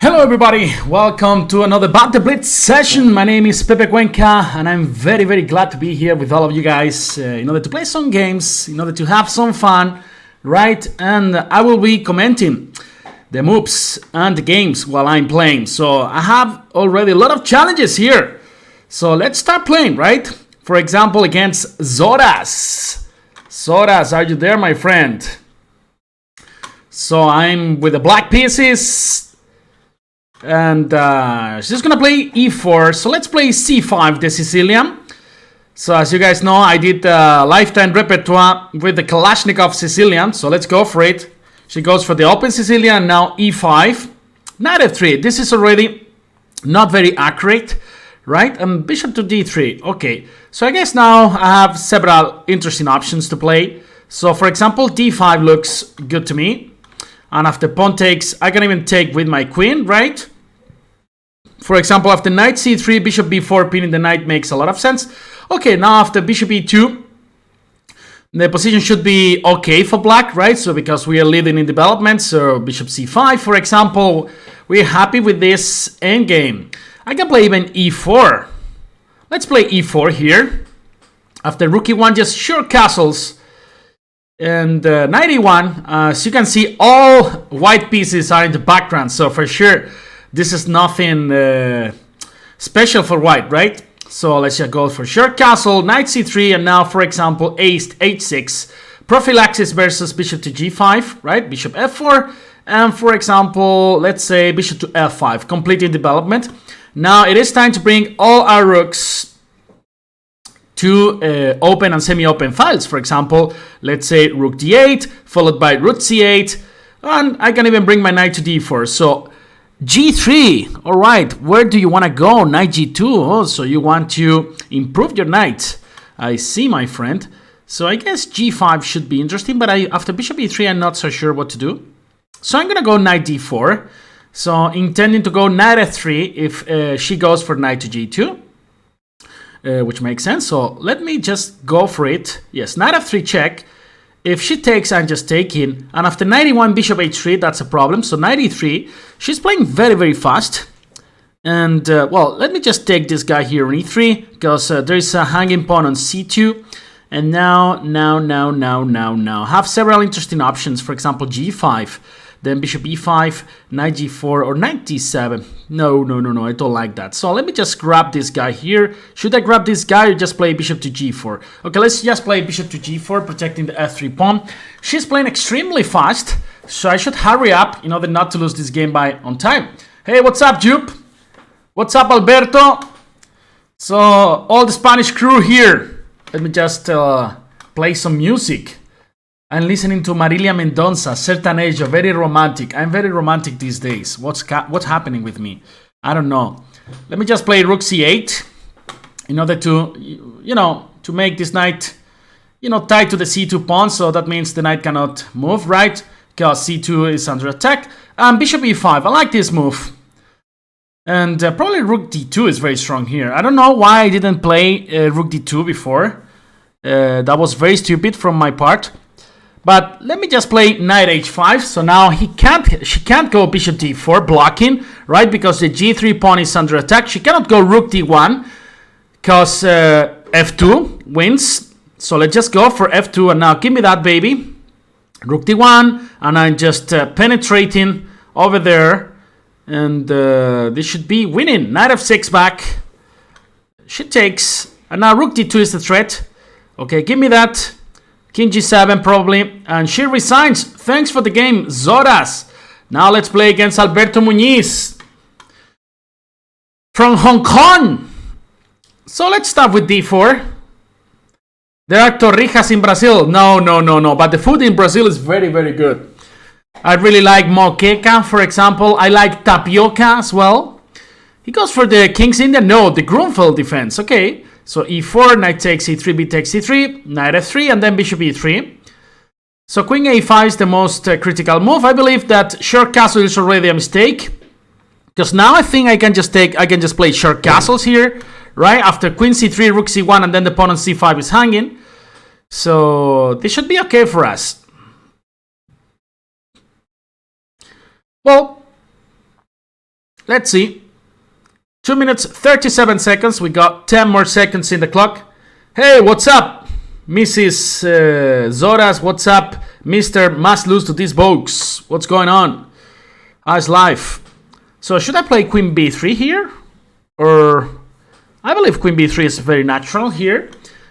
Hello everybody, welcome to another Banter Blitz session. My name is Pepe Cuenca and I'm very glad to be here with all of you guys in order to play some games, in order to have some fun, right? And I will be commenting the moves and the games while I'm playing. So I have already a lot of challenges here. So let's start playing, right? For example, against Zoras. Zoras, are you there, my friend? So I'm with the black pieces. And she's gonna play e4, so let's play c5, the Sicilian. So as you guys know, I did lifetime repertoire with the Kalashnikov Sicilian, so let's go for it. She goes for the open Sicilian, now e5, knight f3. This is already not very accurate, right? And bishop to d3. Okay, so I guess now I have several interesting options to play. So for example, d5 looks good to me. And after pawn takes, I can even take with my queen, right? For example, after knight c3, bishop b4, pinning the knight makes a lot of sense. Okay, now after bishop e2, the position should be okay for black, right? So because we are leading in development, so bishop c5, for example, we're happy with this endgame. I can play even e4. Let's play e4 here. After rook e1, just short castles. And knight e1, as you can see, all white pieces are in the background. So for sure, this is nothing special for white, right? So let's just go for short castle, knight c3, and now, for example, ace h6. Prophylaxis versus bishop to g5, right? Bishop f4. And for example, let's say bishop to f5, completing development. Now it is time to bring all our rooks to open and semi-open files. For example, let's say rook d8, followed by rook c8, and I can even bring my knight to d4. So g3, all right, where do you want to go? Knight g2, oh, so you want to improve your knight. I see, my friend. So I guess g5 should be interesting, but after bishop e3, I'm not so sure what to do. So I'm going to go knight d4. So intending to go knight f3 if she goes for knight to g2. Which makes sense. So let me just go for it. Yes, knight f3 check. If she takes, I'm just taking. And after knight e1, bishop h3, that's a problem. So knight e3, she's playing very fast. And well, let me just take this guy here on e3 because there is a hanging pawn on c2. And now have several interesting options. For example, g5. Then bishop e5, knight g4, or knight d7. No, I don't like that. So let me just grab this guy here. Should I grab this guy or just play bishop to g4? Okay, let's just play bishop to g4, protecting the f3 pawn. She's playing extremely fast, so I should hurry up in order not to lose this game on time. Hey, what's up, Jupe? What's up, Alberto? So, all the Spanish crew here. Let me just play some music. I'm listening to Marilia Mendonça, Sertanejo, very romantic. I'm very romantic these days. What's happening with me? I don't know. Let me just play rook c8 in order to, to make this knight, tied to the c2 pawn. So that means the knight cannot move, right? Because c2 is under attack. And bishop e5. I like this move. And probably rook d2 is very strong here. I don't know why I didn't play rook d2 before. That was very stupid from my part. But let me just play knight h5. So now she can't go bishop d4, blocking, right? Because the g3 pawn is under attack. She cannot go rook d1 because f2 wins. So let's just go for f2. And now give me that, baby. Rook d1. And I'm just penetrating over there. And this should be winning. Knight f6 back. She takes. And now rook d2 is the threat. Okay, give me that. King g7 probably, and she resigns. Thanks for the game, Zoras. Now let's play against Alberto Muñiz from Hong Kong. So let's start with d4. There are torrijas in Brazil. No, but the food in Brazil is very good. I really like moqueca, for example. I like tapioca as well. He goes for the King's Indian. No, the Grunfeld defense. Okay. So e4, knight takes e3, b takes c3, knight f3, and then bishop e3. So queen a5 is the most critical move. I believe that short castle is already a mistake. Because now I think I can just play short castles here, right? After queen c3, rook c1, and then the pawn on c5 is hanging. So this should be okay for us. Well, let's see. 2 minutes, 37 seconds. We got 10 more seconds in the clock. Hey, what's up, Mrs. Zoras? What's up, Mr. Must Lose to These Bogues? What's going on? How's life? So should I play Queen B3 here? Or I believe Queen B3 is very natural here.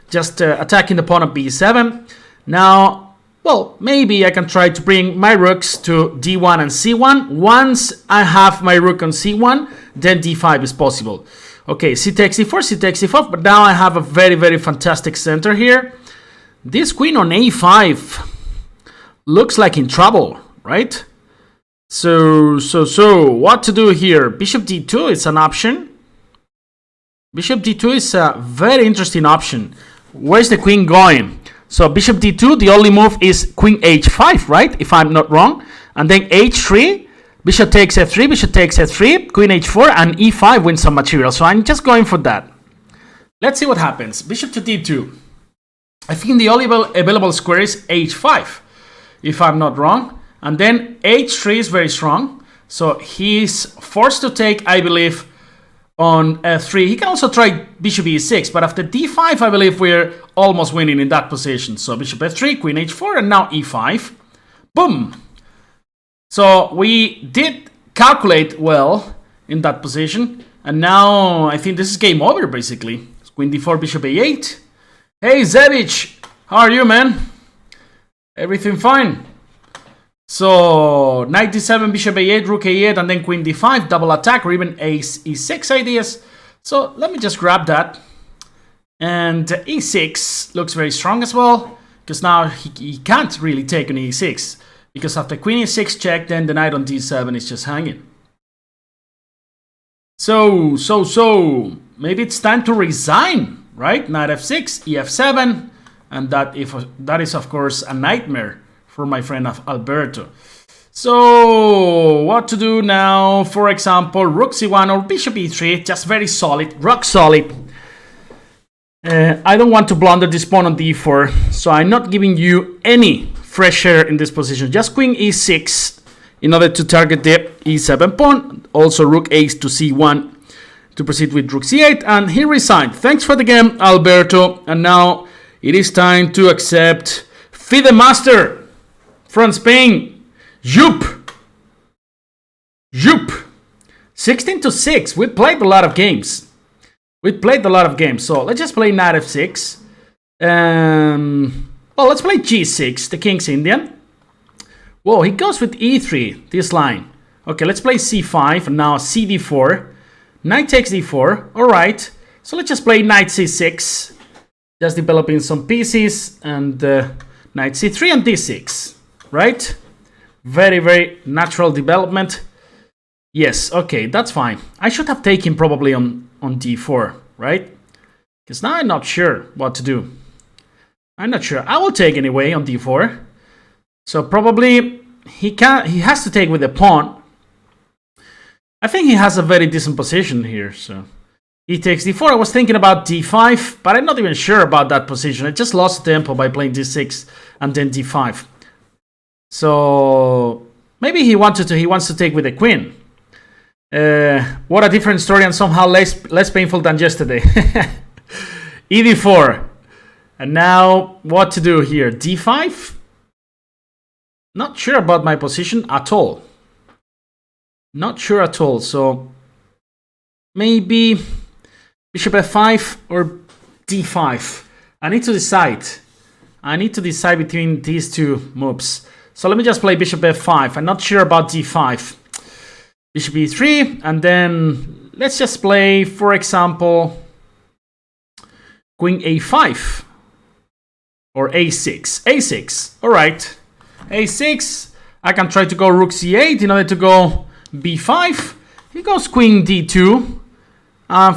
Just attacking the pawn of B7. Now, well, maybe I can try to bring my rooks to D1 and C1. Once I have my rook on C1, then D5 is possible. Okay, C takes D4, C takes D4, but now I have a very, very fantastic center here. This queen on A5 looks like in trouble, right? So, what to do here? Bishop D2 is an option. Bishop D2 is a very interesting option. Where's the queen going? So Bishop D2, the only move is Queen H5, right? If I'm not wrong. And then H3, Bishop takes F3, Bishop takes F3, Queen H4, and E5 wins some material. So I'm just going for that. Let's see what happens. Bishop to D2. I think the only available square is H5, if I'm not wrong. And then H3 is very strong. So he's forced to take, I believe, on F3. He can also try Bishop E6, but after D5, I believe we're almost winning in that position. So Bishop F3, Queen H4, and now E5. Boom! So we did calculate well in that position, and now I think this is game over, basically. Queen D4, Bishop A8. Hey, Zevich! How are you, man? Everything fine? So, knight d7, bishop a8, rook a8, and then queen d5, double attack, or even ace e6 ideas. So, let me just grab that. And e6 looks very strong as well, because now he can't really take an e6. Because after queen e6 check, then the knight on d7 is just hanging. So, maybe it's time to resign, right? Knight f6, ef7, and that is, of course, a nightmare for my friend Alberto. So, what to do now? For example, rook c1 or bishop e3, just very solid, rock solid. I don't want to blunder this pawn on d4, so I'm not giving you any fresh air in this position. Just queen e6 in order to target the e7 pawn. Also rook ace to c1 to proceed with rook c8, and he resigned. Thanks for the game, Alberto. And now it is time to accept Fide Master from Spain. Yup. 16-6. We played a lot of games. So let's just play knight f6. Well, let's play g6. The king's Indian. Whoa, he goes with e3. This line. Okay, let's play c5. And now cd4. Knight takes d4. Alright. So let's just play knight c6. Just developing some pieces. And knight c3 and d6. Right? Very, very natural development. Yes, okay, that's fine. I should have taken probably on d4, right? Because now I'm not sure what to do. I'm not sure. I will take anyway on d4. So probably he has to take with the pawn. I think he has a very decent position here. So he takes d4. I was thinking about d5, but I'm not even sure about that position. I just lost tempo by playing d6 and then d5. So maybe he wants to take with the queen. What a different story, and somehow less painful than yesterday. e4. And now what to do here? d5? Not sure about my position at all. Not sure at all. So maybe bishop f5 or d5. I need to decide. Between these two moves. So let me just play bishop f5. I'm not sure about d5. Bishop e3, and then let's just play, for example, queen a5 or a6. a6, all right. a6, I can try to go rook c8 in order to go b5. He goes queen d2.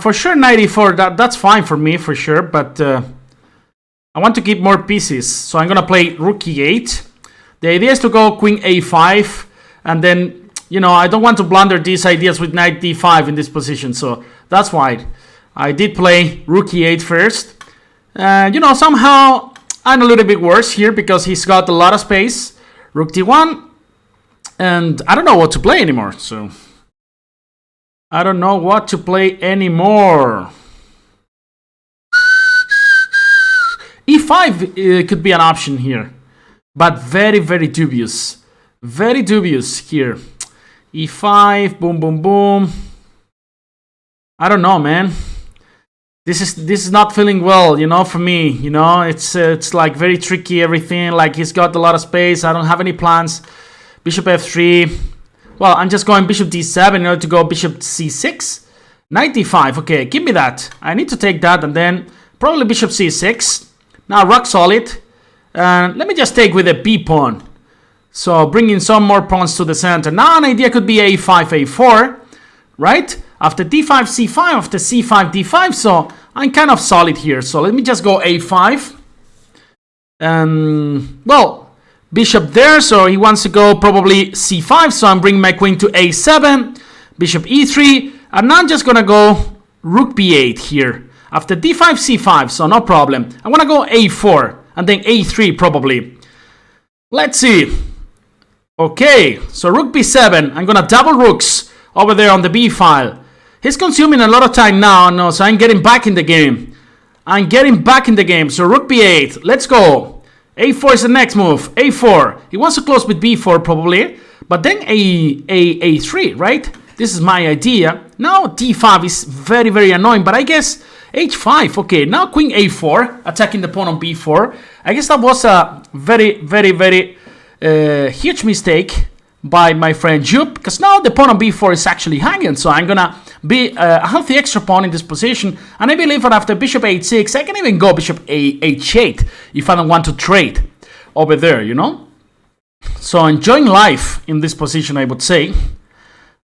For sure, knight e4, that's fine for me, for sure, but I want to keep more pieces, so I'm gonna play rook e8. The idea is to go queen a5, and then, you know, I don't want to blunder these ideas with knight d5 in this position, so that's why I did play rook e8 first. You know, somehow I'm a little bit worse here because he's got a lot of space. Rook d1, and I don't know what to play anymore, so I don't know what to play anymore. E5 could be an option here, but very, very dubious. Very dubious here. E5, boom, boom, boom. I don't know, man. This is not feeling well, you know, for me. You know, it's like very tricky, everything. Like, he's got a lot of space. I don't have any plans. Bishop F3. Well, I'm just going Bishop D7 in order to go Bishop C6. Knight D5. Okay, give me that. I need to take that, and then probably Bishop C6. Now rock solid. And let me just take with a B pawn. So bringing some more pawns to the center. Now an idea could be A5, A4, right? After D5, C5, after C5, D5. So I'm kind of solid here. So let me just go A5. Well, bishop there. So he wants to go probably C5. So I'm bringing my queen to A7. Bishop E3. And now I'm just going to go Rook B8 here. After D5, C5. So no problem. I'm going to go A4. And then A3 probably. Let's see. Okay, so Rook B7. I'm gonna double rooks over there on the B file. He's consuming a lot of time now. No, so I'm getting back in the game. I'm getting back in the game. So Rook B8. Let's go. A4 is the next move. A4. He wants to close with B4 probably. But then A3, right? This is my idea. Now D5 is very, very annoying. But I guess H5. Okay, now Queen A4. Attacking the pawn on B4. I guess that was a very, very, very huge mistake by my friend Jup, because now the pawn on b4 is actually hanging, so I'm gonna be a healthy extra pawn in this position, and I believe that after bishop h6 I can even go bishop h8 if I don't want to trade over there, you know. So enjoying life in this position, I would say.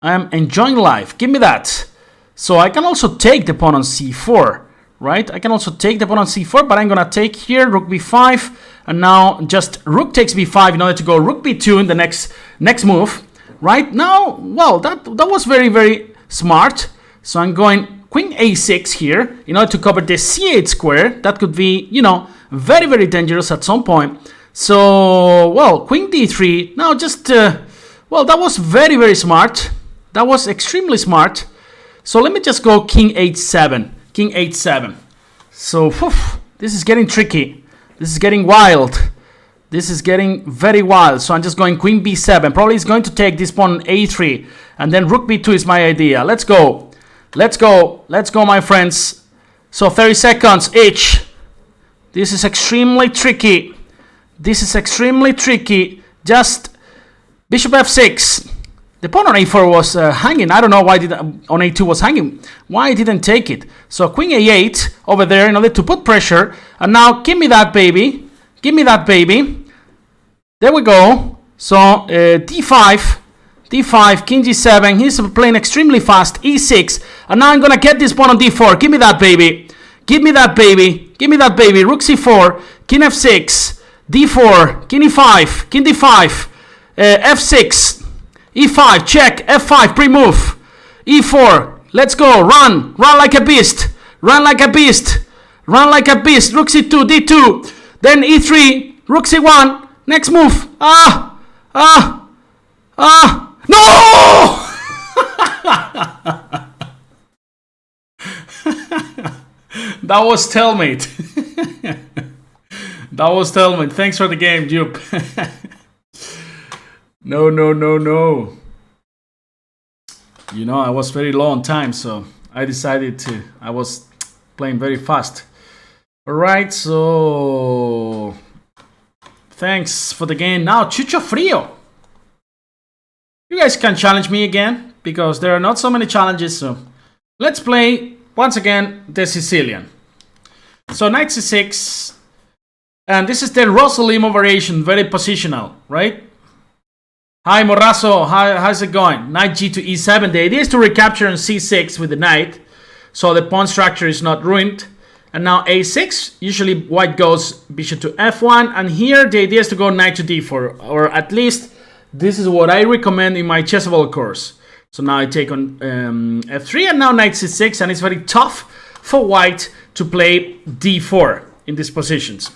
I'm enjoying life. Give me that. So I can also take the pawn on c4, right? I can also take the pawn on c4, but I'm gonna take here rook b5. And now just rook takes b5 in order to go rook b2 in the next move. Right now, well, that was very, very smart. So I'm going queen a6 here in order to cover the c8 square. That could be, you know, very, very dangerous at some point. So, well, queen d3. Now just, well, that was very, very smart. That was extremely smart. So let me just go king h7. King h7. So, whew, this is getting tricky. This is getting wild. This is getting very wild. So I'm just going queen b7. Probably he's going to take this pawn a3. And then rook b2 is my idea. Let's go. Let's go. Let's go, my friends. So 30 seconds each. This is extremely tricky. This is extremely tricky. Just bishop f6. The pawn on a4 was hanging. I don't know why on a2 was hanging. Why I didn't take it. So queen a8 over there in order to put pressure. And now give me that baby. Give me that baby. There we go. So d5. d5, king g7. He's playing extremely fast. e6. And now I'm going to get this pawn on d4. Give me that baby. Give me that baby. Give me that baby. Rook c4. King f6. d4. King e5. King d5. f6. e5, check, f5, pre-move, e4, let's go, run like a beast, run like a beast, run like a beast, rook c2, d2, then e3, rook c1, next move, no! That was stalemate. That was stalemate. Thanks for the game, Jupe. No. You know, I was very low on time, so I decided I was playing very fast. Alright, so thanks for the game. Now, Chucho Frio. You guys can challenge me again, because there are not so many challenges, so let's play, once again, the Sicilian. So, knight c6, and this is the Rosalimo variation, very positional, right? Hi Morazo, how's it going? Knight g to e7. The idea is to recapture on c6 with the knight, so the pawn structure is not ruined. And now a6, usually white goes bishop to f1, and here the idea is to go knight to d4, or at least this is what I recommend in my chessable course. So now I take on f3, and now knight c6, and it's very tough for white to play d4 in these positions.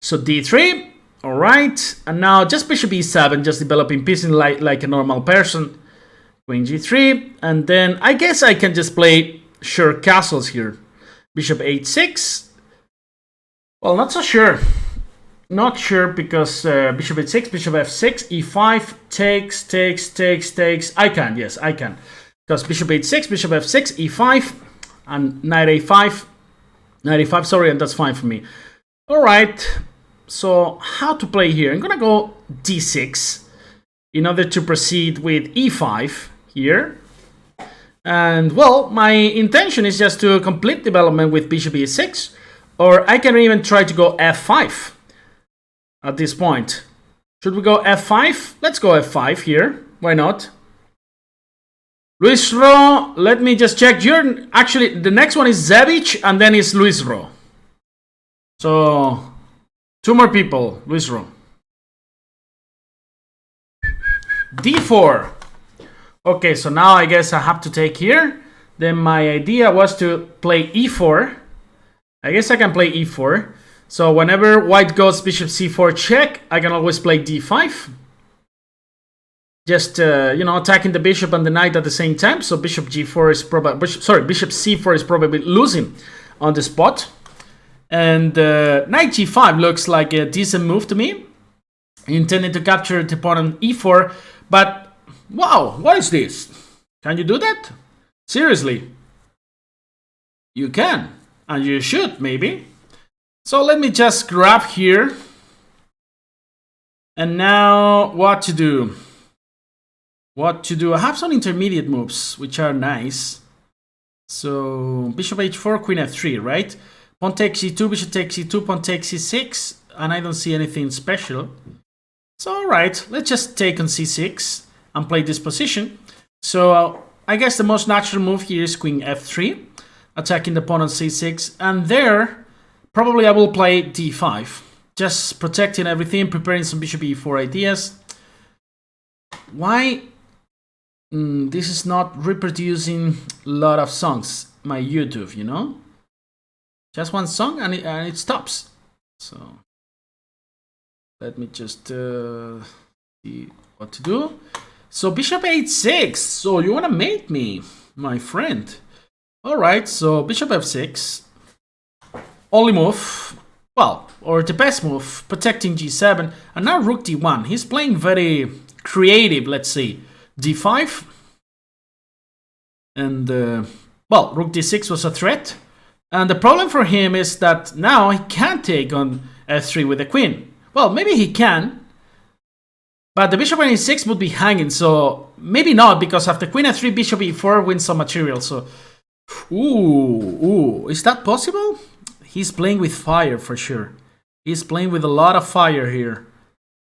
So d3. Alright, and now just bishop e7, just developing pieces like a normal person. Queen g3, and then I guess I can just play sure castles here. Bishop h6. Well, not so sure. Not sure because bishop h6, bishop f6, e5, takes. I can, yes, I can. Because bishop h6, bishop f6, e5, and knight a5. Knight a5, sorry, and that's fine for me. Alright, so how to play here? I'm gonna go d6 in order to proceed with e5 here. And, well, my intention is just to complete development with bishop e6, or I can even try to go f5 at this point. Should we go f5? Let's go f5 here. Why not? Luis Ro, let me just check. Actually, the next one is Zevich, and then is Luis Ro. So, 2 more people. Luis Ro. d4. Okay, so now I guess I have to take here. Then my idea was to play e4. I guess I can play e4. So whenever white goes bishop c4 check, I can always play d5. Just, you know, attacking the bishop and the knight at the same time. So bishop g4 is probably... bishop c4 is probably losing on the spot. And knight g5 looks like a decent move to me. Intending to capture the pawn on e4. But, wow, what is this? Can you do that? Seriously? You can. And you should, maybe. So let me just grab here. And now, what to do? What to do? I have some intermediate moves, which are nice. So, bishop h4, queen f3, right? Pawn takes e2, bishop takes e2, pawn takes e6. And I don't see anything special. So, alright, let's just take on c6 and play this position. So, I guess the most natural move here is queen f3. Attacking the pawn on c6. And there, probably I will play d5. Just protecting everything, preparing some bishop e4 ideas. Why? This is not reproducing a lot of songs. My YouTube, you know? Just one song and it stops. So, let me just see what to do. So, bishop h6. So, you want to mate me, my friend. Alright, so bishop f6. Only move. Well, or the best move. Protecting g7. And now rook d1. He's playing very creative, let's see. d5. And, well, rook d6 was a threat. And the problem for him is that now he can't take on f3 with the queen. Well, maybe he can. But the bishop on e6 would be hanging. So, maybe not, because after queen f3, bishop e4 wins some material. So, ooh, is that possible? He's playing with fire for sure. He's playing with a lot of fire here.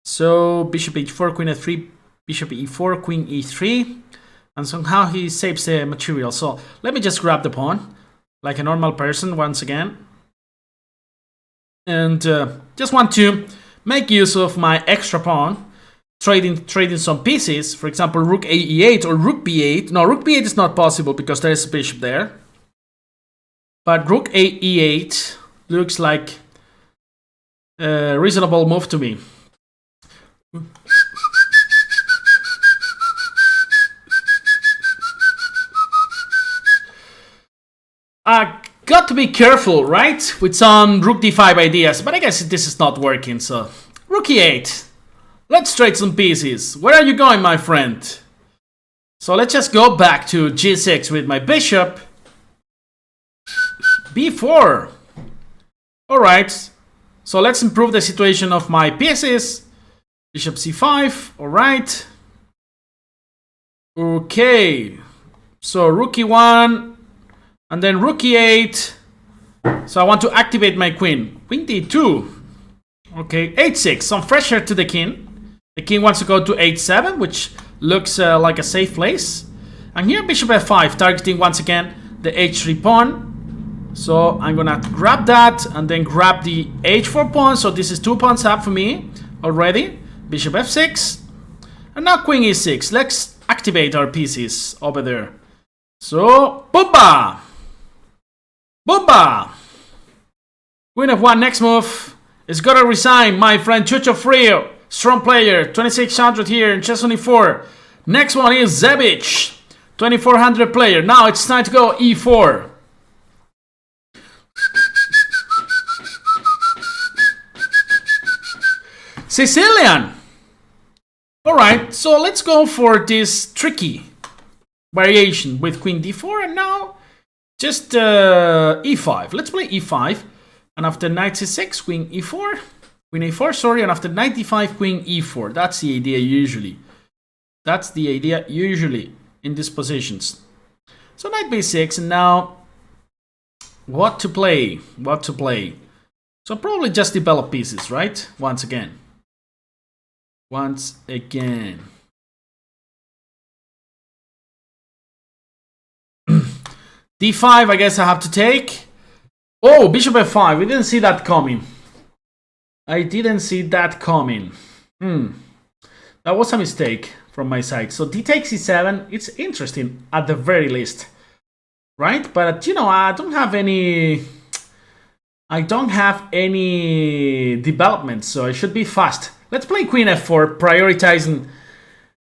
So, bishop h4, queen f3, bishop e4, queen e3. And somehow he saves the material. So, let me just grab the pawn. Like a normal person once again. And just want to make use of my extra pawn. Trading some pieces. For example, rook a e8 or rook b8. No, rook b8 is not possible because there is a bishop there. But rook a e8 looks like a reasonable move to me. Got to be careful, right? With some rook d5 ideas. But I guess this is not working, so... Rook e8. Let's trade some pieces. Where are you going, my friend? So let's just go back to g6 with my bishop. b4. Alright. So let's improve the situation of my pieces. Bishop c5. Alright. Okay. So rook e1. And then rook e8. So I want to activate my queen. Queen d2. Okay, h6. Some pressure to the king. The king wants to go to h7, which looks like a safe place. And here bishop f5, targeting once again the h3 pawn. So I'm gonna grab that and then grab the h4 pawn. So this is 2 pawns up for me already. Bishop f6. And now queen e6. Let's activate our pieces over there. So, boomba! Boomba! Queen f1, next move. Is gonna resign, my friend Chucho Frio. Strong player, 2600 here in chess 24. Next one is Zebic, 2400 player. Now it's time to go e4. Sicilian. Alright, so let's go for this tricky variation with queen d4, and now just e5. Let's play e5, and after knight c6, queen e4, and after knight d5, queen e4. That's the idea usually. That's the idea usually in these positions. So knight b6, and now what to play? What to play? So probably just develop pieces, right? Once again. d5, I guess I have to take. Oh, bishop f5. We didn't see that coming. I didn't see that coming. That was a mistake from my side. So d takes e7. It's interesting at the very least, right? But you know, I don't have any development, so I should be fast. Let's play queen f4, prioritizing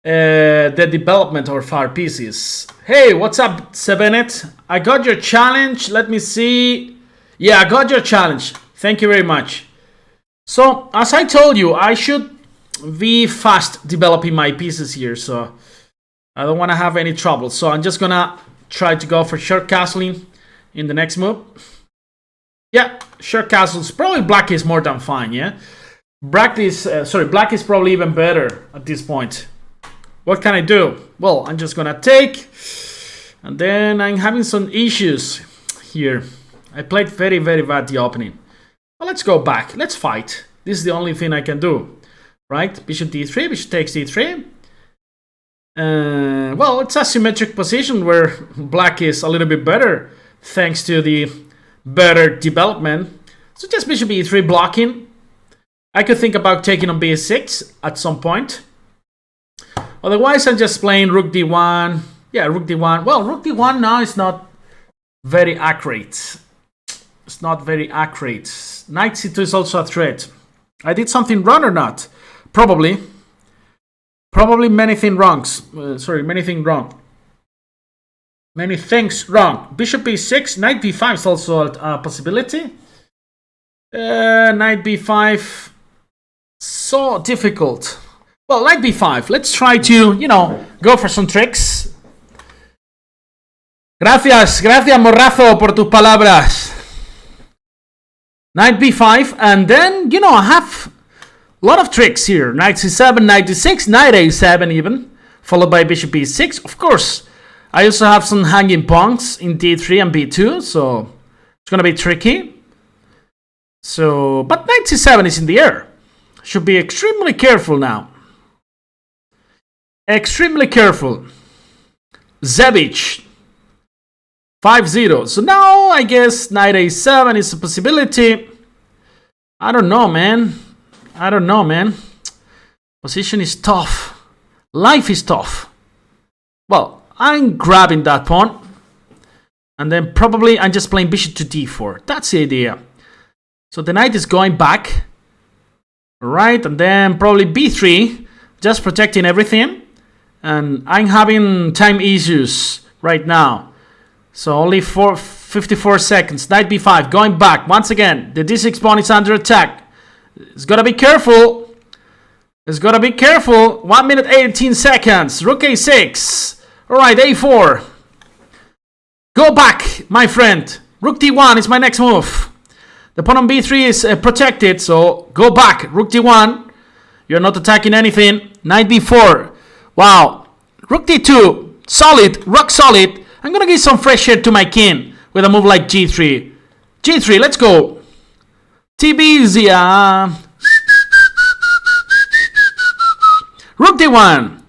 the development of our pieces. Hey, what's up, Sebenet? I got your challenge. Let me see. Yeah, I got your challenge. Thank you very much. So, as I told you, I should be fast developing my pieces here, so I don't want to have any trouble. So I'm just gonna try to go for short castling in the next move. Yeah, short castles. Probably black is more than fine, yeah? Black is probably even better at this point. What can I do? Well, I'm just gonna take, and then I'm having some issues here. I played very, very bad the opening. Well, let's go back. Let's fight. This is the only thing I can do, right? Bishop d3, bishop takes d3. Well, it's a symmetric position where black is a little bit better thanks to the better development. So just bishop e3 blocking. I could think about taking on b6 at some point. Otherwise, I'm just playing rook d1. Yeah, rook d1. Well, rook d1 now is not very accurate. It's not very accurate. Knight c2 is also a threat. I did something wrong or not? Probably. Probably many things wrong. Many things wrong. Many things wrong. Bishop b6. Knight b5 is also a possibility. Knight b5. So difficult. Well, knight b5. Let's try to, you know, go for some tricks. Gracias, Morrazo, por tus palabras. Knight b5, and then, you know, I have a lot of tricks here. Knight c7, knight d6, knight a7 even, followed by bishop b6. Of course, I also have some hanging pawns in d3 and b2, so it's gonna be tricky. So, but knight c7 is in the air. Should be extremely careful now. Extremely careful. Zebic. 5-0. So now I guess knight a7 is a possibility. I don't know, man. Position is tough. Life is tough. Well, I'm grabbing that pawn. And then probably I'm just playing bishop to d4. That's the idea. So the knight is going back. Right, and then probably b3. Just protecting everything. And I'm having time issues right now. So only 54 seconds. Knight b5, going back. Once again, the d6 pawn is under attack. It's gotta be careful. 1 minute 18 seconds. Rook a6. Alright, a4. Go back, my friend. Rook d1 is my next move. The pawn on b3 is protected, so go back. Rook d1. You're not attacking anything. Knight b4. Wow. Rook d2. Solid. Rock solid. I'm gonna give some fresh air to my king with a move like g3. g3, let's go. Tibizia. Rook d1.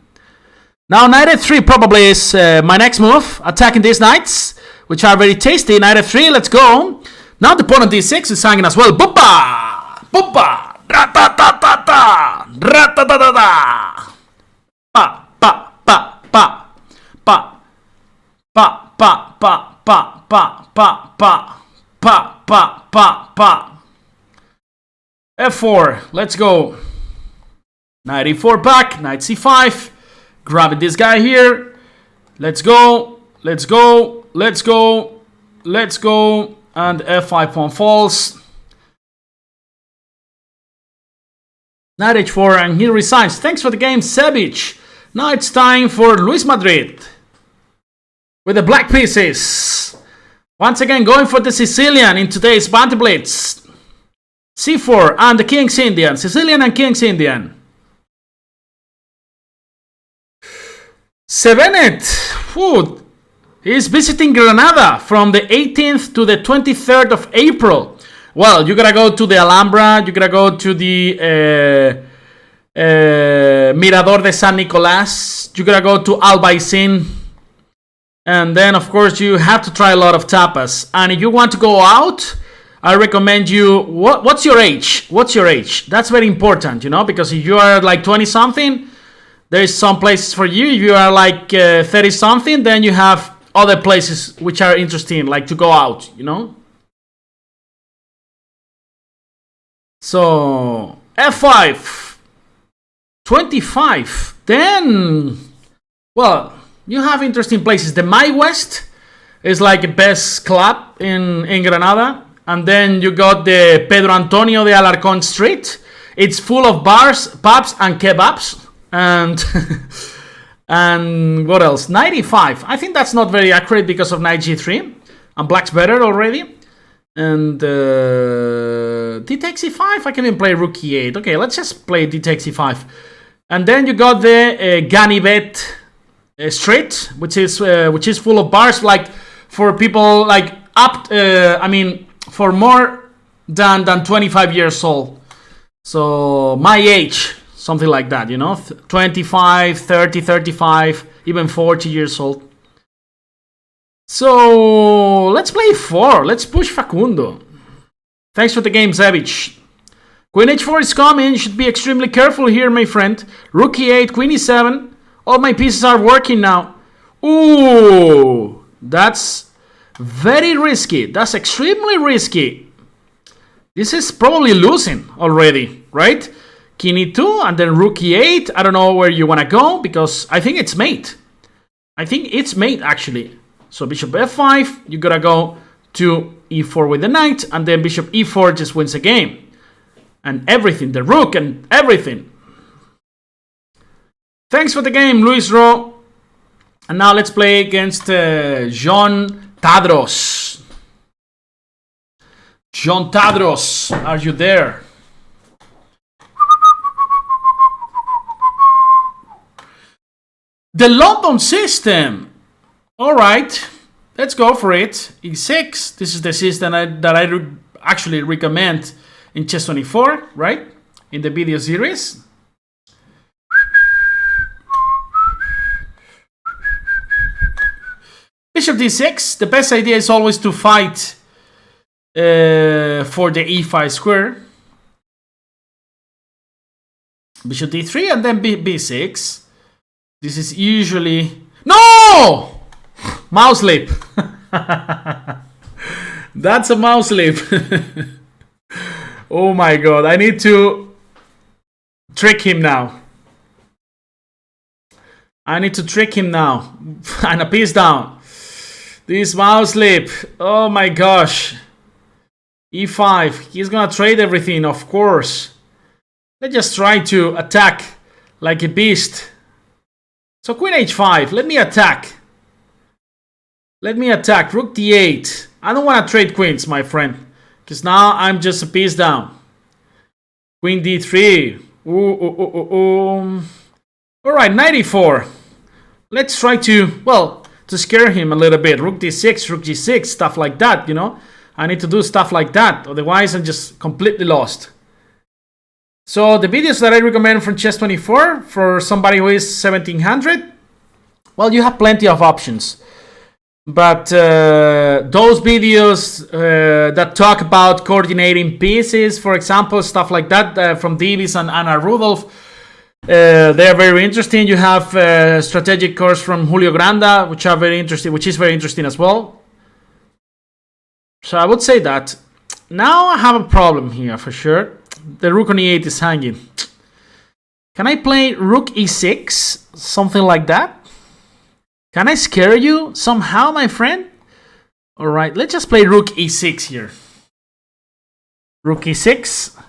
Now knight f3 probably is my next move. Attacking these knights, which are very tasty. Knight f3, let's go. Now the pawn on d6 is hanging as well. Boopa! Boopa! Ra-ta-ta-ta-ta! Ra-ta-ta-ta-ta! Pa, pa, pa, pa, pa. Pa, pa, pa, pa, pa, pa, pa, pa, pa, pa, pa. F4, let's go. Knight e4 back, knight c5. Grabbing this guy here. Let's go. Let's go. Let's go. Let's go. And f5 pawn falls. Knight h4, and he resigns. Thanks for the game, Sebic. Now it's time for Luis Madrid with the black pieces. Once again, going for the Sicilian in today's Banter Blitz. c4 and the King's Indian. Sicilian and King's Indian. Sevenet. He's visiting Granada from the 18th to the 23rd of April. Well, you gotta go to the Alhambra, you gotta go to the Mirador de San Nicolás, you gotta go to Albaicin, and then of course you have to try a lot of tapas. And if you want to go out, I recommend you, what's your age? What's your age? That's very important, you know, because if you are like 20 something, there's some places for you. If you are like 30 something, then you have other places which are interesting, like to go out, you know. So f5, 25. Then, well, you have interesting places. The My West is like the best club in Granada. And then you got the Pedro Antonio de Alarcón Street. It's full of bars, pubs, and kebabs. And and what else? 95. I think that's not very accurate because of knight g3. And black's better already. And d takes e5. I can even play rook e8. Okay, let's just play d takes e5. And then you got the Ganivet Street, which is full of bars, like for people like up. I mean, for more than 25 years old. So my age, something like that, you know, 25, 30, 35, even 40 years old. So let's play 4. Let's push Facundo. Thanks for the game, Zavic. Queen h4 is coming. You should be extremely careful here, my friend. Rook e8, queen e7. All my pieces are working now. Ooh, that's very risky. That's extremely risky. This is probably losing already, right? King e2 and then rook e8. I don't know where you want to go because I think it's mate. I think it's mate, actually. So bishop f5, you gotta go to e4 with the knight, and then bishop e4 just wins the game. And everything, the rook and everything. Thanks for the game, Luis Ro. And now let's play against John Tadros. John Tadros, are you there? The London system. All right, let's go for it. E6. This is the system that I actually recommend in Chess 24, right? In the video series. Bishop d6. The best idea is always to fight for the e5 square. Bishop d3 and then b6. This is usually... No! Mouse slip. That's a mouse slip. Oh my god, I need to trick him now. I need to trick him now. And a piece down. This mouse slip. Oh my gosh. e5. He's gonna trade everything, of course. Let's just try to attack like a beast. So queen h5. Let me attack. Let me attack. Rook d8. I don't want to trade queens, my friend. Because now I'm just a piece down. Queen d3. Alright, knight e4. Let's try to, well, to scare him a little bit. Rook d6, rook g6, stuff like that, you know. I need to do stuff like that. Otherwise, I'm just completely lost. So the videos that I recommend from Chess 24 for somebody who is 1700, well, you have plenty of options. But those videos that talk about coordinating pieces, for example, stuff like that from Davis and Anna Rudolph, they're very interesting. You have a strategic course from Julio Granda, which is very interesting as well. So I would say that. Now I have a problem here for sure. The rook on e8 is hanging. Can I play rook e6? Something like that. Can I scare you somehow, my friend? Alright, let's just play rook e6 here. Rook e6.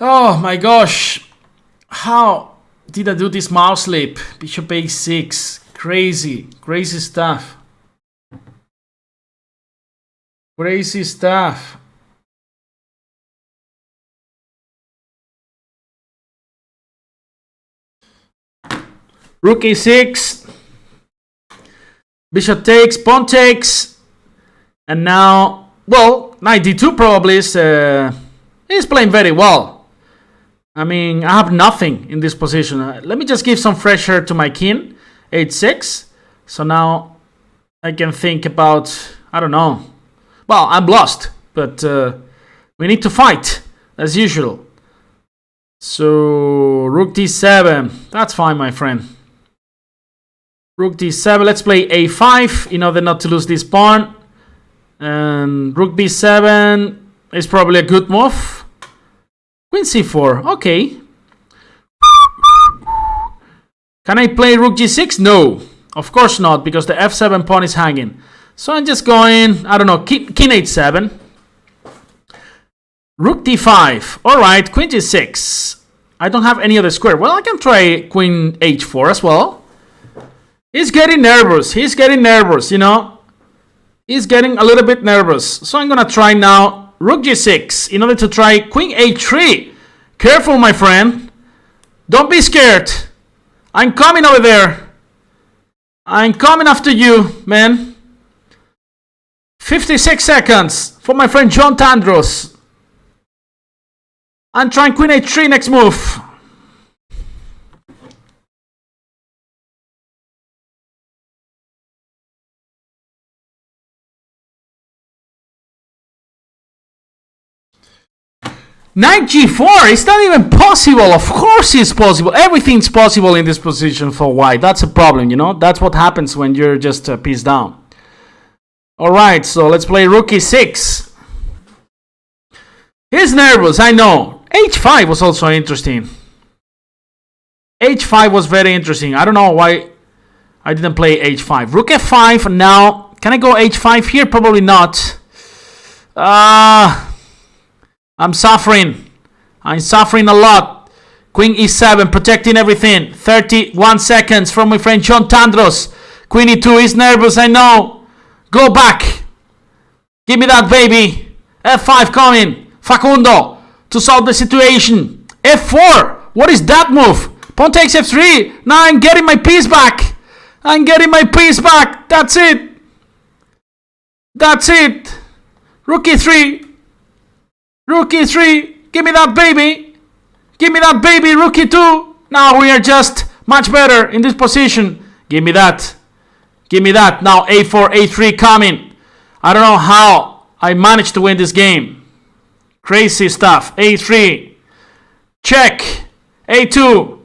Oh my gosh. How did I do this mouse slip? Bishop a6. Crazy. Crazy stuff. Crazy stuff. Rook a6. Bishop takes, pawn takes. And now, well, knight d2 probably is playing very well. I mean, I have nothing in this position. Let me just give some fresh air to my king. h6. So now I can think about, I don't know. Well, I'm lost, but we need to fight as usual. So rook d7. That's fine, my friend. Rook d7. Let's play a5 in order not to lose this pawn. And rook b7 is probably a good move. Queen c4. Okay. Can I play rook g6? No. Of course not, because the f7 pawn is hanging. So I'm just going, I don't know, king h7. Rook d5. Alright, queen g6. I don't have any other square. Well, I can try queen h4 as well. He's getting nervous. He's getting nervous, you know. He's getting a little bit nervous. So I'm going to try now rook g6 in order to try queen h3. Careful, my friend. Don't be scared. I'm coming over there. I'm coming after you, man. 56 seconds for my friend John Tandros. I'm trying queen h3 next move. Knight g4, it's not even possible. Of course it's possible. Everything's possible in this position for white. That's a problem, you know. That's what happens when you're just a piece down. Alright, so let's play rook e6. He's nervous, I know. h5 was also interesting. h5 was very interesting. I don't know why I didn't play h5. Rook f5 now. Can I go h5 here? Probably not. I'm suffering. I'm suffering a lot. Queen e7, protecting everything. 31 seconds from my friend John Tandros. Queen e2 is nervous, I know. Go back. Give me that, baby. f5 coming. Facundo to solve the situation. f4. What is that move? Pawn takes f3. Now I'm getting my piece back. I'm getting my piece back. That's it. That's it. Rook e3. Rook e3, give me that baby. Give me that baby, rook e2. Now we are just much better in this position. Give me that. Give me that. Now a4, a3 coming. I don't know how I managed to win this game. Crazy stuff. a3. Check. a2.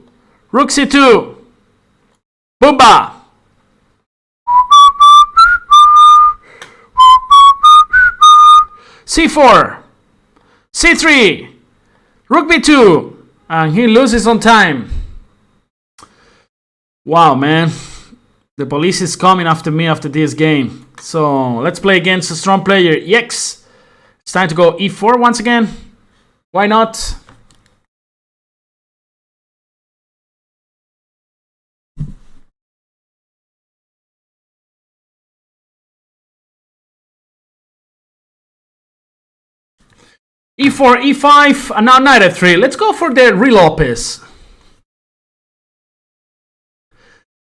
Rook c2. Boomba. c4. c3, rook b2, and he loses on time. Wow, man. The police is coming after me after this game. So let's play against a strong player. Yes. It's time to go e4 once again. Why not? e4, e5, and now knight f3. Let's go for the real Lopez.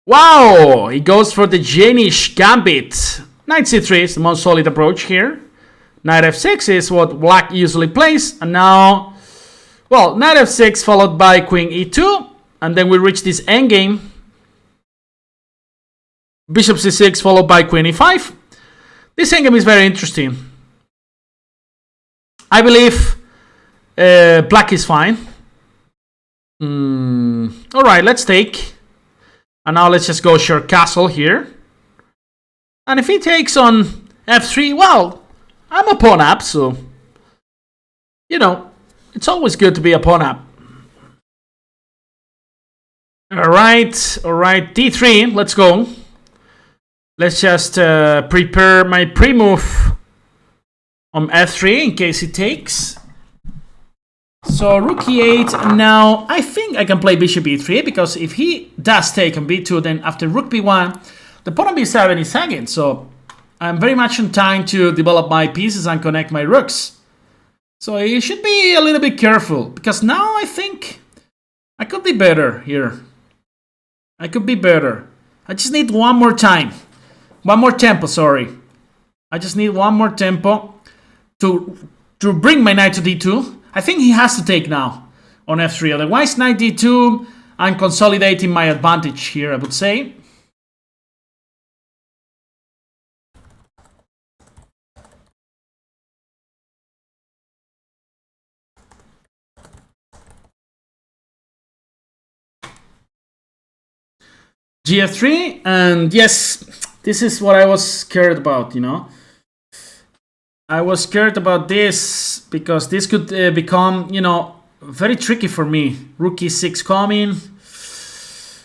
Wow, he goes for the Janish gambit. Knight c3 is the most solid approach here. Knight f6 is what black usually plays. And now, well, knight f6 followed by queen e2. And then we reach this endgame. Bishop c6 followed by queen e5. This endgame is very interesting. I believe black is fine. Alright, let's take. And now let's just go short castle here. And if he takes on f3, well, I'm a pawn up, so, you know, it's always good to be a pawn up. All right, D3, let's go. Let's just prepare my pre-move on F3 in case he takes. So rook E8, now I think I can play bishop E3, because if he does take on B2, then after rook B1, the pawn on B7 is hanging, so I'm very much on time to develop my pieces and connect my rooks. So you should be a little bit careful, because now I think I could be better here. I could be better. I just need one more time. One more tempo, sorry. I just need one more tempo to bring my knight to D2. I think he has to take now on F3. Otherwise, knight D2, I'm consolidating my advantage here, I would say. GF3, and yes, this is what I was scared about, you know. I was scared about this because this could become, you know, very tricky for me. Rook E6 coming.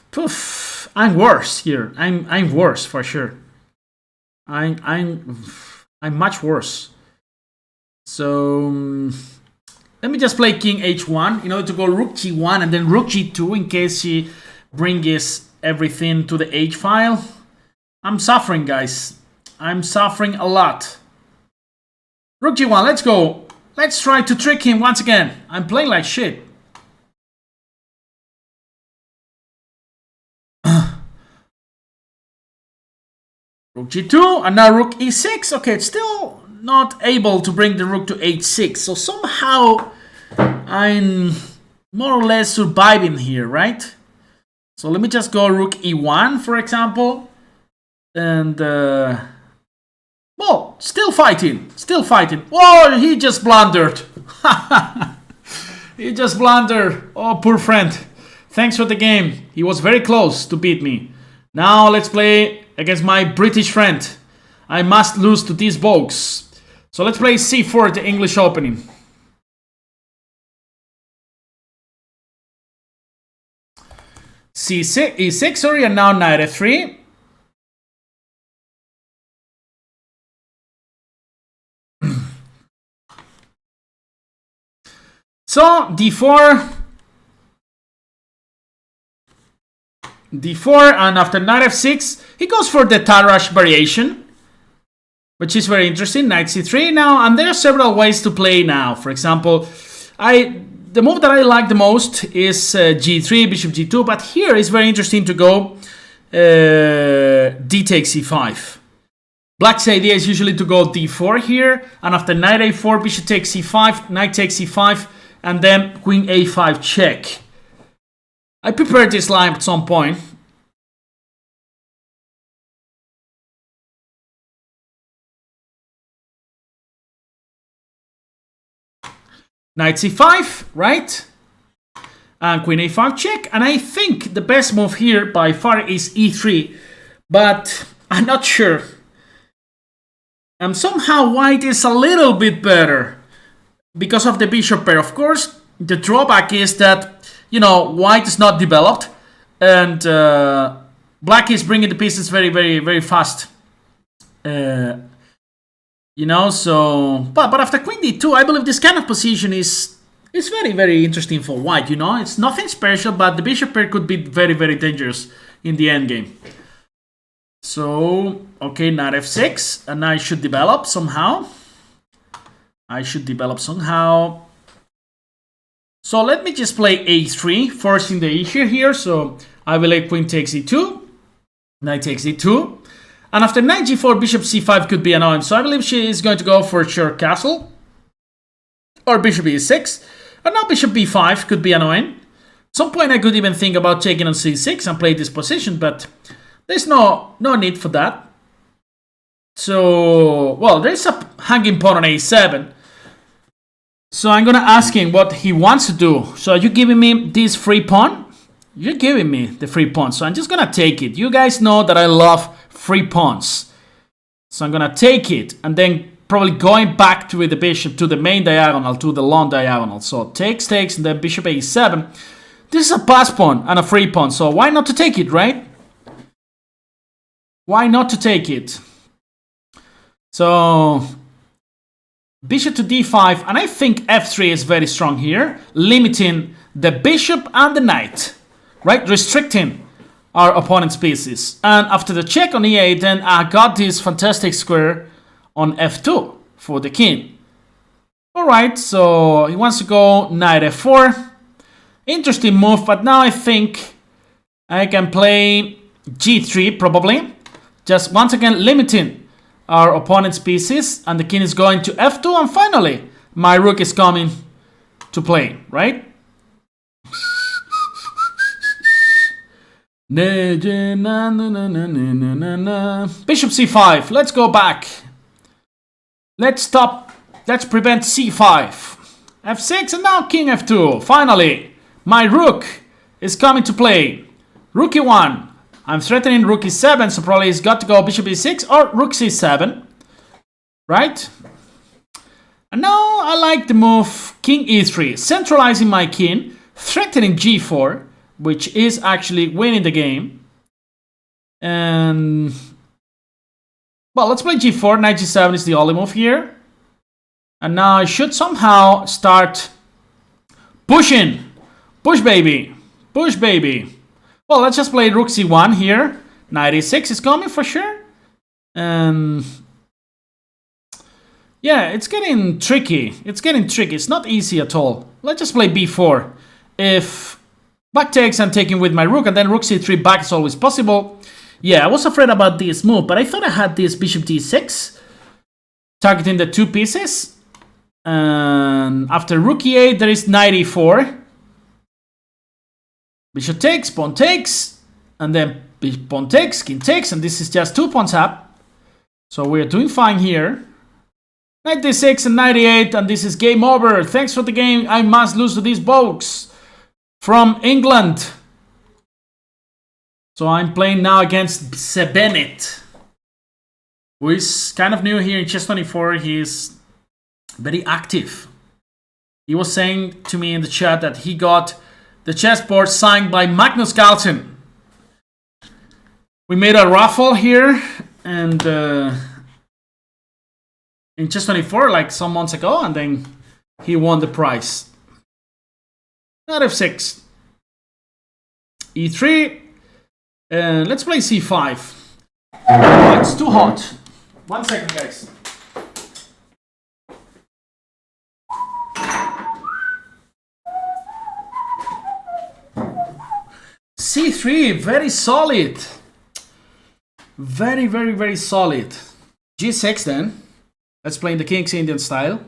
Poof, I'm worse here. I'm worse for sure. I'm much worse. So let me just play King H1 in order to go Rook G1 and then Rook G2 in case he brings everything to the H file. I'm suffering, guys. I'm suffering a lot. Rook G1, let's go. Let's try to trick him once again. I'm playing like shit. Rook G2 and now Rook E6. Okay, it's still not able to bring the Rook to H6. So somehow I'm more or less surviving here, right? So let me just go Rook E1, for example. And, well, still fighting. Still fighting. Oh, he just blundered. He just blundered. Oh, poor friend. Thanks for the game. He was very close to beat me. Now let's play against my British friend. I must lose to these bogs. So let's play C4, the English opening. C6, E6, sorry, and now knight F3. So D4, and after knight F6, he goes for the Tarrasch variation, which is very interesting. Knight C3 now, and there are several ways to play now. For example, the move that I like the most is G3, Bishop G2, but here it's very interesting to go D takes C5. Black's idea is usually to go D4 here, and after knight A4, Bishop takes C5, knight takes C5, and then Queen A5 check. I prepared this line at some point. Knight C5, right? And Queen A5 check. And I think the best move here by far is E3. But I'm not sure. And somehow white is a little bit better because of the bishop pair. Of course, the drawback is that, you know, white is not developed. And black is bringing the pieces very, very, very fast. You know, so... But after Queen D2, I believe this kind of position is very, very interesting for white, you know? It's nothing special, but the bishop pair could be very, very dangerous in the endgame. So, okay, knight F6, and I should develop somehow. So let me just play A3, forcing the issue here. So I will let Queen takes E2, knight takes E2. And after knight G4, Bishop C5 could be annoying. So I believe she is going to go for short castle. Or Bishop E6. And now Bishop B5 could be annoying. At some point I could even think about taking on C6 and play this position. But there's no need for that. So, well, there's a hanging pawn on A7. So I'm going to ask him what he wants to do. So are you giving me this free pawn? You're giving me the free pawn. So I'm just going to take it. You guys know that I love free pawns. So I'm gonna take it and then probably going back with the bishop to the main diagonal, to the long diagonal. So takes, and then bishop A7. This is a pass pawn and a free pawn, so why not to take it, right? Why not to take it? So bishop to d5, and I think f3 is very strong here, limiting the bishop and the knight, right? Restricting our opponent's pieces. And after the check on e8, then I got this fantastic square on f2 for the king. Alright, so he wants to go knight f4. Interesting move, but now I think I can play g3 probably. Just once again limiting our opponent's pieces, and the king is going to f2, and finally my rook is coming to play, right? Bishop c5. Let's go back. Let's stop. Let's prevent c5. f6, and now king f2. Finally, my rook is coming to play. Rook e1. I'm threatening rook e7, so probably he's got to go bishop e6 or rook c7. Right? And now I like the move king e3, centralizing my king, threatening g4, which is actually winning the game. And well, let's play g4. Knight g7 is the only move here. And now I should somehow start pushing. Push, baby. Push, baby. Well, let's just play rook c1 here. Knight e6 is coming for sure. And yeah, it's getting tricky. It's getting tricky. It's not easy at all. Let's just play b4. If black takes, I'm taking with my rook, and then rook c3 back is always possible. Yeah, I was afraid about this move, but I thought I had this bishop d6, targeting the two pieces. And after rook e8, there is knight e4. Bishop takes, pawn takes, and then pawn takes, king takes, and this is just 2 pawns up. So we're doing fine here. Knight d6 and knight e8, and this is game over. Thanks for the game. I must lose to these folks from England. So I'm playing now against Bennett, who is kind of new here in Chess24. He's very active. He was saying to me in the chat that he got the chessboard signed by Magnus Carlsen. We made a raffle here, and in Chess24 like some months ago, and then he won the prize. Knight f6, e3, and let's play c5. Oh, it's too hot. 1 second, guys. c3, very solid. Very, very, very solid. g6 then. Let's play in the King's Indian style.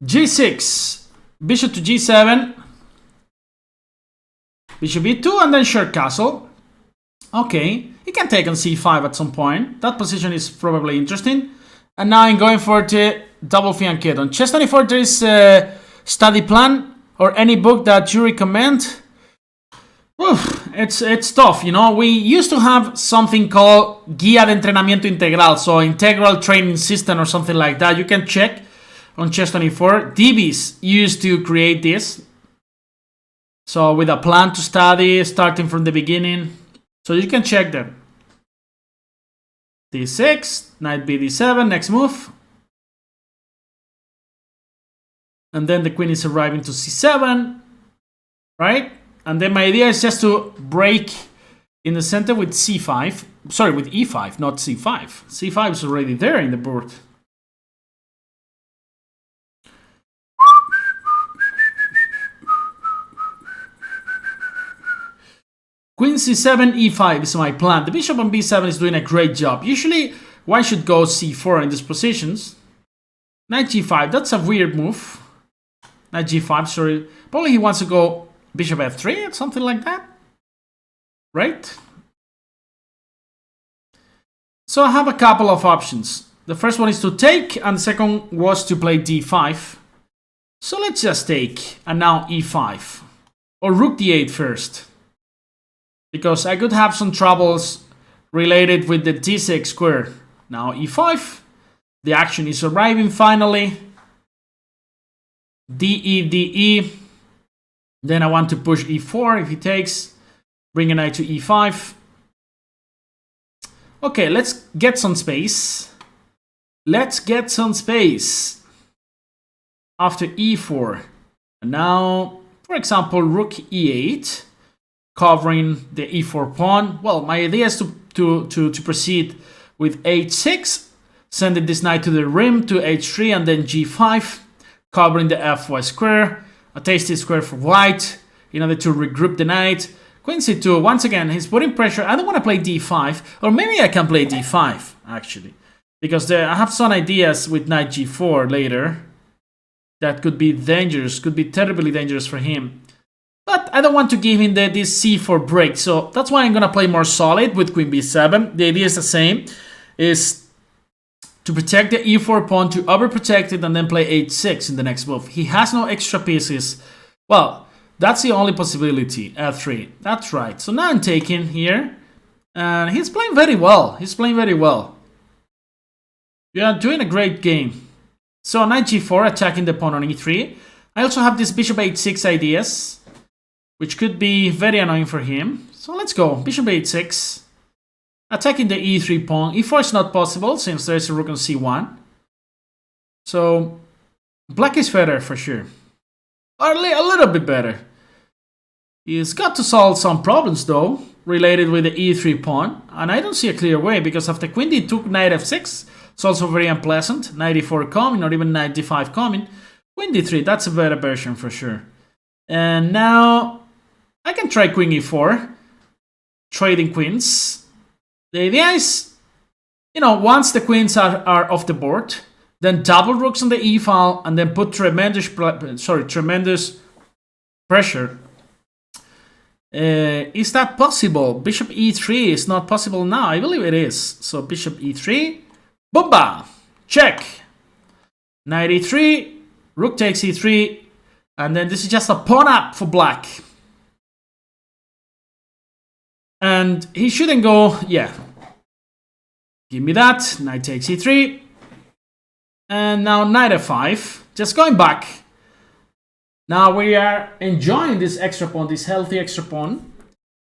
g6, bishop to g7, bishop e2, and then short castle. Okay, he can take on c5 at some point. That position is probably interesting. And now I'm going for the double fianchet. On Chess24 there is a study plan or any book that you recommend. Oof, it's tough, you know. We used to have something called Guía de Entrenamiento Integral, so integral training system or something like that. You can check on Chess24. DBs used to create this. So with a plan to study, starting from the beginning. So you can check them. d6, knight b d7, next move. And then the queen is arriving to c7, right? And then my idea is just to break in the center with c5. Sorry, with e5, not c5. c5 is already there in the board. Queen c7, e5 is my plan. The bishop on b7 is doing a great job. Usually, one should go c4 in these positions. Knight g5, that's a weird move. Knight g5, sorry. Probably he wants to go bishop f3 or something like that. Right? So I have a couple of options. The first one is to take, and the second was to play d5. So let's just take, and now e5. Or rook d8 first. Because I could have some troubles related with the d6 square. Now e5. The action is arriving finally. DE, DE. Then I want to push e4 if he takes. Bring a knight to e5. Okay, let's get some space. Let's get some space. After e4. And now, for example, rook e8. Covering the e4 pawn. Well, my idea is to proceed with h6. Sending this knight to the rim to h3 and then g5. Covering the fy square. A tasty square for white in order to regroup the knight. Queen c2, once again, he's putting pressure. I don't want to play d5, or maybe I can play d5, actually. Because I have some ideas with knight g4 later that could be dangerous, could be terribly dangerous for him. But I don't want to give him this c4 break, so that's why I'm going to play more solid with queen b7. The idea is the same, is to protect the e4 pawn, to overprotect it, and then play h6 in the next move. He has no extra pieces. Well, that's the only possibility, f3. That's right. So now I'm taking here, and he's playing very well. He's playing very well. We are doing a great game. So knight g4, attacking the pawn on e3. I also have this bishop h6 ideas, which could be very annoying for him. So let's go. Bishop h6. Attacking the e3 pawn. e4 is not possible since there's a rook on c1. So black is better for sure. Or a little bit better. He's got to solve some problems though, related with the e3 pawn. And I don't see a clear way because after queen d2, knight f6, it's also very unpleasant. Knight e4 coming, or even knight d5 coming. Queen d3, that's a better version for sure. And now I can try queen e4. Trading queens. The idea is, once the queens are off the board, then double rooks on the e file and then put tremendous pressure. Is that possible? Bishop e3 is not possible now. I believe it is. So bishop e3, boomba, check. Knight e3, rook takes e3, and then this is just a pawn up for black. And he shouldn't go, yeah. Give me that. Knight takes e3. And now knight f5. Just going back. Now we are enjoying this extra pawn, this healthy extra pawn.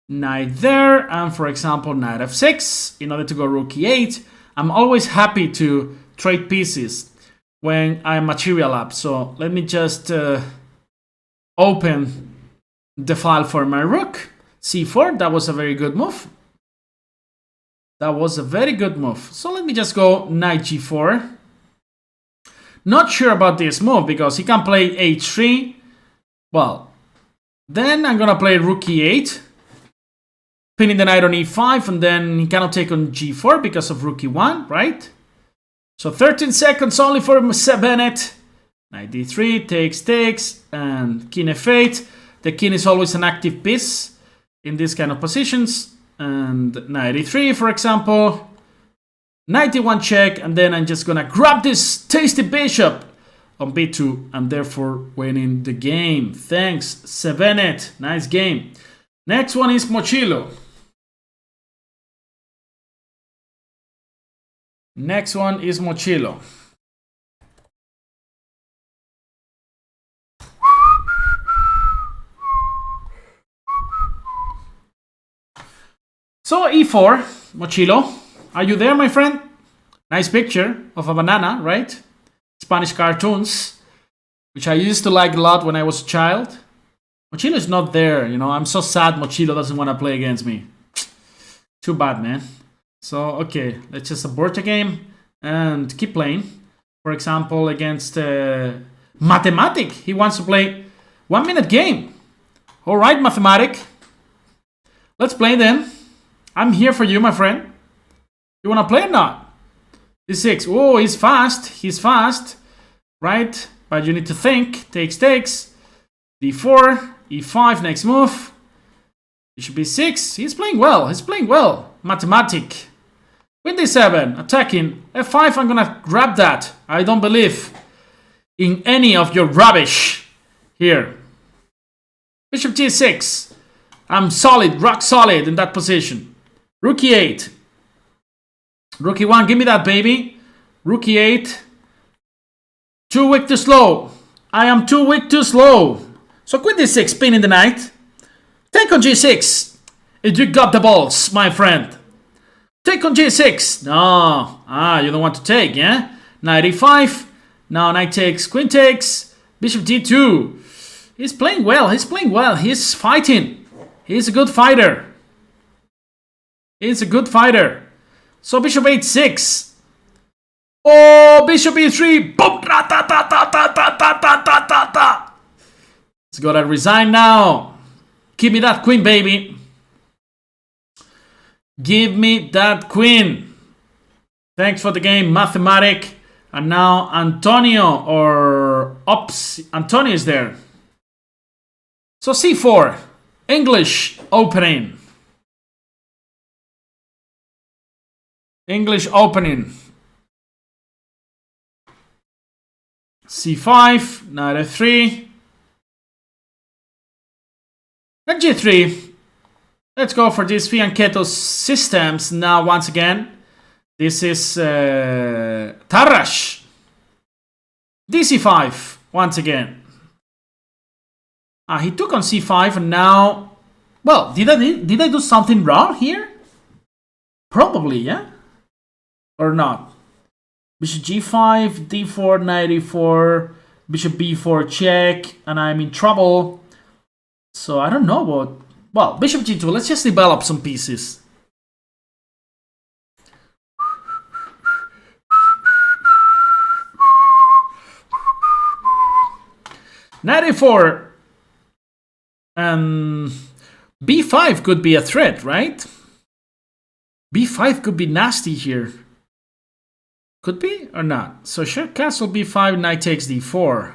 Knight there. And for example, knight f6 in order to go rook e8. I'm always happy to trade pieces when I material up. So let me just open the file for my rook. c4, that was a very good move. That was a very good move. So let me just go knight g4. Not sure about this move because he can play h3. Well, then I'm gonna play rook e8. Pinning the knight on e5, and then he cannot take on g4 because of rook e1, right? So 13 seconds only for Bennett. Knight d3, takes, and king f8. The king is always an active piece in these kind of positions. And knight e3, for example. Knight e1 check, and then I'm just gonna grab this tasty bishop on b2, and therefore winning the game. Thanks, Sevenet. Nice game. Next one is Mochilo. Next one is Mochilo. So e4, Mochilo. Are you there, my friend? Nice picture of a banana, right? Spanish cartoons, which I used to like a lot when I was a child. Mochilo is not there, you know. I'm so sad Mochilo doesn't want to play against me. Too bad, man. So, okay, let's just abort the game and keep playing. For example, against Mathematic. He wants to play 1 minute game. All right, Mathematic. Let's play then. I'm here for you, my friend. You want to play or not? D6. Oh, he's fast. He's fast. Right? But you need to think. Takes. D4. E5. Next move. Bishop B6. He's playing well. He's playing well. Mathematic. Queen D7. Attacking. F5. I'm going to grab that. I don't believe in any of your rubbish here. Bishop G6. I'm solid. Rock solid in that position. Rook E8. Rookie 1, give me that, baby. Rookie 8. Too weak, too slow. I am too weak, too slow. So queen d6, spin in the knight. Take on g6. You got the balls, my friend. Take on g6. No. You don't want to take, yeah? Knight e5. Now knight takes, queen takes. Bishop d2. He's playing well. He's fighting. He's a good fighter. So bishop h6. Oh, bishop e3. Boom. He's gotta resign now. Give me that queen, baby. Give me that queen. Thanks for the game, Mathematic. And now Antonio Antonio is there. So c4, English opening. c5, knight f3. And g3. Let's go for these fianchetto systems now once again. This is Tarrasch. dc5 once again. He took on c5 and now... Well, did I do something wrong here? Probably, yeah? Or not? Bishop g5, d4, knight e4, bishop b4 check, and I'm in trouble. So I don't know what... Well, bishop g2, let's just develop some pieces. Knight e4. b5 could be a threat, right? b5 could be nasty here. Could be or not. So sure, castle b5, knight takes d4.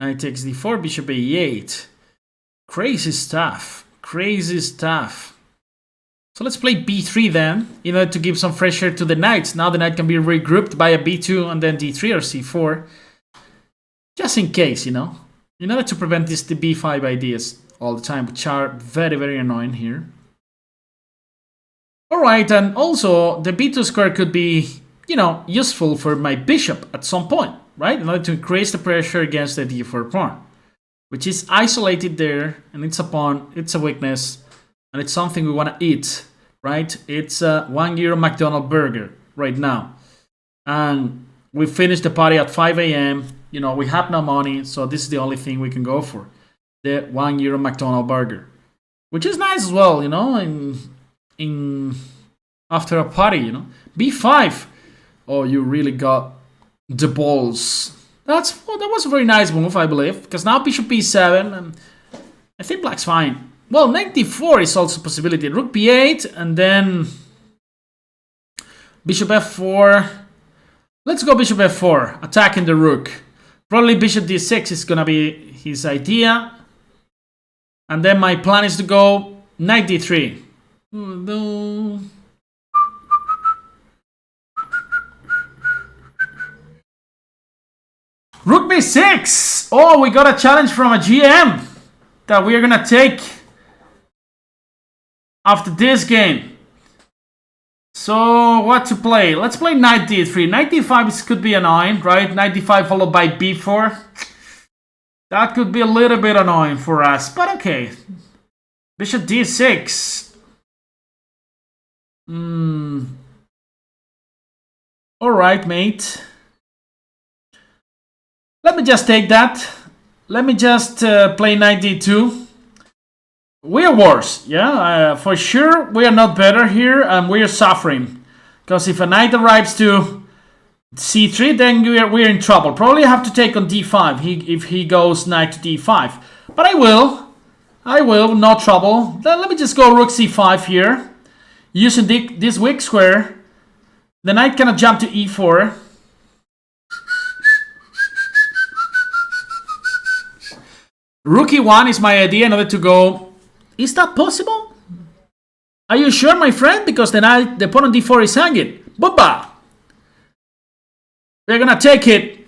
Knight takes d4, bishop e8. Crazy stuff. So let's play b3 then, in order to give some fresh air to the knights. Now the knight can be regrouped by a b2 and then d3 or c4. Just in case, in order to prevent the b5 ideas all the time, which are very, very annoying here. Alright, and also the b2 square could be, useful for my bishop at some point, right? In order to increase the pressure against the d4 pawn, which is isolated there, and it's a pawn, it's a weakness, and it's something we want to eat, right? It's a €1 McDonald's burger right now. And we finished the party at 5 a.m. We have no money, so this is the only thing we can go for. The €1 McDonald's burger. Which is nice as well, in after a party, b5. Oh, you really got the balls. That was a very nice move, I believe, because now bishop b7, and I think black's fine. Well, knight d4 is also a possibility. Rook b8, and then bishop f4. Let's go bishop f4, attacking the rook. Probably bishop d6 is gonna be his idea. And then my plan is to go knight d3. Rook b6! Oh, we got a challenge from a GM that we are gonna take after this game. So, what to play? Let's play knight d3. Knight d5 could be annoying, right? Knight d5 followed by b4. That could be a little bit annoying for us, but okay. Bishop d6. Alright, mate. Let me just take that. Let me just play knight d2. We are worse, yeah? For sure, we are not better here, and we are suffering. Because if a knight arrives to c3, then we're in trouble. Probably have to take on d5 if he goes knight to d5. But I will, no trouble. Let me just go rook c5 here. Using this weak square. The knight cannot jump to e4. Rook e1 is my idea in order to go... Is that possible? Are you sure, my friend? Because the pawn on d4 is hanging. Booba! We're gonna take it.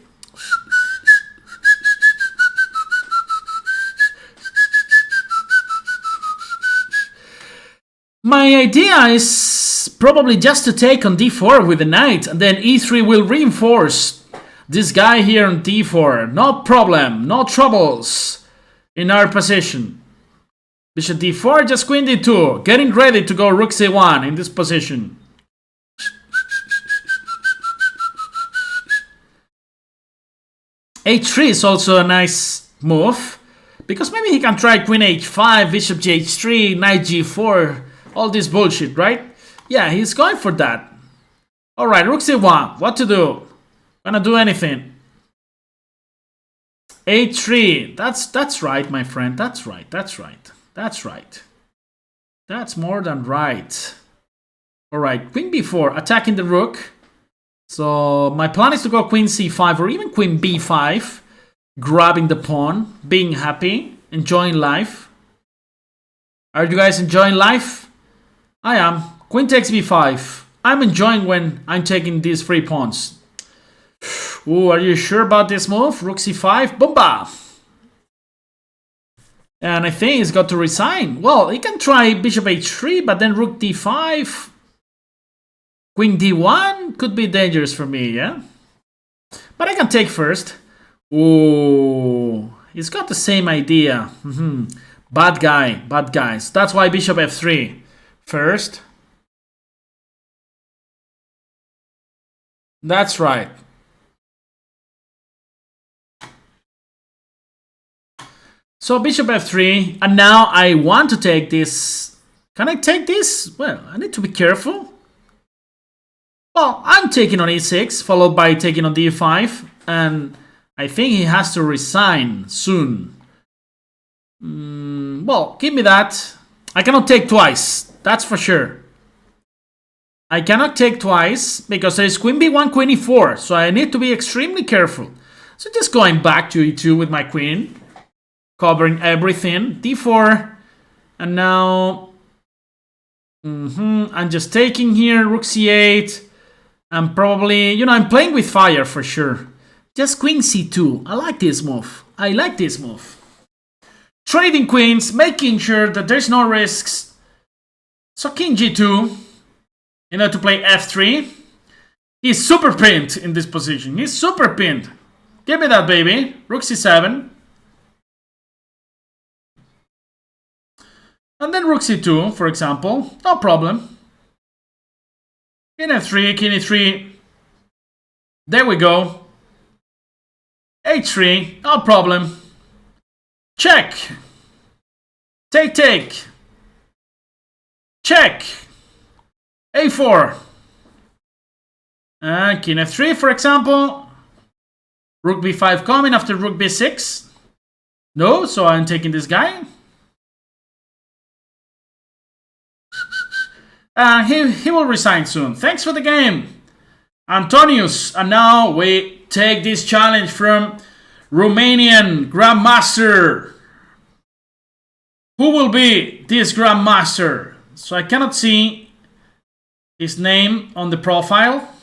My idea is probably just to take on d4 with the knight, and then e3 will reinforce this guy here on d4. No problem, no troubles in our position. Bishop d4, just queen d2, getting ready to go rook c1 in this position. h3 is also a nice move, because maybe he can try queen h5, bishop gh3, knight g4, all this bullshit, right? Yeah, he's going for that. Alright, rook c1, what to do? Gonna do anything. h3, that's right, my friend, that's right. That's more than right. Alright, queen b4, attacking the rook. So my plan is to go queen c5 or even queen b5, grabbing the pawn, being happy, enjoying life. Are you guys enjoying life? I am. Queen takes b5. I'm enjoying when I'm taking these free pawns. Ooh, are you sure about this move? Rook c5, boomba! And I think he's got to resign. Well, he can try bishop h3, but then rook d5. Queen d1 could be dangerous for me, yeah? But I can take first. Ooh, he's got the same idea. Bad guys. That's why bishop f3 first. That's right. So bishop f3, and now I want to take this. Can I take this? Well, I need to be careful. Well, I'm taking on e6, followed by taking on d5, and I think he has to resign soon. Well, give me that. I cannot take twice, that's for sure. I cannot take twice, because there's queen b1, queen e4, so I need to be extremely careful. So just going back to e2 with my queen, covering everything, d4, and now I'm just taking here, rook c8, and probably, you know, I'm playing with fire for sure. Just queen c2. I like this move. Trading queens, making sure that there's no risks. So king g2, you know, to play f3. He's super pinned in this position. He's super pinned. Give me that, baby. Rook c7. And then rook c2, for example. No problem. King f3, king e3. There we go. h3, no problem. Check. Take. Check. a4. And king f3, for example. Rook b5 coming after rook b6. No, so I'm taking this guy. He will resign soon. Thanks for the game, Antonius. And now we take this challenge from Romanian Grandmaster. Who will be this Grandmaster? So I cannot see his name on the profile,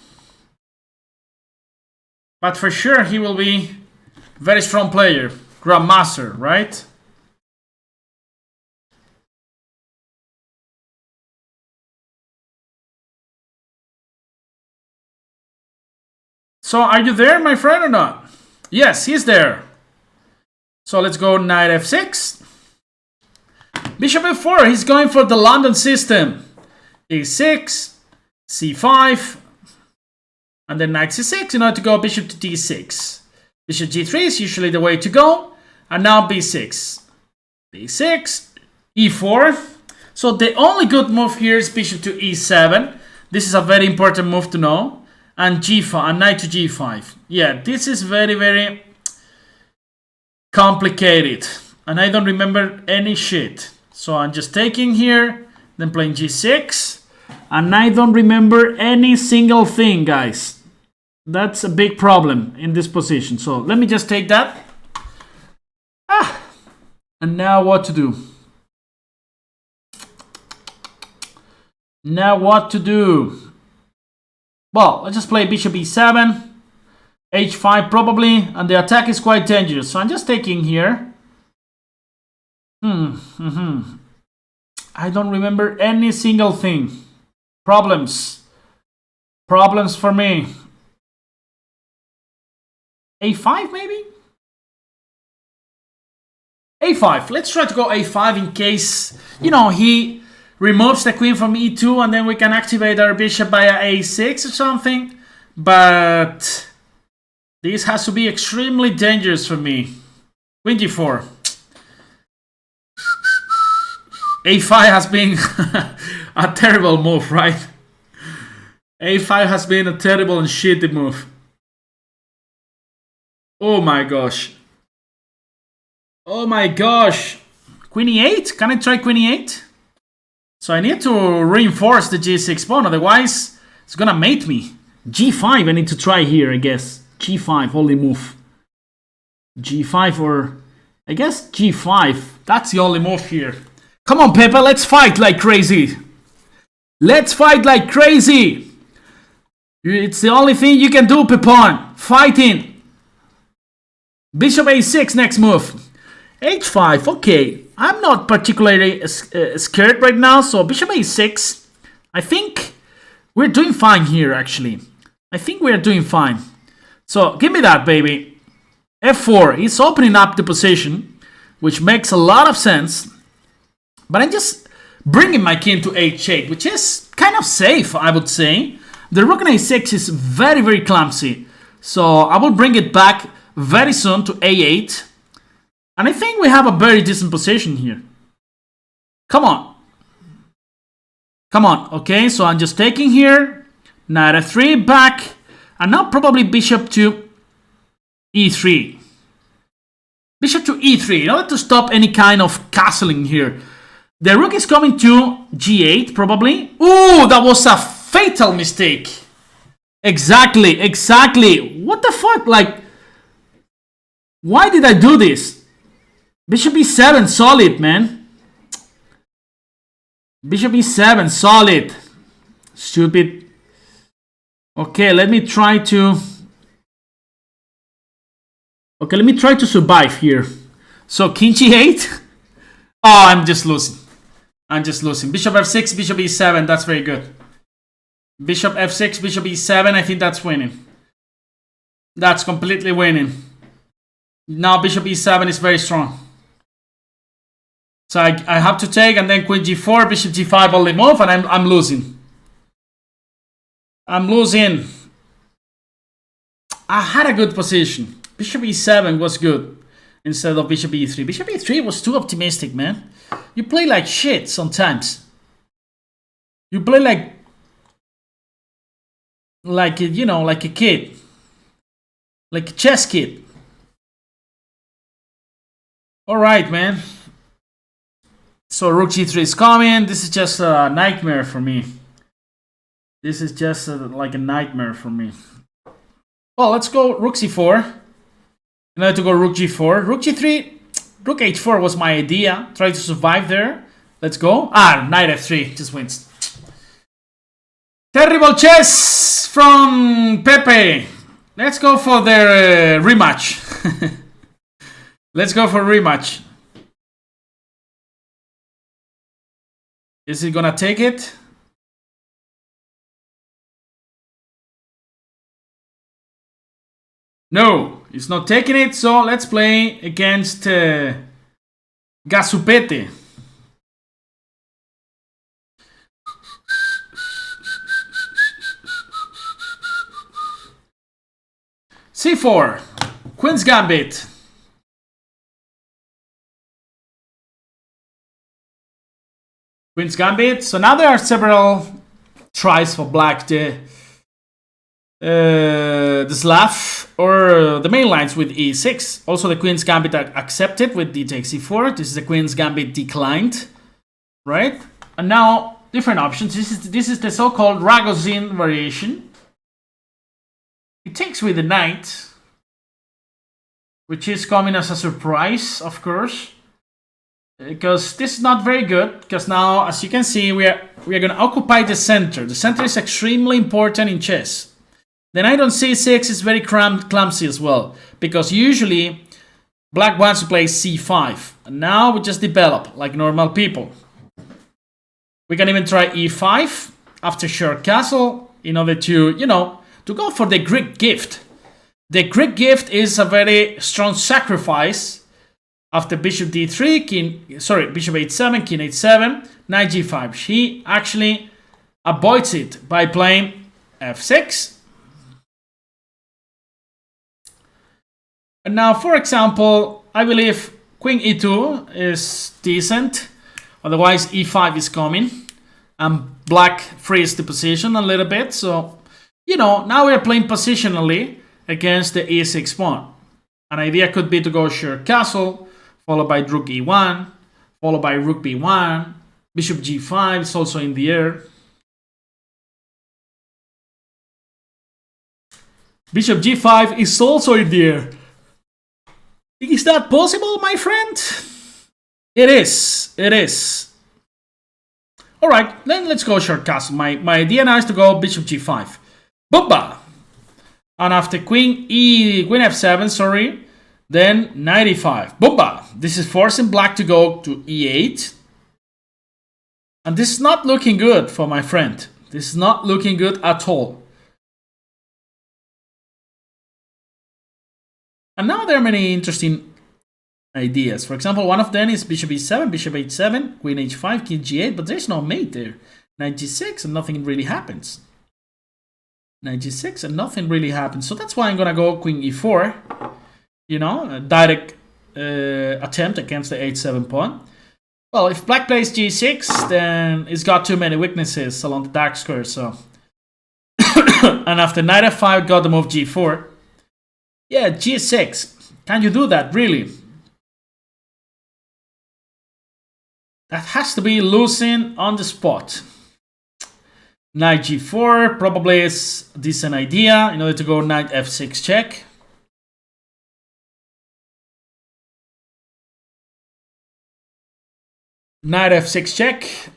but for sure he will be a very strong player. Grandmaster, right? So are you there, my friend, or not? Yes, he's there. So let's go knight f6. Bishop f4, he's going for the London system. e6, c5, and then knight c6 in order to go bishop to d6. Bishop g3 is usually the way to go. And now b6. b6, e4. So the only good move here is bishop to e7. This is a very important move to know. And g5, and knight to g5. Yeah, this is very, very complicated. And I don't remember any shit. So I'm just taking here, then playing g6. And I don't remember any single thing, guys. That's a big problem in this position. So let me just take that. And now what to do? Well, let's just play bishop e7, h5 probably, and the attack is quite dangerous. So I'm just taking here. I don't remember any single thing. Problems. Problems for me. A5 maybe? A5. Let's try to go A5 in case, you know, he removes the queen from E2 and then we can activate our bishop via A6 or something. But this has to be extremely dangerous for me. Queen G4. A5 has been a terrible move, right? A5 has been a terrible and shitty move. Oh my gosh. Oh my gosh. Queen E8? Can I try Queen E8? So I need to reinforce the G6 pawn, otherwise it's gonna mate me. G5 I need to try here, I guess. G5, only move. G5 or... I guess G5. That's the only move here. Come on, Pepe, let's fight like crazy. Let's fight like crazy. It's the only thing you can do, Pepon. Fighting. Bishop A6, next move. H5, okay. I'm not particularly scared right now, so Bishop A6. I think we're doing fine here, actually. I think we're doing fine. So, give me that, baby. F4, he's opening up the position, which makes a lot of sense. But I'm just bringing my king to H8, which is kind of safe, I would say. The rook on A6 is very, very clumsy. So I will bring it back very soon to A8. And I think we have a very decent position here. Come on. Come on. Okay, so I'm just taking here. Knight F3 back. And now probably bishop to E3. Bishop to E3 in order to stop any kind of castling here. The rook is coming to G8, probably. Ooh, that was a fatal mistake. Exactly, exactly. What the fuck? Like, why did I do this? Bishop E7, solid, man. Bishop E7, solid. Stupid. Okay, let me try to... Okay, let me try to survive here. So, King G8. Oh, I'm just losing. I'm just losing. Bishop F6, Bishop E7. That's very good. Bishop F6, Bishop E7. I think that's winning. That's completely winning. Now Bishop E7 is very strong. So I have to take, and then Queen G4, Bishop G5 only move, and I'm losing. I'm losing. I had a good position. Bishop E7 was good instead of Bishop E3. Bishop E3 was too optimistic, man. You play like shit sometimes. You play like you know, like a kid. Like a chess kid. Alright, man. So Rook G3 is coming. This is just a nightmare for me. This is just like a nightmare for me. Well, let's go Rook C4. In order to go Rook G4. Rook G3. Rook H4 was my idea. Try to survive there. Let's go. Ah, Knight F3. Just wins. Terrible chess from Pepe. Let's go for the rematch. Let's go for rematch. Is he gonna take it? No, he's not taking it. So let's play against Gasupete. C4, Queen's Gambit. Queen's Gambit. So now there are several tries for black. The Slav or the main lines with E6. Also the Queen's Gambit accepted with D takes E4. This is the Queen's Gambit declined. Right? And now different options. This is the so-called Ragozin variation. It takes with the knight, which is coming as a surprise, of course, because this is not very good. Because now, as you can see, we are going to occupy the center. The center is extremely important in chess. The knight on C6 is very clumsy as well, because usually black wants to play C5, and now we just develop like normal people. We can even try E5. after short castle in order to, you know, to go for the Greek gift. The Greek gift is a very strong sacrifice after bishop d3, bishop h7, king h7, knight g5. She actually avoids it by playing f6. And now, for example, I believe queen e2 is decent. Otherwise, e5 is coming. And black frees the position a little bit. So, you know, now we're playing positionally against the e6 pawn. An idea could be to go short castle, followed by rook e1, followed by rook b1. Bishop g5 is also in the air. Bishop g5 is also in the air. Is that possible, my friend? It is. It is. All right, then let's go short castle. My idea now is to go bishop g5. Booba! And after queen f7, sorry, then knight e5. Booba! This is forcing black to go to e8. And this is not looking good for my friend. This is not looking good at all. And now there are many interesting ideas. For example, one of them is bishop e7, bishop h7, queen h5, king g8, but there's no mate there. Knight g6 and nothing really happens. Knight g6 and nothing really happens. So that's why I'm gonna go queen e4. You know, a direct attempt against the h7 pawn. Well, if black plays g6, then it's got too many weaknesses along the dark square, so. And after knight f5, got the move g4. Yeah, g6. Can you do that, really? That has to be losing on the spot. Knight g4 probably is a decent idea in order to go knight f6 check. Knight f6 check.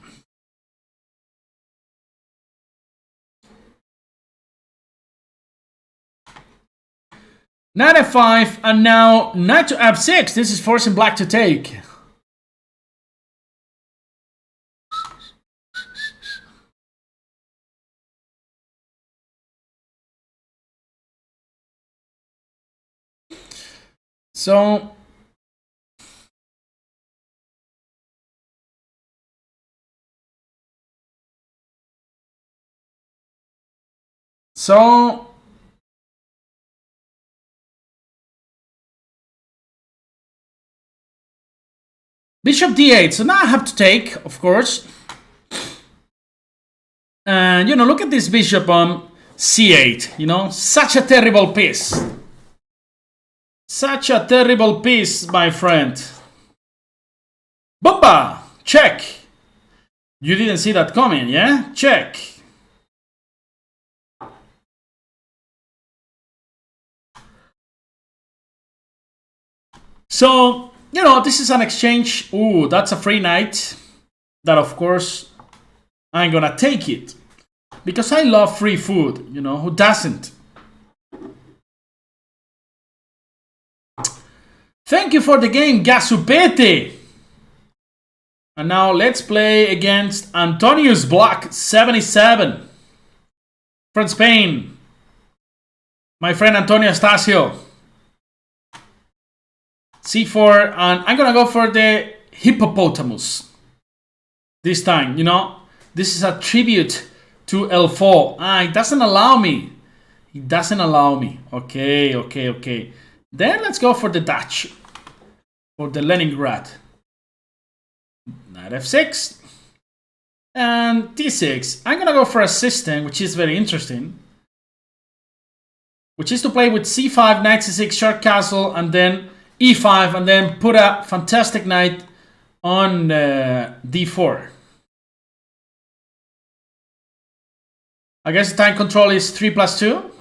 Knight f5, and now knight to f6. This is forcing black to take. So bishop d8. So now I have to take, of course. And, you know, look at this bishop on c8. You know, such a terrible piece. Such a terrible piece, my friend. Bumba! Check. You didn't see that coming, yeah? Check. So, you know, this is an exchange. Ooh, that's a free knight. That, of course, I'm gonna take it. Because I love free food, you know, who doesn't? Thank you for the game, Gasupete. And now let's play against Antonius Block 77 from Spain. My friend Antonio Estacio. C4, and I'm gonna go for the hippopotamus this time. You know, this is a tribute to L4. It doesn't allow me. It doesn't allow me. Okay. Then let's go for the Dutch, for the Leningrad. Knight f6 and d6. I'm gonna go for a system which is very interesting, which is to play with c5, knight c6, short castle, and then e5, and then put a fantastic knight on d4. I guess the time control is 3+2.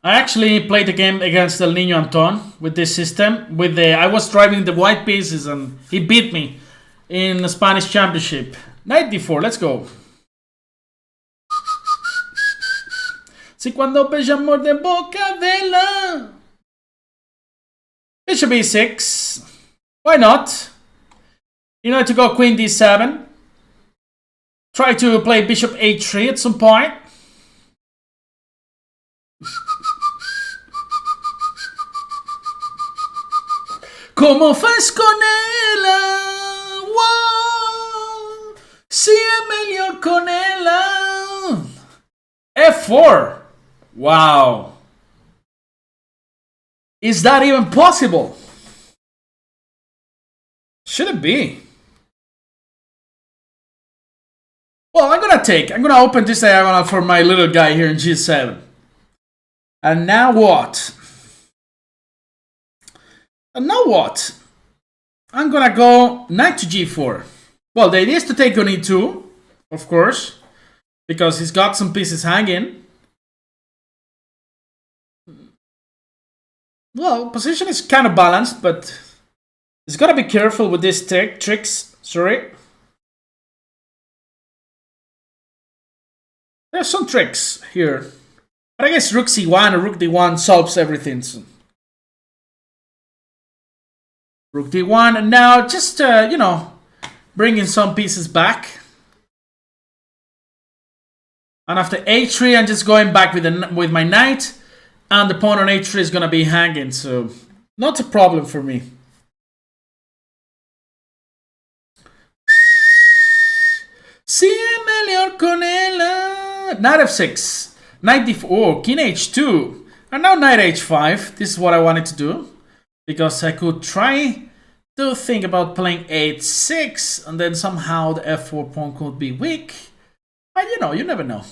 I actually played the game against El Niño Anton with this system. I was driving the white pieces and he beat me in the Spanish Championship. Knight d4, let's go. Si cuando bellamos de boca de la. Bishop e6. Why not? in order to go queen d7. Try to play bishop h3 at some point. Como faz con ela? Wow. Si é melhor con ela. F4. Wow. Is that even possible? Should it be? Well, I'm gonna open this diagonal for my little guy here in G7. And now what? And now what? I'm gonna go knight to G4. Well, the idea is to take on E2, of course, because he's got some pieces hanging. Well, position is kind of balanced, but he's gotta be careful with these tricks. Sorry. There's some tricks here. But I guess rook c1 or rook d1 solves everything. So. Rook d1, and now just, you know, bringing some pieces back. And after h3, I'm just going back with my knight. And the pawn on h3 is going to be hanging, so not a problem for me. Si é melhor con ela. Knight f6. Knight d4. Oh, king h2. And now knight h5. This is what I wanted to do. Because I could try to think about playing h6. And then somehow the f4 pawn could be weak. But you know, you never know.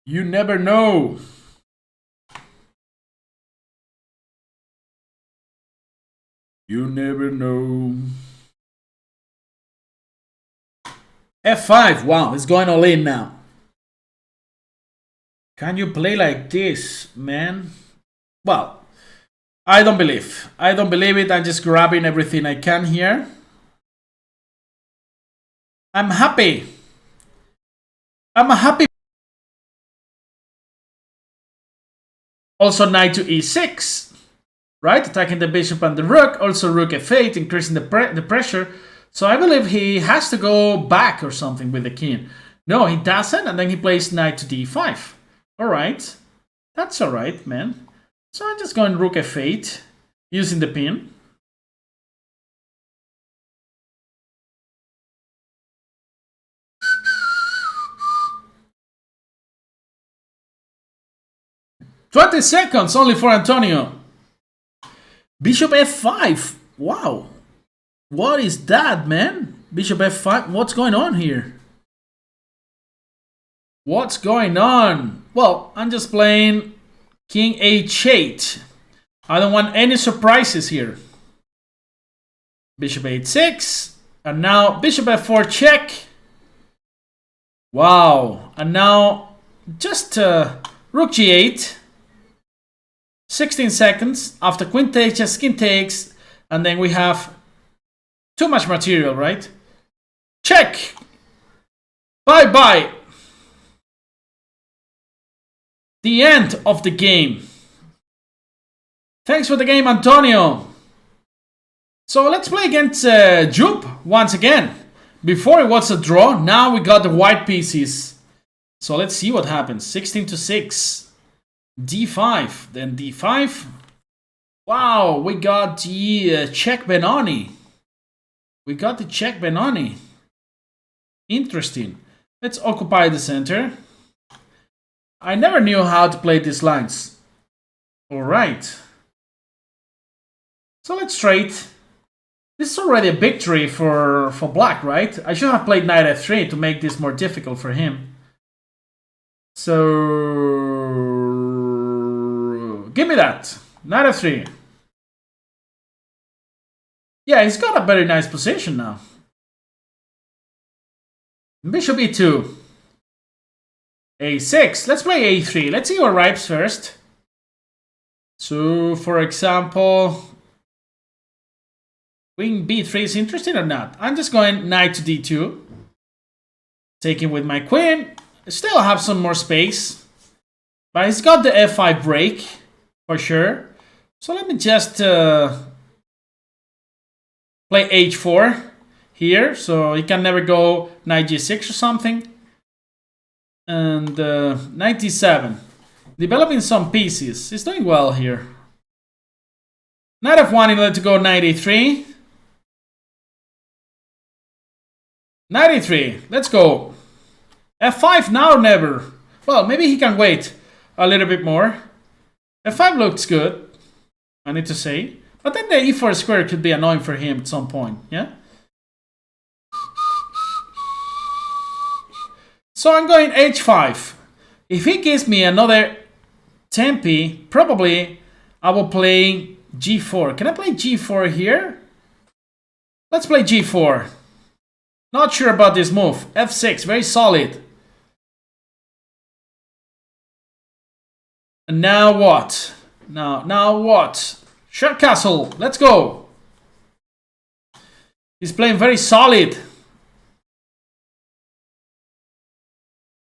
You never know. You never know. F5. Wow, it's going all in now. Can you play like this, man? Well, I don't believe. I don't believe it. I'm just grabbing everything I can here. I'm happy. I'm happy. Also knight to e6, right? Attacking the bishop and the rook. Also rook f8, increasing the pressure. So I believe he has to go back or something with the king. No, he doesn't, and then he plays knight to d5. All right. That's all right, man. So I'm just going rook f8, using the pin. "20 seconds only for Antonio. Bishop f5. Wow. What is that, man? Bishop f5. What's going on here? What's going on? Well, I'm just playing king h8. I don't want any surprises here. Bishop h6. And now bishop f4 check. Wow. And now just rook g8. 16 seconds. After queen takes, just king takes. And then we have too much material, right? Check. Bye-bye. The end of the game. Thanks for the game, Antonio. So let's play against Jupe once again. Before it was a draw, now we got the white pieces. So let's see what happens. 16 to 6. D5, then D5. Wow, we got the check Benoni. We got the check Benoni. Interesting. Let's occupy the center. I never knew how to play these lines. Alright. So let's trade. This is already a victory for black, right? I should have played knight f3 to make this more difficult for him. So give me that. Knight f3. Yeah, he's got a very nice position now. Bishop e2. a6. Let's play a3. Let's see what ripes first. So, for example, queen b3 is interesting or not? I'm just going knight to d2. Taking with my queen. I still have some more space. But he's got the f5 break, for sure. So let me just play h4 here, so he can never go knight g6 or something. And knight d7. Developing some pieces. He's doing well here. Knight f1 in order to go knight e3. Knight e3. Let's go. f5 now or never. Well, maybe he can wait a little bit more. f5 looks good, I need to say. But then the e4 square could be annoying for him at some point, yeah? So I'm going h5. If he gives me another tempi, probably I will play g4. Can I play g4 here? Let's play g4. Not sure about this move. f6, very solid. And now what? Now what? Short castle, let's go. He's playing very solid.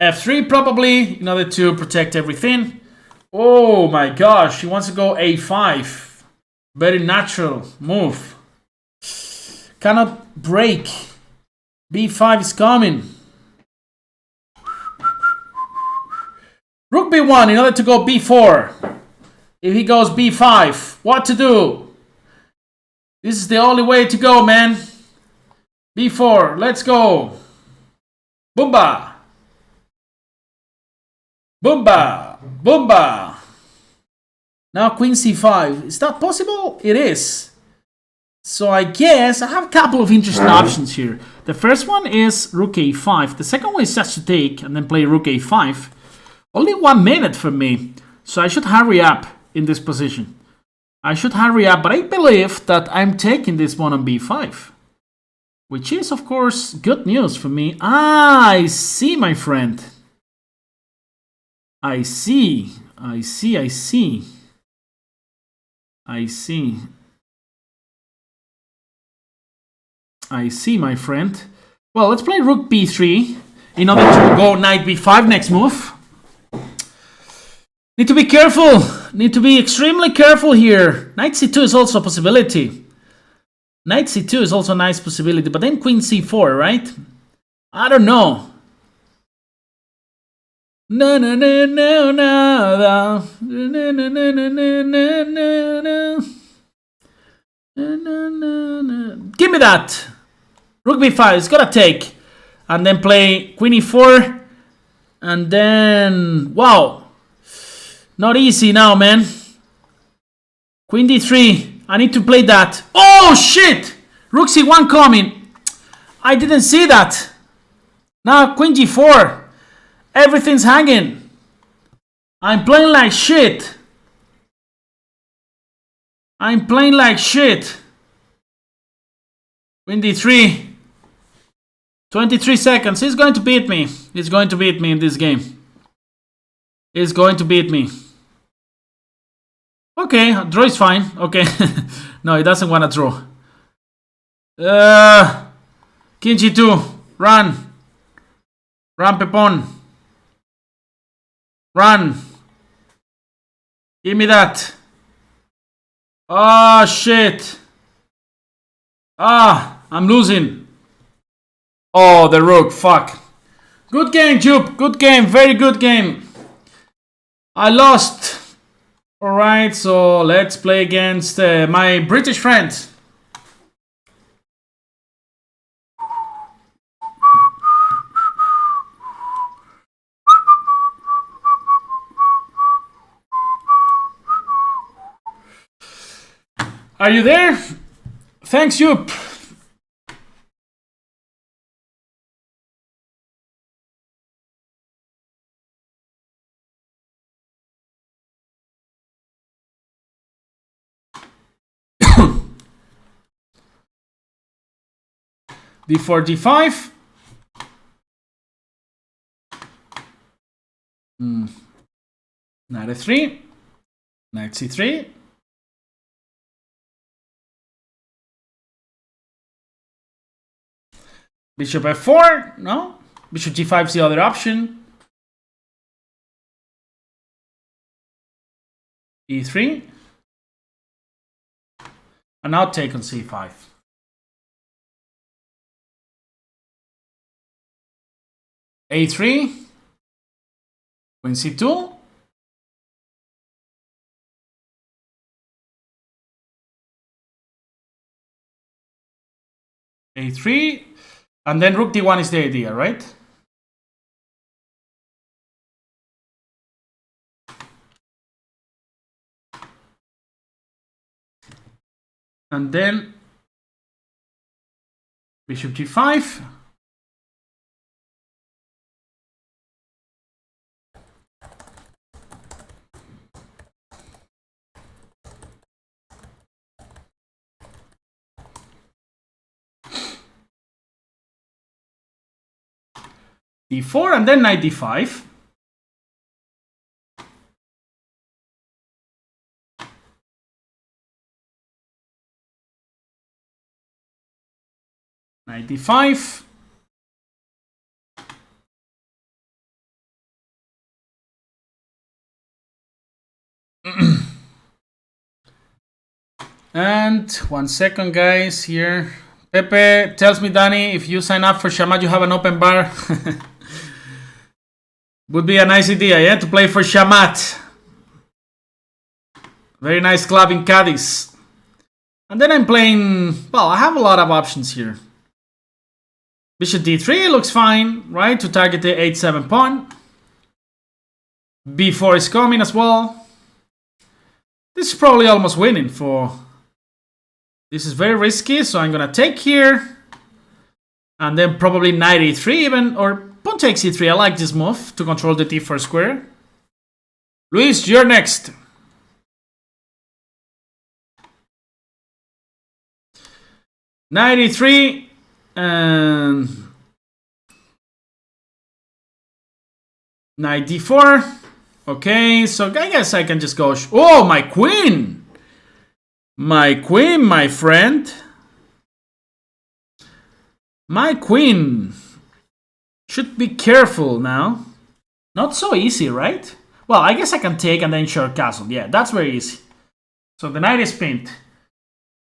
f3 probably, in order to protect everything. Oh my gosh, he wants to go a5. Very natural move. Cannot break. b5 is coming. Rook b1 in order to go b4. If he goes b5, what to do? This is the only way to go, man. b4, let's go. Boomba. Boomba. Boomba. Now queen c5. Is that possible? It is. So I guess I have a couple of interesting options here. The first one is rook a5. The second one is just to take and then play rook a5. Only 1 minute for me. So I should hurry up in this position. I should hurry up, but I believe that I'm taking this one on b5. Which is, of course, good news for me. Ah, I see, my friend. I see. I see, I see. I see. I see, my friend. Well, let's play rook b3 in order to go knight b5 next move. Need to be careful. Need to be extremely careful here. Knight c2 is also a possibility. Knight c2 is also a nice possibility, but then queen c4, right? I don't know. No, no, no, no, no, no, no, no, no, no, no, no. Give me that. Rook b5, it's gotta take. And then play queen e4. And then, wow. Not easy now, man. Queen d3. I need to play that. Oh, shit! Rook c1 coming. I didn't see that. Now, queen g4. Everything's hanging. I'm playing like shit. I'm playing like shit. Queen d3. 23 seconds. He's going to beat me. He's going to beat me in this game. He's going to beat me. Okay, draw is fine. Okay. No, he doesn't want to draw. King g2. Run. Run, Pepon. Run. Give me that. Oh, shit. Ah, I'm losing. Oh, the rook. Fuck. Good game, Jupe. Good game. Very good game. I lost. Alright, so let's play against my British friend. Are you there? Thanks, Jupe. d4, d5. Knight f3. Knight c3. Bishop f4. No. Bishop g5 is the other option. e3. And now take on c5. a3. Queen c2. a3. And then rook d1 is the idea, right? And then bishop g5. d4 and then knight d5. Knight d5. And 1 second, guys, here. Pepe tells me, Danny, if you sign up for Shamat, you have an open bar. Would be a nice idea, yeah, to play for Shamat. Very nice club in Cadiz. And then I'm playing, well, I have a lot of options here. Bishop d3 looks fine, right, to target the h7 pawn. b4 is coming as well. This is probably almost winning for... This is very risky, so I'm gonna take here. And then probably knight e3 even, or pawn takes e3. I like this move to control the d4 square. Luis, you're next. Knight e3 and knight d4. Okay, so I guess I can just go... Oh, my queen! My queen, my friend. My queen. Should be careful now. Not so easy, right? Well, I guess I can take and then short castle. Yeah, that's very easy. So the knight is pinned.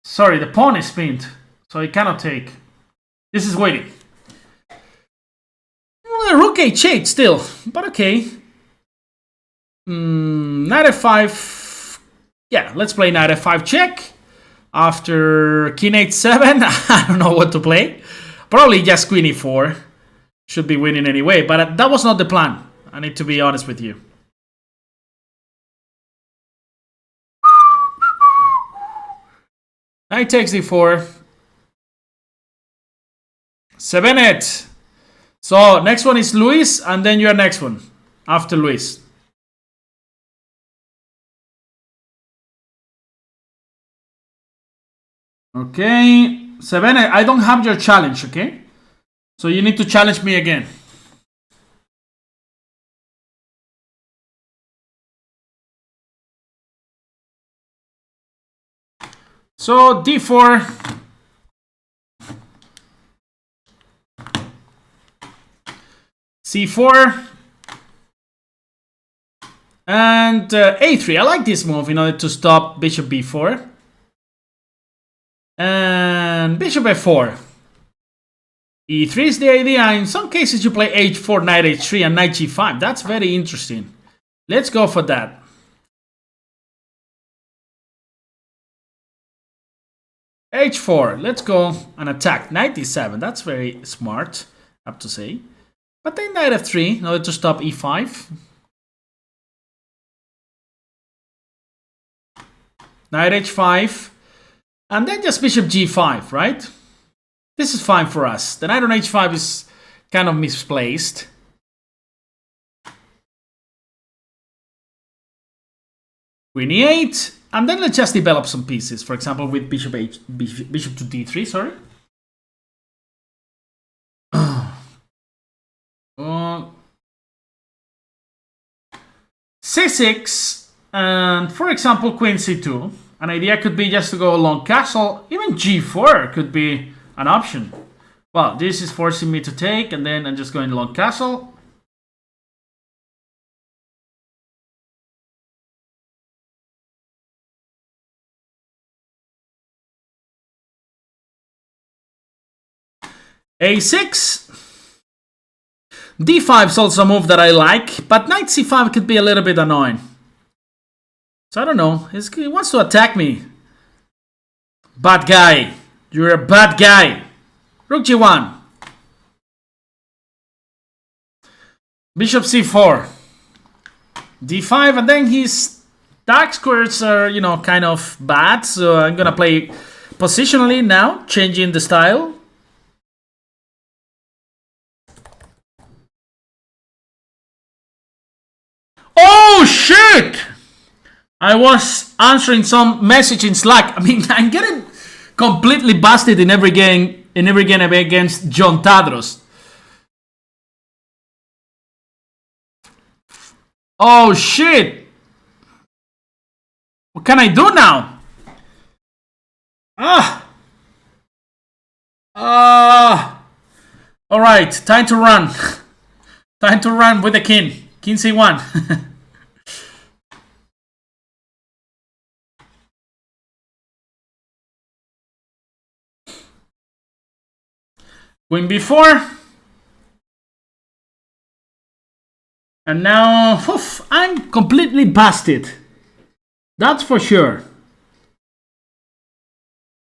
Sorry, the pawn is pinned. So I cannot take. This is waiting. Well, rook h8 still, but okay. Knight f5. Yeah, let's play knight f5 check. After king h7, I don't know what to play. Probably just queen e4. Should be winning anyway, but that was not the plan. I need to be honest with you. Knight takes d4. 7-8. So next one is Luis, and then your next one after Luis. Okay, 7-8. I don't have your challenge, okay? So you need to challenge me again. So d4. c4. And a3. I like this move in order to stop bishop b4. And bishop f4. e3 is the idea. In some cases you play h4, knight h3 and knight g5. That's very interesting. Let's go for that. h4. Let's go and attack. Knight d7. That's very smart, I have to say. But then knight f3 in order to stop e5. Knight h5. And then just bishop g5, right? This is fine for us. The knight on h5 is kind of misplaced. Queen e8. And then let's just develop some pieces. For example, with bishop to d3, sorry. c6. And for example, queen c2. An idea could be just to go long castle. Even g4 could be an option. Well, this is forcing me to take, and then I'm just going long castle. A6. D5 is also a move that I like, but knight C5 could be a little bit annoying. So I don't know. He wants to attack me. Bad guy. You're a bad guy. Rook G1. Bishop C4. D5, and then his dark squares are, you know, kind of bad. So I'm gonna play positionally now, changing the style. Oh shit! I was answering some message in Slack. I mean, I'm getting completely busted in every game against John Tadros. Oh shit! What can I do now? All right, time to run. Time to run with the king. King C1. Queen B4. And now, I'm completely busted. That's for sure.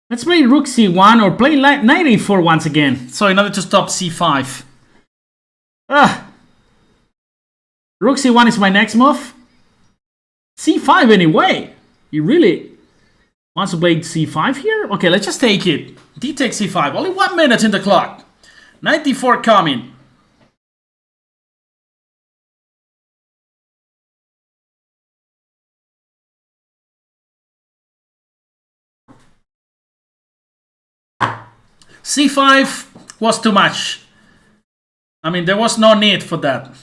Let's play Rook C1 or play Knight A4 once again. So in order to stop C5. Rook C1 is my next move. C5 anyway. He really wants to play C5 here? Okay, let's just take it. D takes C5. Only 1 minute in the clock. Knight D4 coming. C5 was too much. I mean, there was no need for that.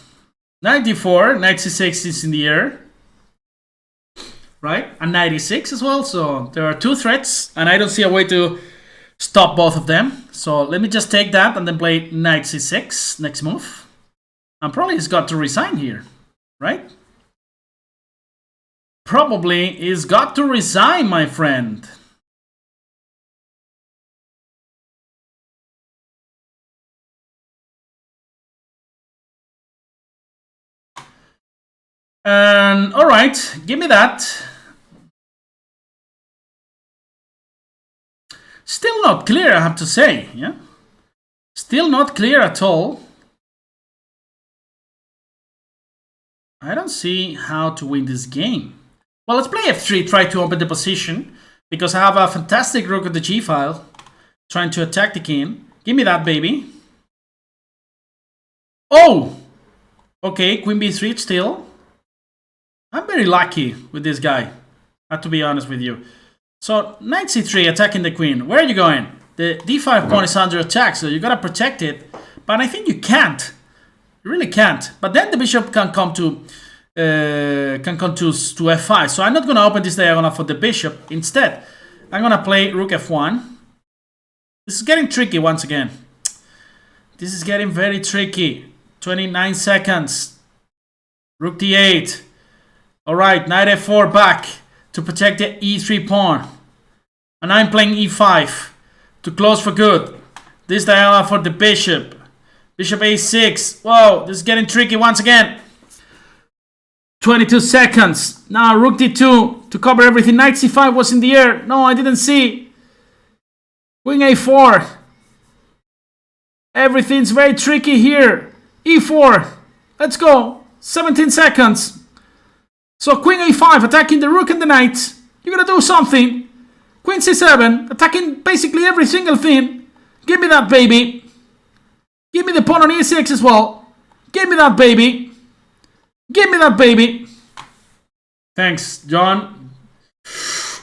Knight D4, Knight C6 is in the air. Right? And Knight E6 as well. So there are two threats, and I don't see a way to stop both of them. So let me just take that and then play Knight C6, next move. And probably he's got to resign here, right? Probably he's got to resign, my friend. And all right, give me that. Still not clear, I have to say. Yeah, still not clear at all. I don't see how to win this game. Well, let's play F3, try to open the position, because I have a fantastic rook at the G file, trying to attack the king. Give me that, baby. Oh, okay, Queen B3 still. I'm very lucky with this guy, I have to be honest with you. So, Knight C3, attacking the queen. Where are you going? The D5 pawn is under attack, so you gotta protect it. But I think you can't. You really can't. But then the bishop can come to F5. So I'm not gonna open this diagonal for the bishop. Instead, I'm gonna play Rook F1. This is getting tricky once again. This is getting very tricky. 29 seconds. Rook D8. Alright, Knight F4 back to protect the E3 pawn. And I'm playing E5 to close for good. This diagonal for the bishop. Bishop A6. Whoa, this is getting tricky once again. 22 seconds. Now Rook D2 to cover everything. Knight C5 was in the air. No, I didn't see. Queen A4. Everything's very tricky here. E4. Let's go. 17 seconds. So Queen A5 attacking the rook and the knight. You gotta do something. Queen C7 attacking basically every single thing. Give me that, baby. Give me the pawn on E6 as well. Give me that, baby. Give me that, baby. Thanks, John.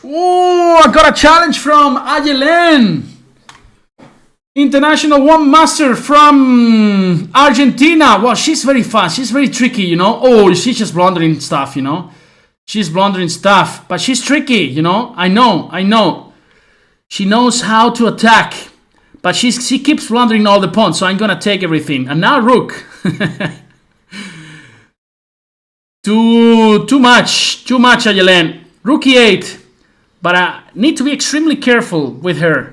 Oh, I got a challenge from Ayelen. International one master from Argentina. Well, she's very fast. She's very tricky, you know. Oh, she's just blundering stuff, you know. She's blundering stuff. But she's tricky, you know. I know. She knows how to attack. But she keeps blundering all the pawns. So I'm going to take everything. And now Rook. Too much, Ayelen. Rook E8. But I need to be extremely careful with her.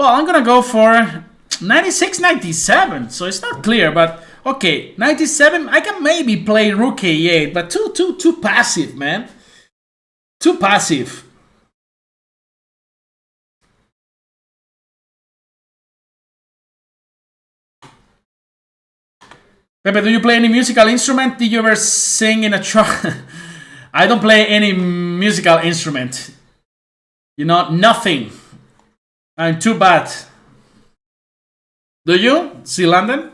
Well, I'm gonna go for 96, 97. So it's not clear, but okay, 97. I can maybe play rook a8, but too passive, man. Too passive. Pepe, do you play any musical instrument? Did you ever sing in a truck? I don't play any musical instrument. You know, nothing. I'm too bad. Do you? See London?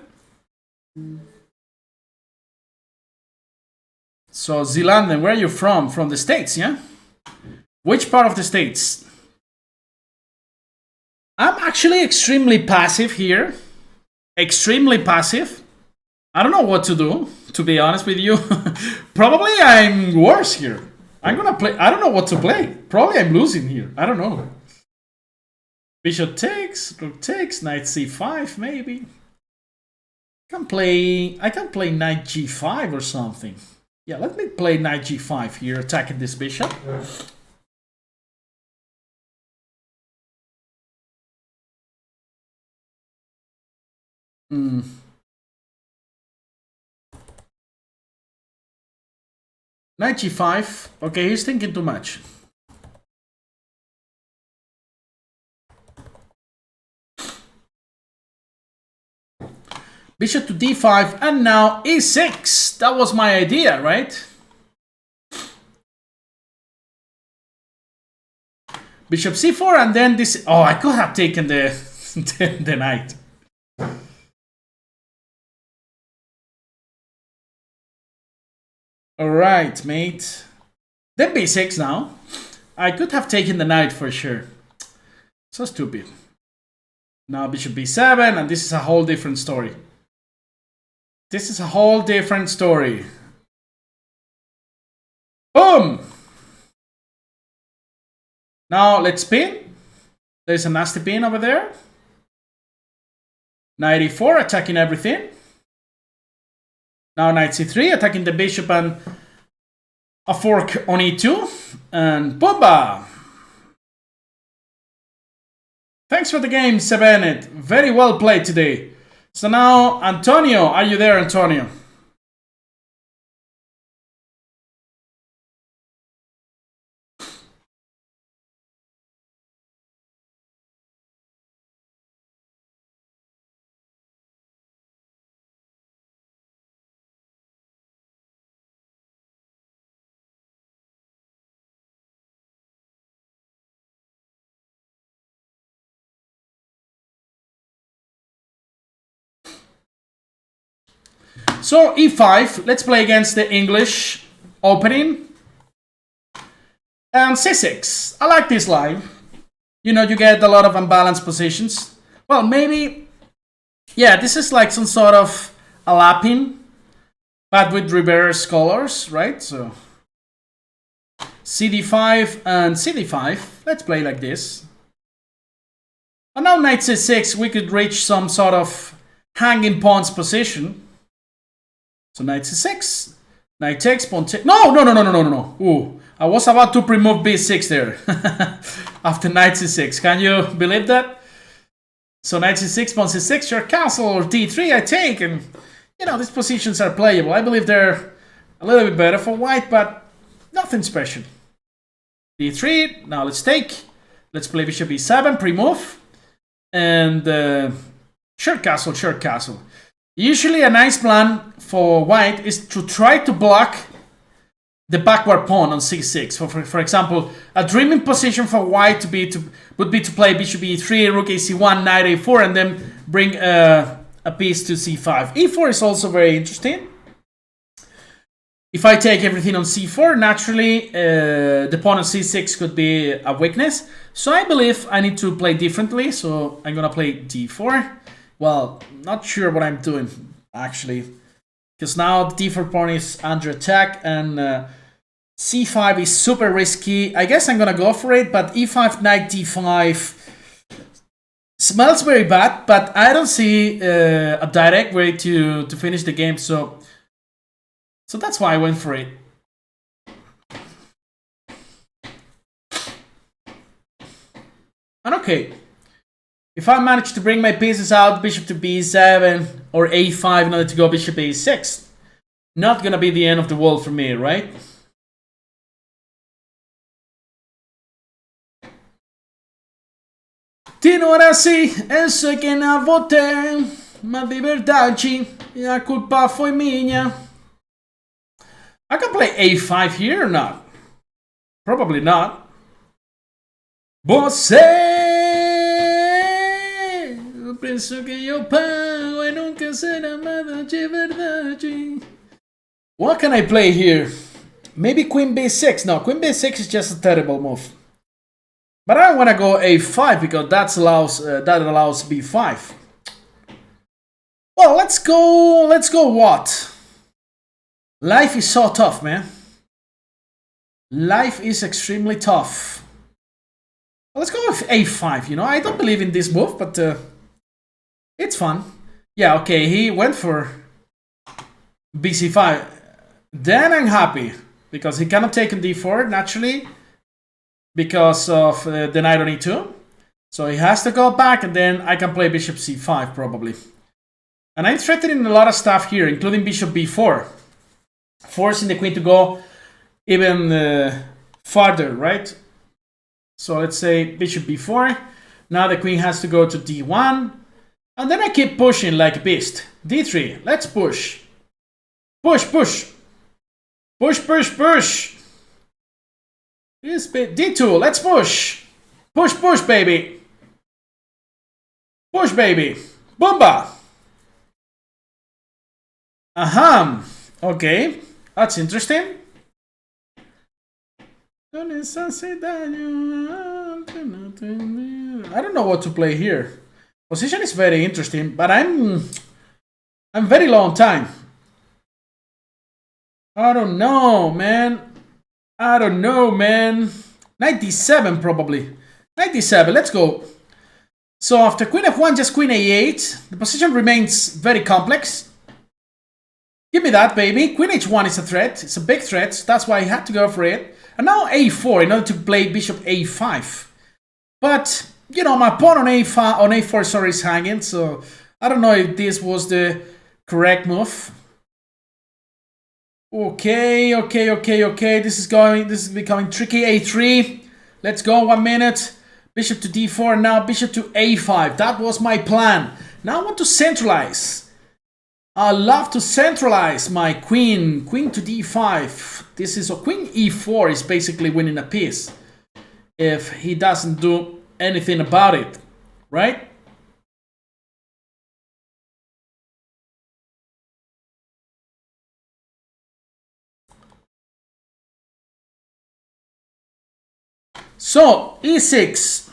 So, Zealand, where are you from? From the States, yeah? Which part of the States? I'm actually extremely passive here. Extremely passive. I don't know what to do, to be honest with you. Probably I'm worse here. I'm gonna play. I don't know what to play. Probably I'm losing here. I don't know. Bishop takes, rook takes, knight c5 maybe. I can play knight g5 or something. Yeah, let me play knight g5 here, attacking this bishop. Knight g5. Okay, he's thinking too much. Bishop to d5, and now e6. That was my idea, right? Bishop c4, and then this. Oh, I could have taken the the knight. All right, mate. Then b6 now. I could have taken the knight for sure. So stupid. Now bishop b7, and this is a whole different story. This is a whole different story. Boom! Now let's pin. There's a nasty pin over there. Knight e4, attacking everything. Now knight c3, attacking the bishop and a fork on e2. And boomba! Thanks for the game, Sebenet. Very well played today. So now, Antonio, are you there, Antonio? So e5, let's play against the English opening. And c6, I like this line. You know, you get a lot of unbalanced positions. Well, maybe, yeah, this is like some sort of a lapping, but with reverse colors, right? So cd5 and cd5, let's play like this. And now knight c6, we could reach some sort of hanging pawns position. So knight c6, knight takes, pawn takes. No. Ooh, I was about to remove b6 there after knight c6. Can you believe that? So knight c6, pawn c6, your castle, or d3 I take, and you know these positions are playable. I believe they're a little bit better for white, but nothing special. d3. Now let's take. Let's play bishop e7, pre-move, and short castle. Usually a nice plan for white is to try to block the backward pawn on c6. For example, a dreaming position for white would be to play bishop e3, rook ac1, knight a4, and then bring a piece to c5. e4 is also very interesting. If I take everything on c4, naturally the pawn on c6 could be a weakness. So I believe I need to play differently. So I'm gonna play d4. Well, not sure what I'm doing, actually. Because now the d4 pawn is under attack, and c5 is super risky. I guess I'm gonna go for it, but e5, knight d5 smells very bad, but I don't see a direct way to finish the game, so that's why I went for it. And okay. If I manage to bring my pieces out, bishop to b7 or a5 in order to go bishop a6, not gonna be the end of the world for me, right? Tino, ora sì, eso che na voté, ma di verdade, a culpa foi minha. I can play a5 here or not? Probably not. Você, eu penso que eu pago e nunca ser amado de verdade. What can I play here? Maybe queen b6. No, queen b6 is just a terrible move. But I don't want to go a5 because that allows b5. Well, let's go what? Life is so tough, man. Life is extremely tough. Well, let's go with a5, you know. I don't believe in this move, but it's fun. Yeah, okay, he went for bc5. Then I'm happy because he cannot take on d4 naturally because of the knight on e2. So he has to go back, and then I can play bishop c5 probably. And I'm threatening a lot of stuff here, including bishop b4, forcing the queen to go even farther, right? So let's say bishop b4. Now the queen has to go to d1, and then I keep pushing like a beast. d3. Let's push. Push, push. Push, push, push. d2. Let's push. Push, push, baby. Push, baby. Boomba. Okay, that's interesting. I don't know what to play here. Position is very interesting, but I'm very low on time. I don't know, man. 97 probably. 97, let's go. So after queen f1, just queen a8. The position remains very complex. Give me that, baby. Queen h1 is a threat. It's a big threat. So that's why I had to go for it. And now a4 in order to play bishop a5. But, you know, my pawn on a4, sorry, is hanging. So I don't know if this was the correct move. Okay. This is becoming tricky. a3. Let's go, 1 minute. Bishop to d4, now bishop to a5. That was my plan. Now I want to centralize. I love to centralize my queen. Queen to d5. This is a queen e4 is basically winning a piece if he doesn't do anything about it, right? So e6.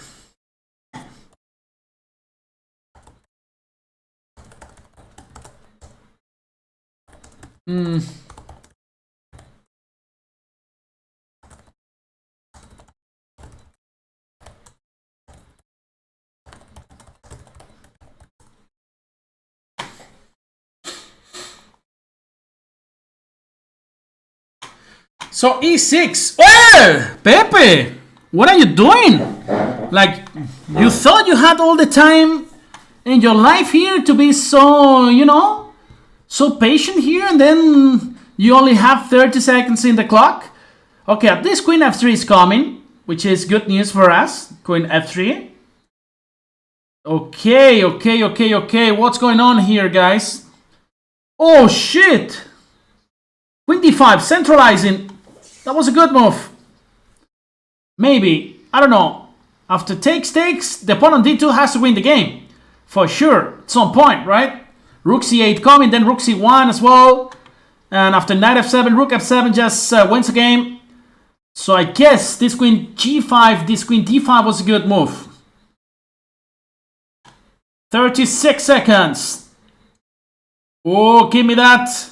So e6. Oh, Pepe, what are you doing? Like, you thought you had all the time in your life here to be so, you know, so patient here, and then you only have 30 seconds in the clock? Okay, at least queen f3 is coming, which is good news for us. Queen f3. Okay. What's going on here, guys? Oh, shit. Queen d5, centralizing. That was a good move. Maybe. I don't know. After takes, the pawn on d2 has to win the game. For sure. At some point, right? Rook c8 coming, then rook c1 as well. And after knight f7, rook f7 just wins the game. So I guess this queen g5, this queen d5 was a good move. 36 seconds. Oh, give me that.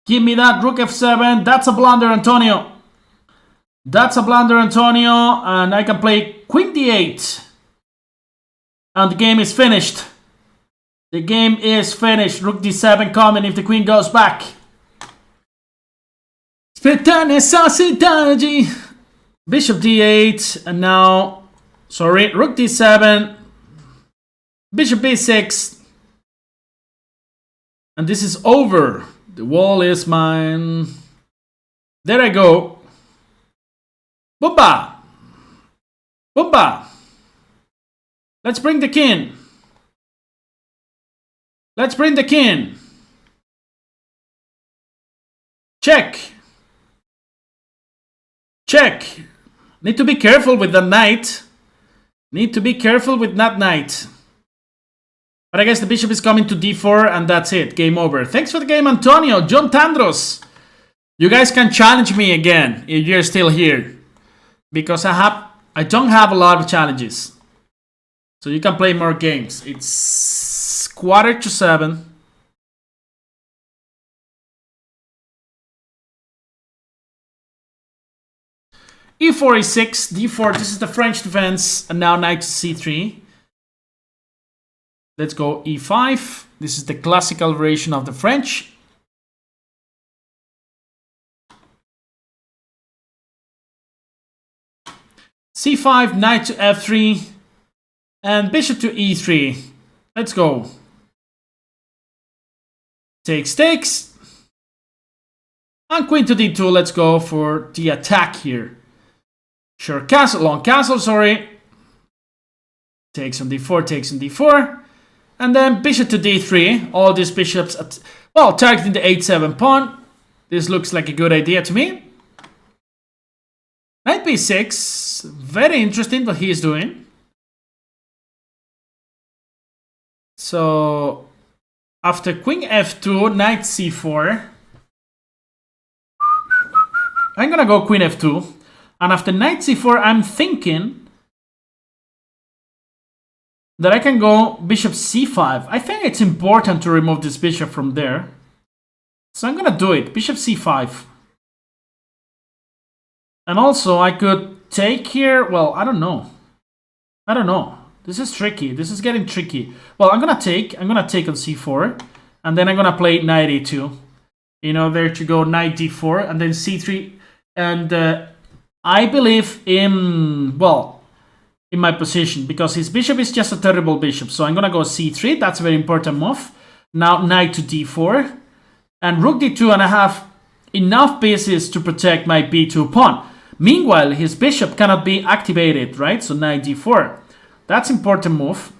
Give me that rook f7. That's a blunder, Antonio. That's a blunder, Antonio. And I can play queen d8. And the game is finished. The game is finished. Rook d7 coming if the queen goes back. Bishop d8. And now, sorry, rook d7. Bishop b6. And this is over. The wall is mine. There I go. Boomba! Boomba! Let's bring the king. Let's bring the king. Check. Check. Need to be careful with the knight. Need to be careful with that knight. But I guess the bishop is coming to d4 and that's it. Game over. Thanks for the game, Antonio. John Tandros. You guys can challenge me again if you're still here. Because I don't have a lot of challenges. So you can play more games. It's 6:45. e4 e6, d4, this is the French defense, and now knight to c3. Let's go e5. This is the classical variation of the French. c5, knight to f3, and bishop to e3. Let's go. Takes, takes. And queen to d2, let's go for the attack here. Short castle, long castle, sorry. Takes on d4, takes on d4. And then bishop to d3. All these bishops, well, targeting the h7 pawn. This looks like a good idea to me. Knight b6. Very interesting what he is doing. So, after queen f2, knight c4. I'm gonna go queen f2. And after knight c4, I'm thinking that I can go bishop c5. I think it's important to remove this bishop from there. So I'm gonna do it. Bishop c5. And also I could take here. Well, I don't know. I don't know. This is tricky. This is getting tricky. Well, I'm gonna take on c4. And then I'm gonna play knight e2. In order to go knight d4 and then c3. And I believe in, well, in my position, because his bishop is just a terrible bishop. So I'm gonna go c3. That's a very important move. Now knight to d4 and rook d2, and I have enough pieces to protect my b2 pawn. Meanwhile, his bishop cannot be activated, right? So knight d4. That's important move.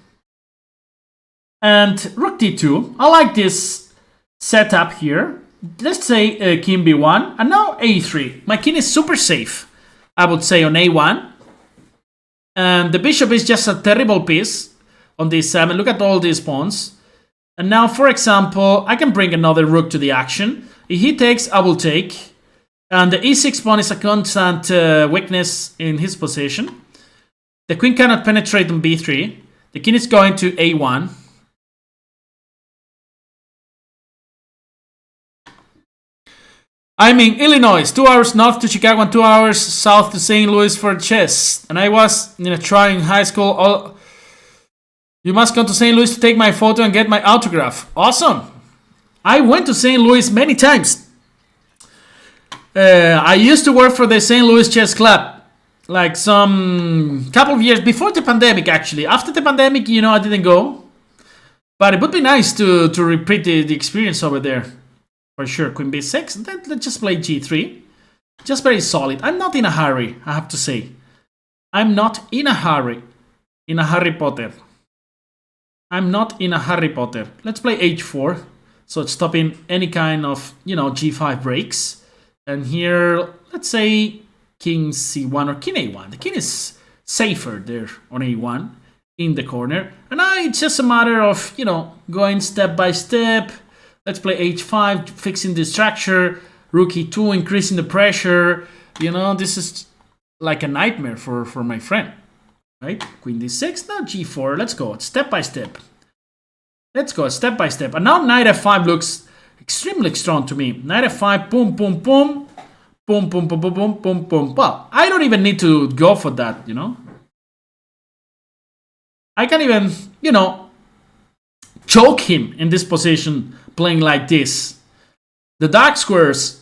And rook d2. I like this setup here. Let's say king b1 and now a3. My king is super safe, I would say, on a1. And the bishop is just a terrible piece on d7. Look at all these pawns. And now, for example, I can bring another rook to the action. If he takes, I will take. And the e6 pawn is a constant weakness in his position. The queen cannot penetrate on b3. The king is going to a1. I'm in Illinois, 2 hours north to Chicago and 2 hours south to St. Louis for chess. And I was in a trying high school. You must come to St. Louis to take my photo and get my autograph. Awesome. I went to St. Louis many times. I used to work for the St. Louis Chess Club. Like some couple of years before the pandemic, actually. After the pandemic, you know, I didn't go. But it would be nice to repeat the experience over there. For sure, queen b6, and then let's just play g3. Just very solid. I'm not in a hurry, I have to say. I'm not in a hurry. In a Harry Potter. I'm not in a Harry Potter. Let's play h4. So it's stopping any kind of, you know, g5 breaks. And here, let's say king c1 or king a1. The king is safer there on a1 in the corner. And now it's just a matter of, you know, going step by step. Let's play h5, fixing the structure. Rook e2, increasing the pressure. You know, this is like a nightmare for my friend. Right? Queen d6, now g4. Let's go step by step. Let's go step by step. And now knight f5 looks extremely strong to me. Knight f5, boom, boom, boom. Boom, boom, boom, boom, boom, boom, boom. Well, I don't even need to go for that, you know. I can even, you know, choke him in this position playing like this. The dark squares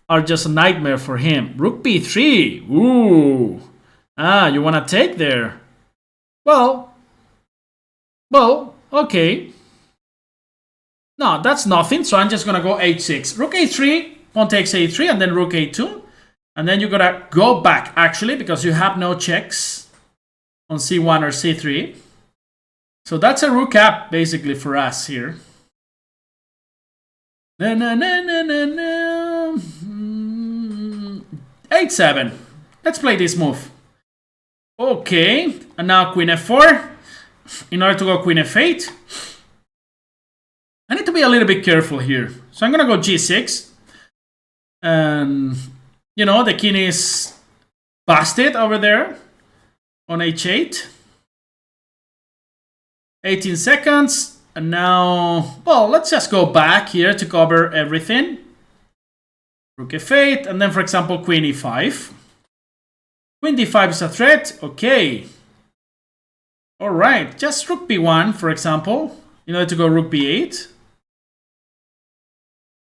are just a nightmare for him. Rook b3. Ooh. Ah, you want to take there? Well, Okay. No, that's nothing. So I'm just going to go h6. Rook a3. Pawn takes a3 and then rook a2. And then you're going to go back, actually, because you have no checks on c1 or c3. So that's a rook up, basically, for us here. Na, na, na, na, na, na. 8-7. Let's play this move. Okay. And now queen f4. In order to go queen f8. I need to be a little bit careful here. So I'm going to go g6. And, you know, the king is busted over there on h8. 18 seconds. And now, well, let's just go back here to cover everything. Rook f8. And then, for example, queen e5. Queen d5 is a threat. Okay. All right. Just rook b1, for example, in order to go rook b8.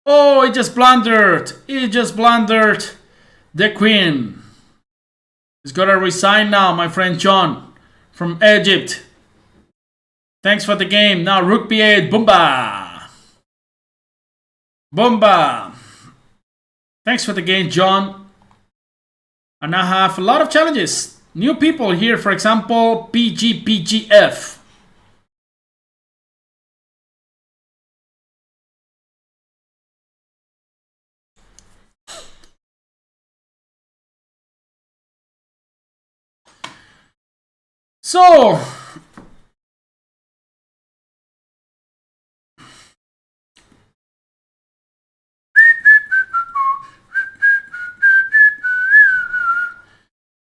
Oh, it just blundered. It just blundered the queen. He's got to resign now, my friend John from Egypt. Thanks for the game. Now rook b8. Boomba. Boomba. Thanks for the game, John. And I have a lot of challenges. New people here, for example, PGPGF. So,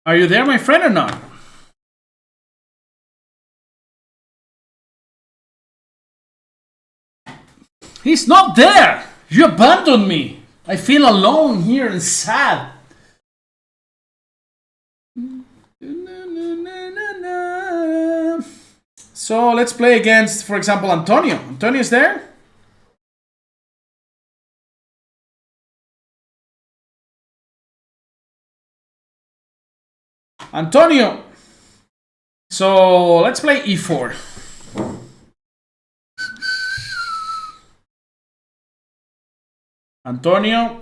are you there, my friend, or not? He's not there. You abandoned me. I feel alone here and sad. So let's play against, for example, Antonio. Antonio is there? Antonio. So let's play e4. Antonio.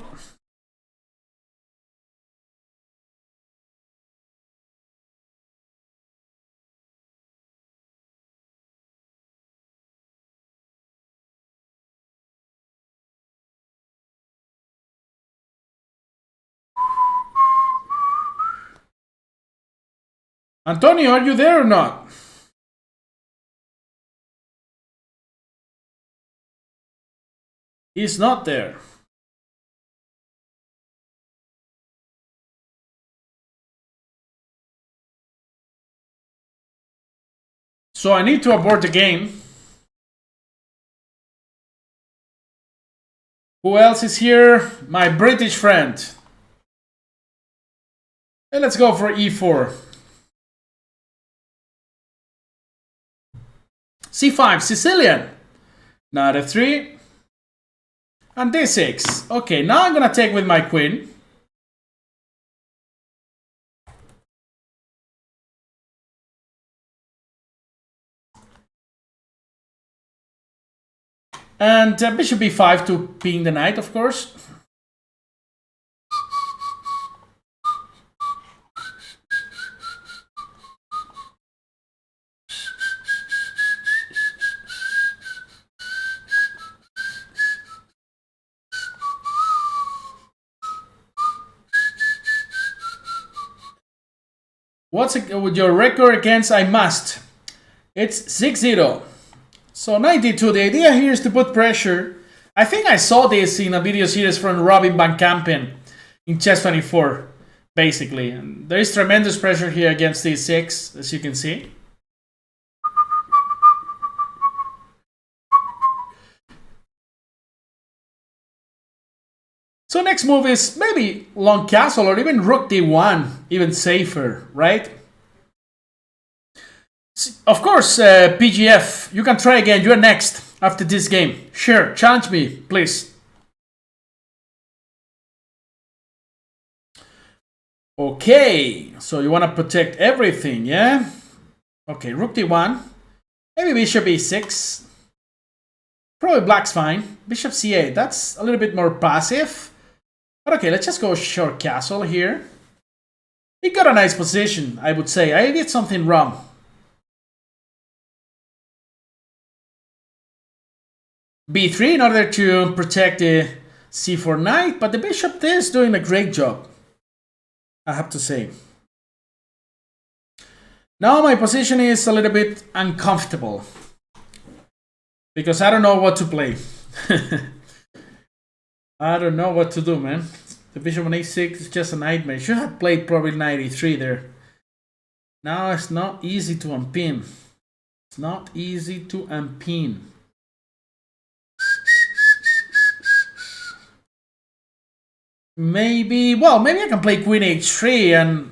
Antonio, are you there or not? He's not there. So I need to abort the game. Who else is here? My British friend. And let's go for e4. c5, Sicilian. Knight f3. And d6. Okay, now I'm gonna take with my queen. And bishop b5 to ping the knight, of course. What's with your record against I must? It's 6-0. So 92. The idea here is to put pressure. I think I saw this in a video series from Robin Van Kampen in Chess 24, basically. And there is tremendous pressure here against d6, as you can see. So next move is maybe long castle or even rook d1, even safer, right? Of course, PGF, you can try again. You're next after this game. Sure, challenge me, please. Okay, so you want to protect everything, yeah? Okay, rook d1. Maybe bishop e6. Probably black's fine. Bishop c8. That's a little bit more passive. But okay, let's just go short castle here. He got a nice position, I would say. I did something wrong. b3 in order to protect the c4 knight, but the bishop is doing a great job, I have to say. Now my position is a little bit uncomfortable because I don't know what to play. I don't know what to do, man. The bishop on a6 is just a nightmare. Should have played probably knight e3 there. Now it's not easy to unpin. It's not easy to unpin. Maybe I can play queen h3 and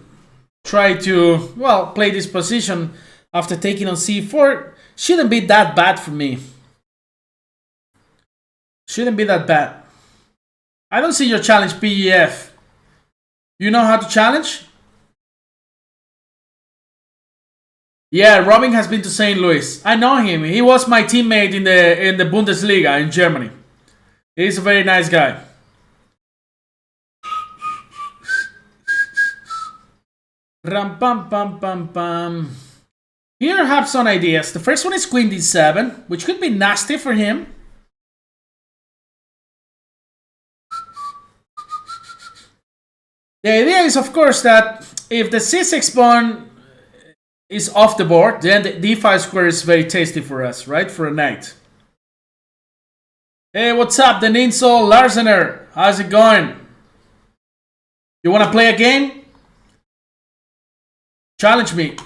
try to, play this position after taking on c4. Shouldn't be that bad for me. Shouldn't be that bad. I don't see your challenge, PEF. You know how to challenge? Yeah, Robin has been to St. Louis. I know him. He was my teammate in the Bundesliga in Germany. He's a very nice guy. Ram pam pam pam pam. Here I have some ideas. The first one is queen d7, which could be nasty for him. The idea is, of course, that if the c6 pawn is off the board, then the d5 square is very tasty for us, right? For a knight. Hey, what's up, the Ninsol Larsener? How's it going? You want to play a game? Challenge me.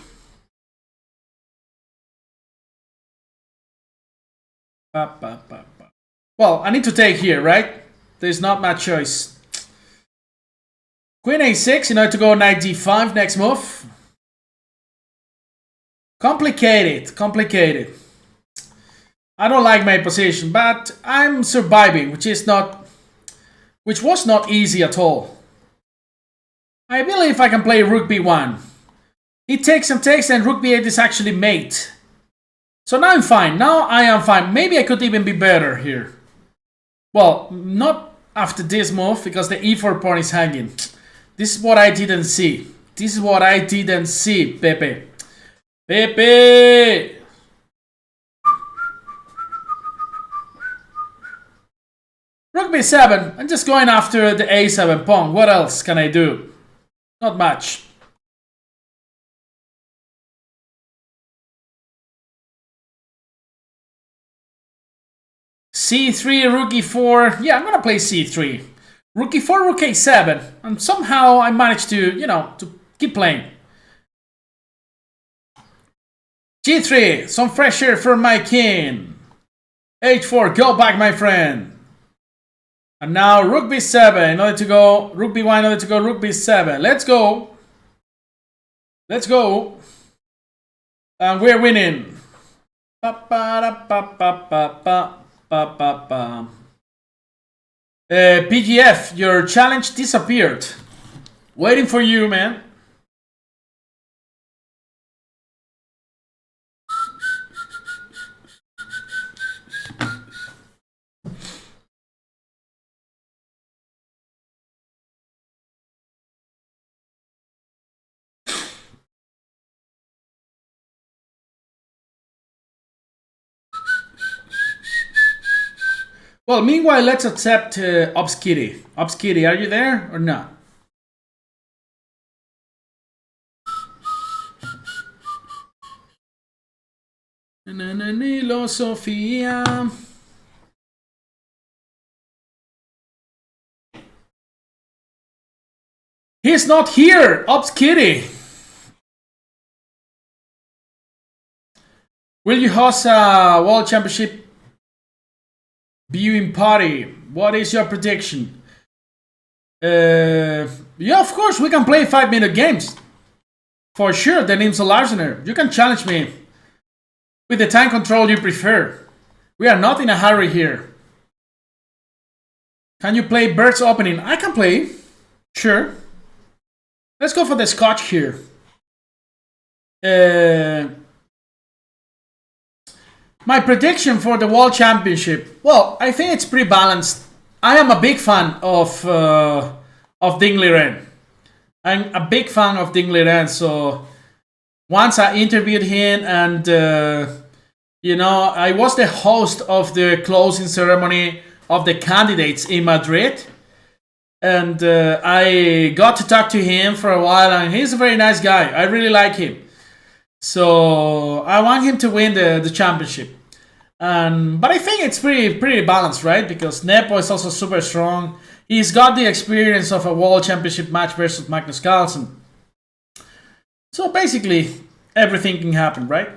Well, I need to take here, right? There's not much choice. Queen a6, you know, to go knight d5, next move. Complicated. I don't like my position, but I'm surviving, which was not easy at all. I believe I can play rook b1. He takes and takes, and rook b8 is actually mate. So now I'm fine. Now I am fine. Maybe I could even be better here. Well, not after this move, because the e4 pawn is hanging. This is what I didn't see. Pepe. Pepe! Rook b7. I'm just going after the a7 pawn. What else can I do? Not much. c3, rook e4. Yeah, I'm gonna play c3. Rook e4, rook a7. And somehow I managed to, to keep playing. g3, some fresh air for my king. h4, go back, my friend. And now rook b7 in order to go rook b1 in order to go rook b7. Let's go. And we're winning. PGF, your challenge disappeared. Waiting for you, man. Well, meanwhile, let's accept Obskitty. Obskitty, are you there or not? Nilo Sofia. He's not here, Obskitty. Will you host a World Championship viewing party? What is your prediction? Yeah, of course, we can play 5-minute games. For sure, the name's Larsener. You can challenge me with the time control you prefer. We are not in a hurry here. Can you play Bird's Opening? I can play. Sure. Let's go for the Scotch here. My prediction for the World Championship. Well, I think it's pretty balanced. I am a big fan of Ding Liren. I'm a big fan of Ding Liren. So once I interviewed him, and I was the host of the closing ceremony of the candidates in Madrid, and I got to talk to him for a while, and he's a very nice guy. I really like him. So I want him to win the championship. But I think it's pretty balanced, right? Because Nepo is also super strong. He's got the experience of a world championship match versus Magnus Carlsen. So basically, everything can happen, right?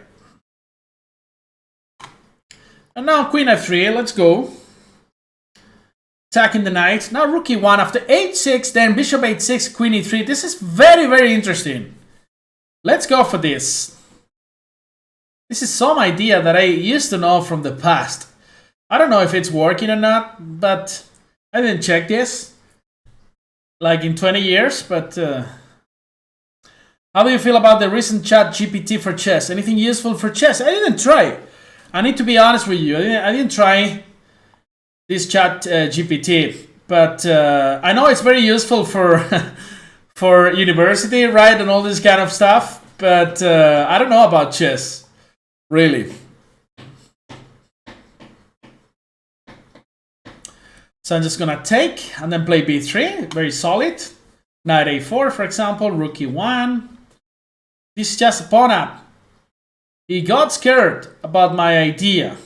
And now Queen F3, let's go. Attacking the knight. Now Rook E1 after H6, then Bishop H6, Queen E3. This is very interesting. Let's go for this. This is some idea that I used to know from the past. I don't know if it's working or not, but I didn't check this. Like in 20 years, but... How do you feel about the recent chat GPT for chess? Anything useful for chess? I didn't try. I need to be honest with you. I didn't try this chat GPT. But I know it's very useful for... for university, right? And all this kind of stuff. But I don't know about chess. Really. So I'm just gonna take and then play b3, very solid. Knight a4, for example, rook e1. This is just a pawn up. He got scared about my idea.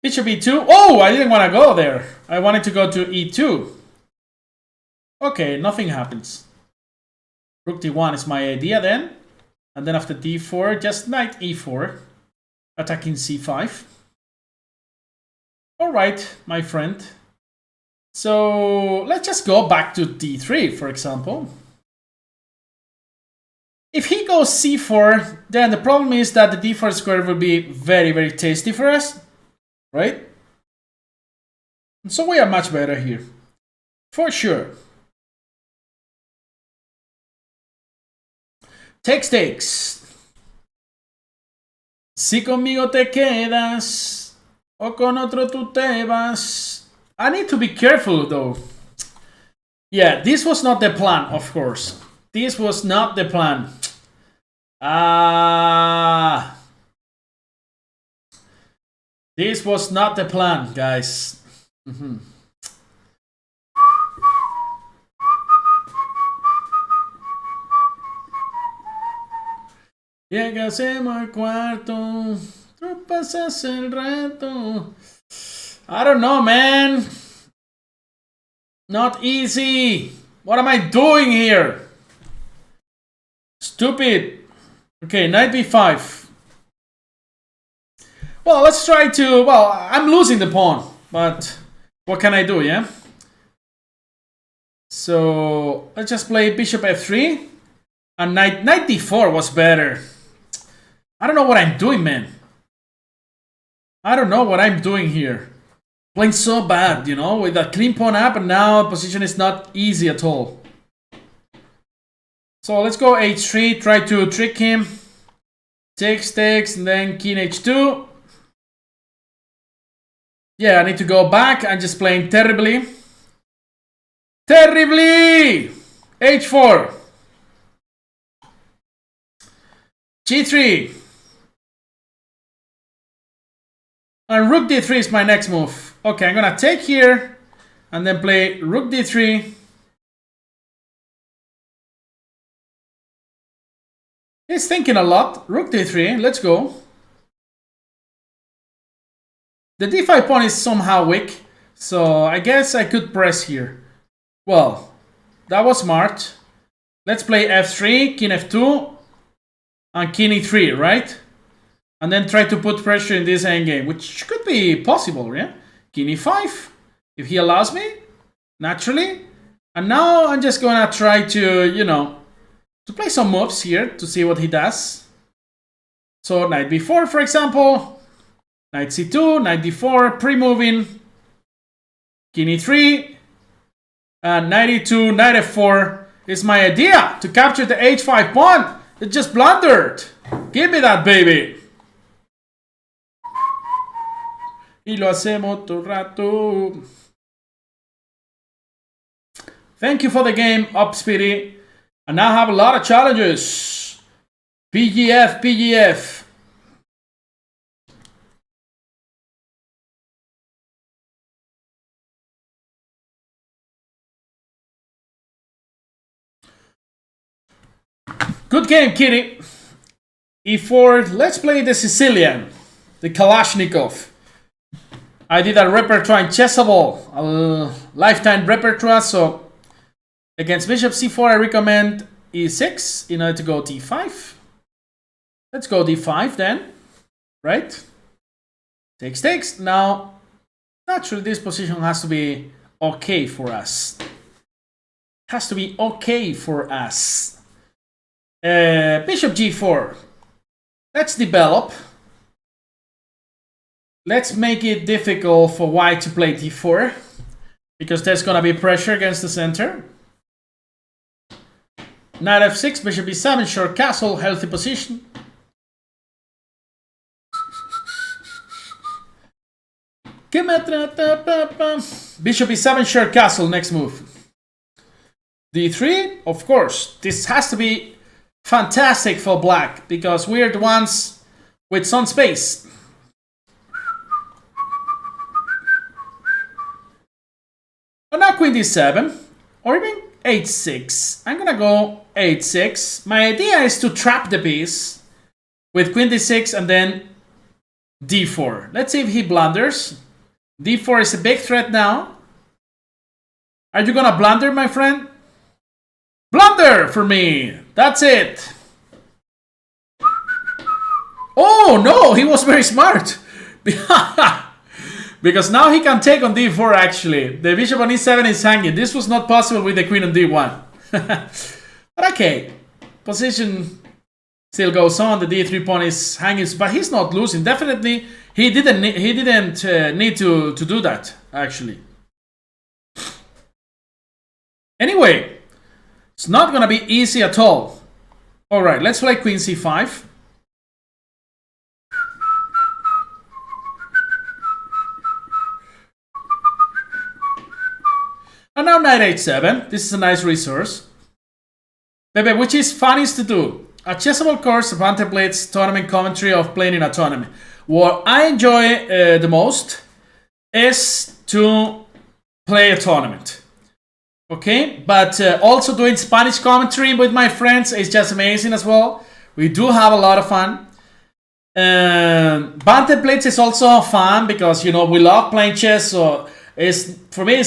Bishop e2. Oh, I didn't want to go there. I wanted to go to e2. Okay, nothing happens. Rook d1 is my idea then. And then after d4, just knight e4, attacking c5. All right, my friend. So let's just go back to d3, for example. If he goes c4, then the problem is that the d4 square will be very tasty for us, right? So we are much better here, for sure. Takes. Si conmigo te quedas, o con otro tú te vas. I need to be careful though. Yeah, this was not the plan, of course. This was not the plan. This was not the plan, guys. Llegasemos al cuarto, tú pasas el rato. I don't know, man. Not easy. What am I doing here? Stupid. Okay, knight b5. Well, let's try to... Well, I'm losing the pawn, but what can I do, yeah? So, let's just play bishop f3. And knight d4 was better. I don't know what I'm doing, man. I don't know what I'm doing here. Playing so bad, you know, with a clean pawn up, and now position is not easy at all. So let's go h3, try to trick him. Takes, and then king h2. Yeah, I need to go back. I'm just playing terribly. Terribly! h4. g3. And rook d3 is my next move. Okay, I'm gonna take here and then play rook d3. He's thinking a lot. Rook d3, let's go. The d5 pawn is somehow weak, so I guess I could press here. Well, that was smart. Let's play f3, king f2, and king e3, right? And then try to put pressure in this endgame, which could be possible, yeah? King e5, if he allows me, naturally. And now I'm just gonna try to, you know, to play some moves here to see what he does. So knight b4, for example. Knight c2, knight d4, pre-moving. King e3. And knight e2, knight f4 is my idea to capture the h5 pawn. It just blundered. Give me that, baby. Y lo hacemos todo rato. Thank you for the game, up Speedy. And now I have a lot of challenges. PGF, PGF. Good game, Kitty. E4, let's play the Sicilian, the Kalashnikov. I did a repertoire in chessable, a lifetime repertoire, so against bishop c4 I recommend e6 in order to go d5. Let's go d5 then, right? Takes. Now, naturally this position has to be okay for us. Has to be okay for us. Bishop g4. Let's develop. Let's make it difficult for white to play d4, because there's gonna be pressure against the center. Knight f6, bishop e7, short castle, healthy position. Bishop e7, short castle, next move. d3, of course, this has to be fantastic for black, because we're the ones with some space. But now queen d7, or even h6. I'm gonna go h6. My idea is to trap the piece with queen d6 and then d4. Let's see if he blunders. d4 is a big threat now. Are you gonna blunder, my friend? Blunder for me. That's it. Oh no, he was very smart. Because now he can take on d4 actually. The bishop on e7 is hanging. This was not possible with the queen on d1. But okay. Position still goes on. The d3 pawn is hanging, but he's not losing. Definitely he didn't need to do that actually. Anyway, it's not gonna be easy at all. Alright, let's play queen c5. And now knight h7. This is a nice resource. Pepe, which is fun to do. A chessable course, a Banter Blitz tournament commentary of playing in a tournament. What I enjoy the most is to play a tournament. Okay, but also doing Spanish commentary with my friends is just amazing as well. We do have a lot of fun. Banter Blitz is also fun because, you know, we love playing chess. So for me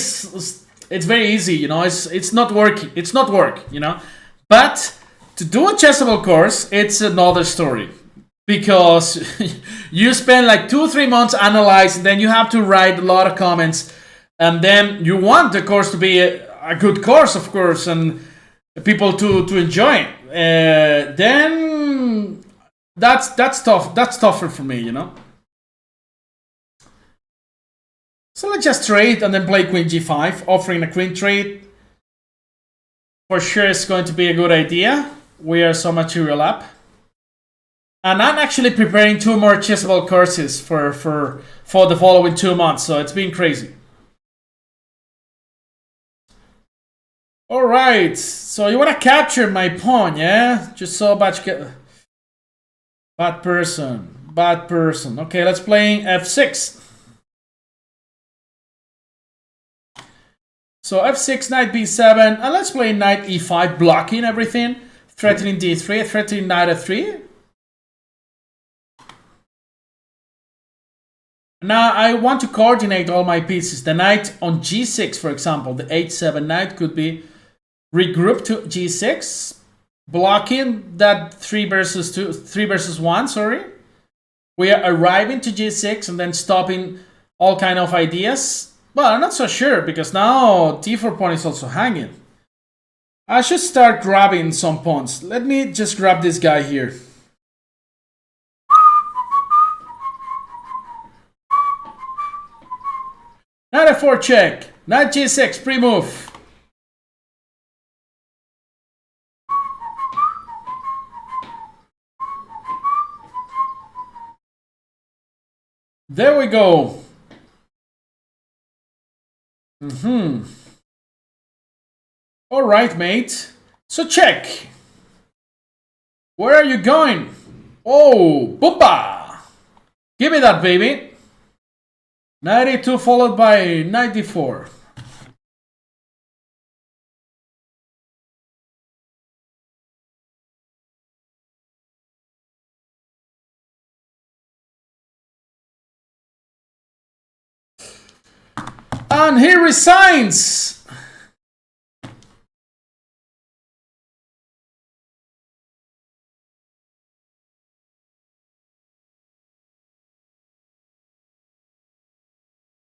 it's very easy. You know, it's not working. It's not work. You know, but to do a chessable course, it's another story. Because you spend like 2-3 months analyzing, then you have to write a lot of comments, and then you want the course to be a good course, of course, and people to enjoy it. Then that's tough. That's tougher for me, you know. So let's just trade and then play queen g5, offering a queen trade. For sure, it's going to be a good idea. We are so material up. And I'm actually preparing 2 more chessable courses for the following 2 months, so it's been crazy. Alright, so you want to capture my pawn, yeah? Just so bad person. Okay, let's play f6. So f6, knight b7, and let's play knight e5, blocking everything. Threatening d3, threatening knight f3. Now I want to coordinate all my pieces. The knight on g6, for example, the h7 knight could be regrouped to g6, blocking that 3 versus 1, sorry. We are arriving to g6 and then stopping all kind of ideas. Well, I'm not so sure because now d4 pawn is also hanging. I should start grabbing some pawns. Let me just grab this guy here. Knight f4 check. Knight g6 pre-move. There we go. All right, mate. So check. Where are you going? Oh, boomba! Give me that, baby. 92 followed by 94. And he resigns.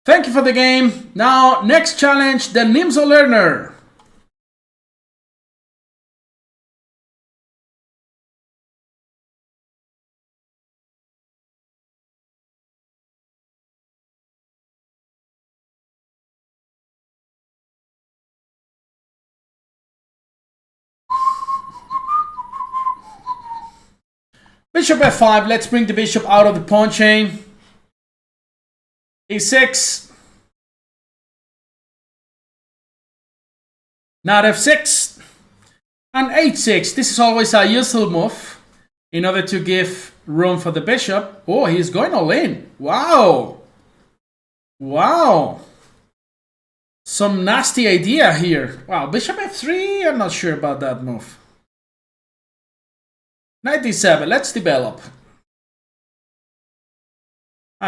Thank you for the game. Now, next challenge, the Nimzo Learner. Bishop f5, let's bring the bishop out of the pawn chain. e6. Knight f6. And h6. This is always a useful move in order to give room for the bishop. Oh, he's going all in. Wow. Wow. Some nasty idea here. Wow, bishop f3, I'm not sure about that move. Knight d7, let's develop.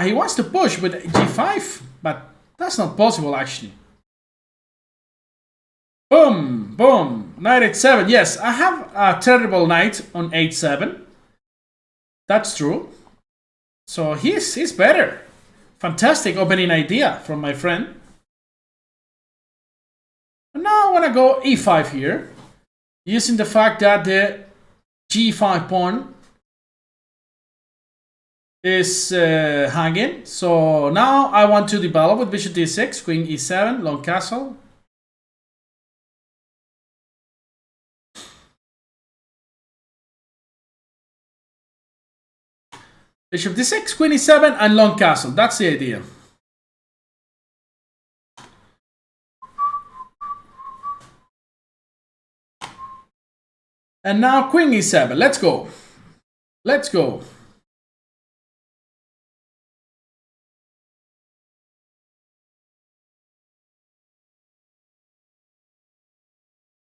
He wants to push with g5, but that's not possible actually. Boom, boom, knight h7. Yes, I have a terrible knight on h7. That's true. So he's better. Fantastic opening idea from my friend. And now I want to go e5 here, using the fact that the g5 pawn is hanging. So now I want to develop with bishop d6, queen e7, long castle. Bishop d6, queen e7, and long castle. That's the idea. And now queen e7. Let's go. Let's go.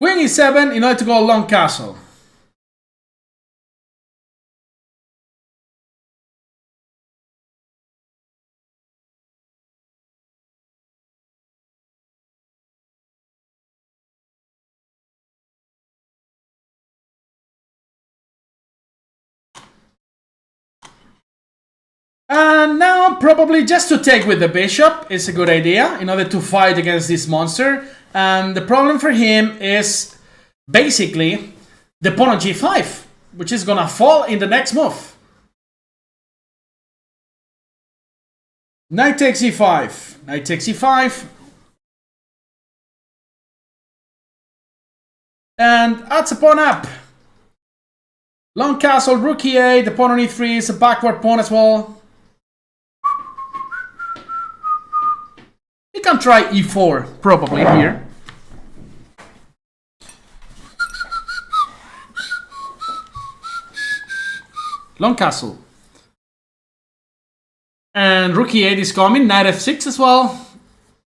Queen e7 in order to go long castle. And now probably just to take with the bishop is a good idea in order to fight against this monster. And the problem for him is basically the pawn on g5, which is gonna fall in the next move. Knight takes e5. Knight takes e5. And adds a pawn up. Long castle, rook e8, the pawn on e3 is a backward pawn as well. You can try e4 probably here. Long castle. And rook e8 is coming, knight f6 as well.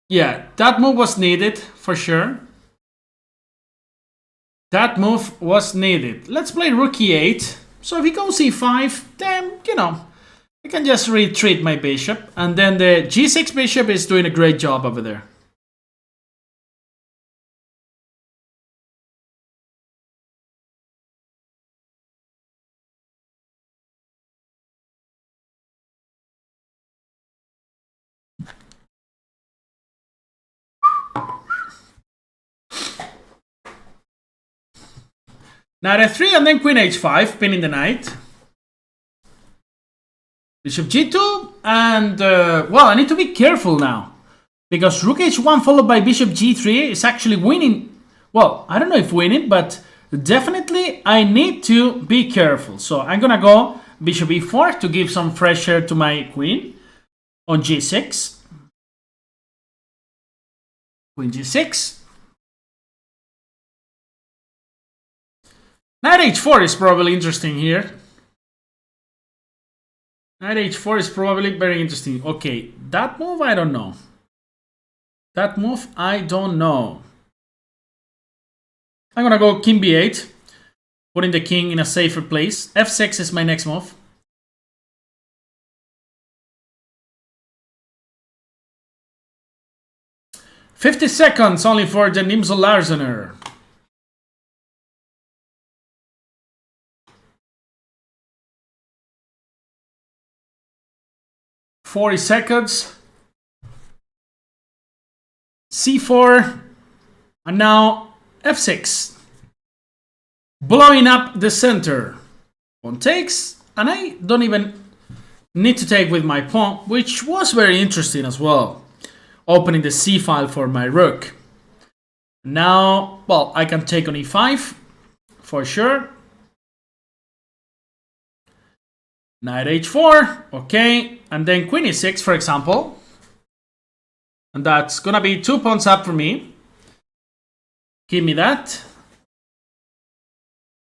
Yeah, that move was needed for sure. That move was needed. Let's play rook e8. So if he goes e5, then, you know, I can just retreat my bishop. And then the g6 bishop is doing a great job over there. Knight f3 and then queen h5, pinning the knight. Bishop g2 and, well, I need to be careful now. Because rook h1 followed by bishop g3 is actually winning. Well, I don't know if winning, but definitely I need to be careful. So I'm gonna go bishop e4 to give some fresh air to my queen. on g6. Queen g6. Knight h4 is probably interesting here. Knight h4 is probably very interesting. Okay, that move I don't know. That move I don't know. I'm gonna go king b8, putting the king in a safer place. f6 is my next move. "50 seconds only for the Nimzo-Larsener. "40 seconds. c4. And now f6. Blowing up the center. Pawn takes. And I don't even need to take with my pawn, which was very interesting as well. Opening the c file for my rook. Now, well, I can take on e5 for sure. Knight h4, okay, and then queen e6, for example. And that's gonna be 2 pawns up for me. Give me that.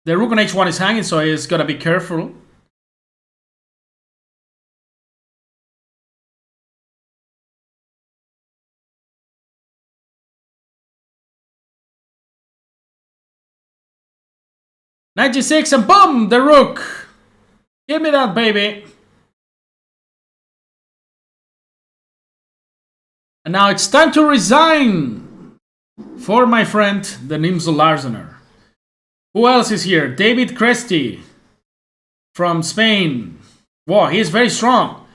The rook on h1 is hanging, so he's gotta be careful. Knight g6 and boom, the rook. Give me that, baby. And now it's time to resign for my friend, the Nimzo-Larsener. Who else is here? David Cresty from Spain. Wow, he is very strong.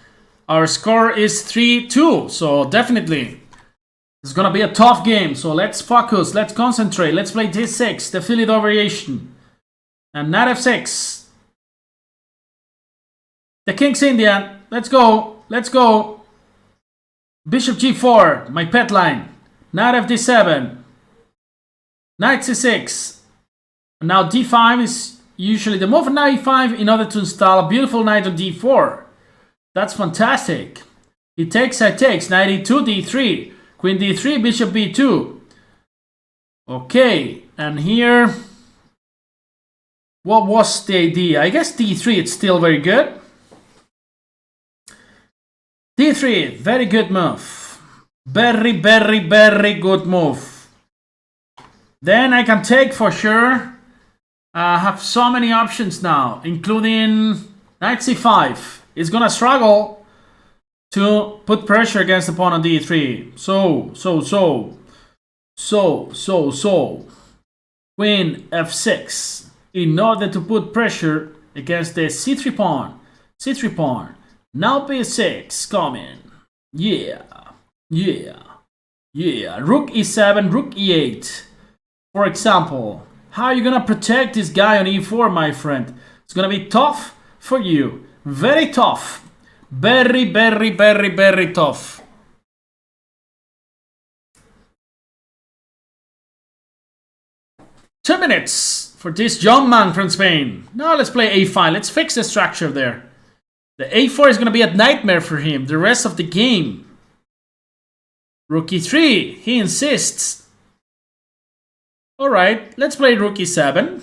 Our score is 3-2, so definitely it's gonna be a tough game. So let's focus, let's concentrate, let's play d6, the Philidor variation. And knight f6. The king's Indian. Let's go. Let's go. Bishop g4. My pet line. Knight fd7. Knight c6. And now d5 is usually the move. Knight e5 in order to install a beautiful knight on d4. That's fantastic. He takes, I takes. Knight e2, d3. Queen d3, bishop b2. Okay. And here, what was the idea? I guess d3, it's still very good. d3, very good move. Very, very, very good move. Then I can take for sure. I have so many options now, including knight c5. It's gonna struggle to put pressure against the pawn on d3. So. Queen f6. In order to put pressure against the c3 pawn. c3 pawn. Now b6 coming. Yeah. Rook e7, rook e8. For example, how are you gonna protect this guy on e4, my friend? It's gonna be tough for you. Very tough. Very, very, very, very tough. Two minutes for this young man from Spain. Now let's play a5. Let's fix the structure there. The a4 is going to be a nightmare for him the rest of the game. Rook e3. He insists. Alright, let's play rook e7.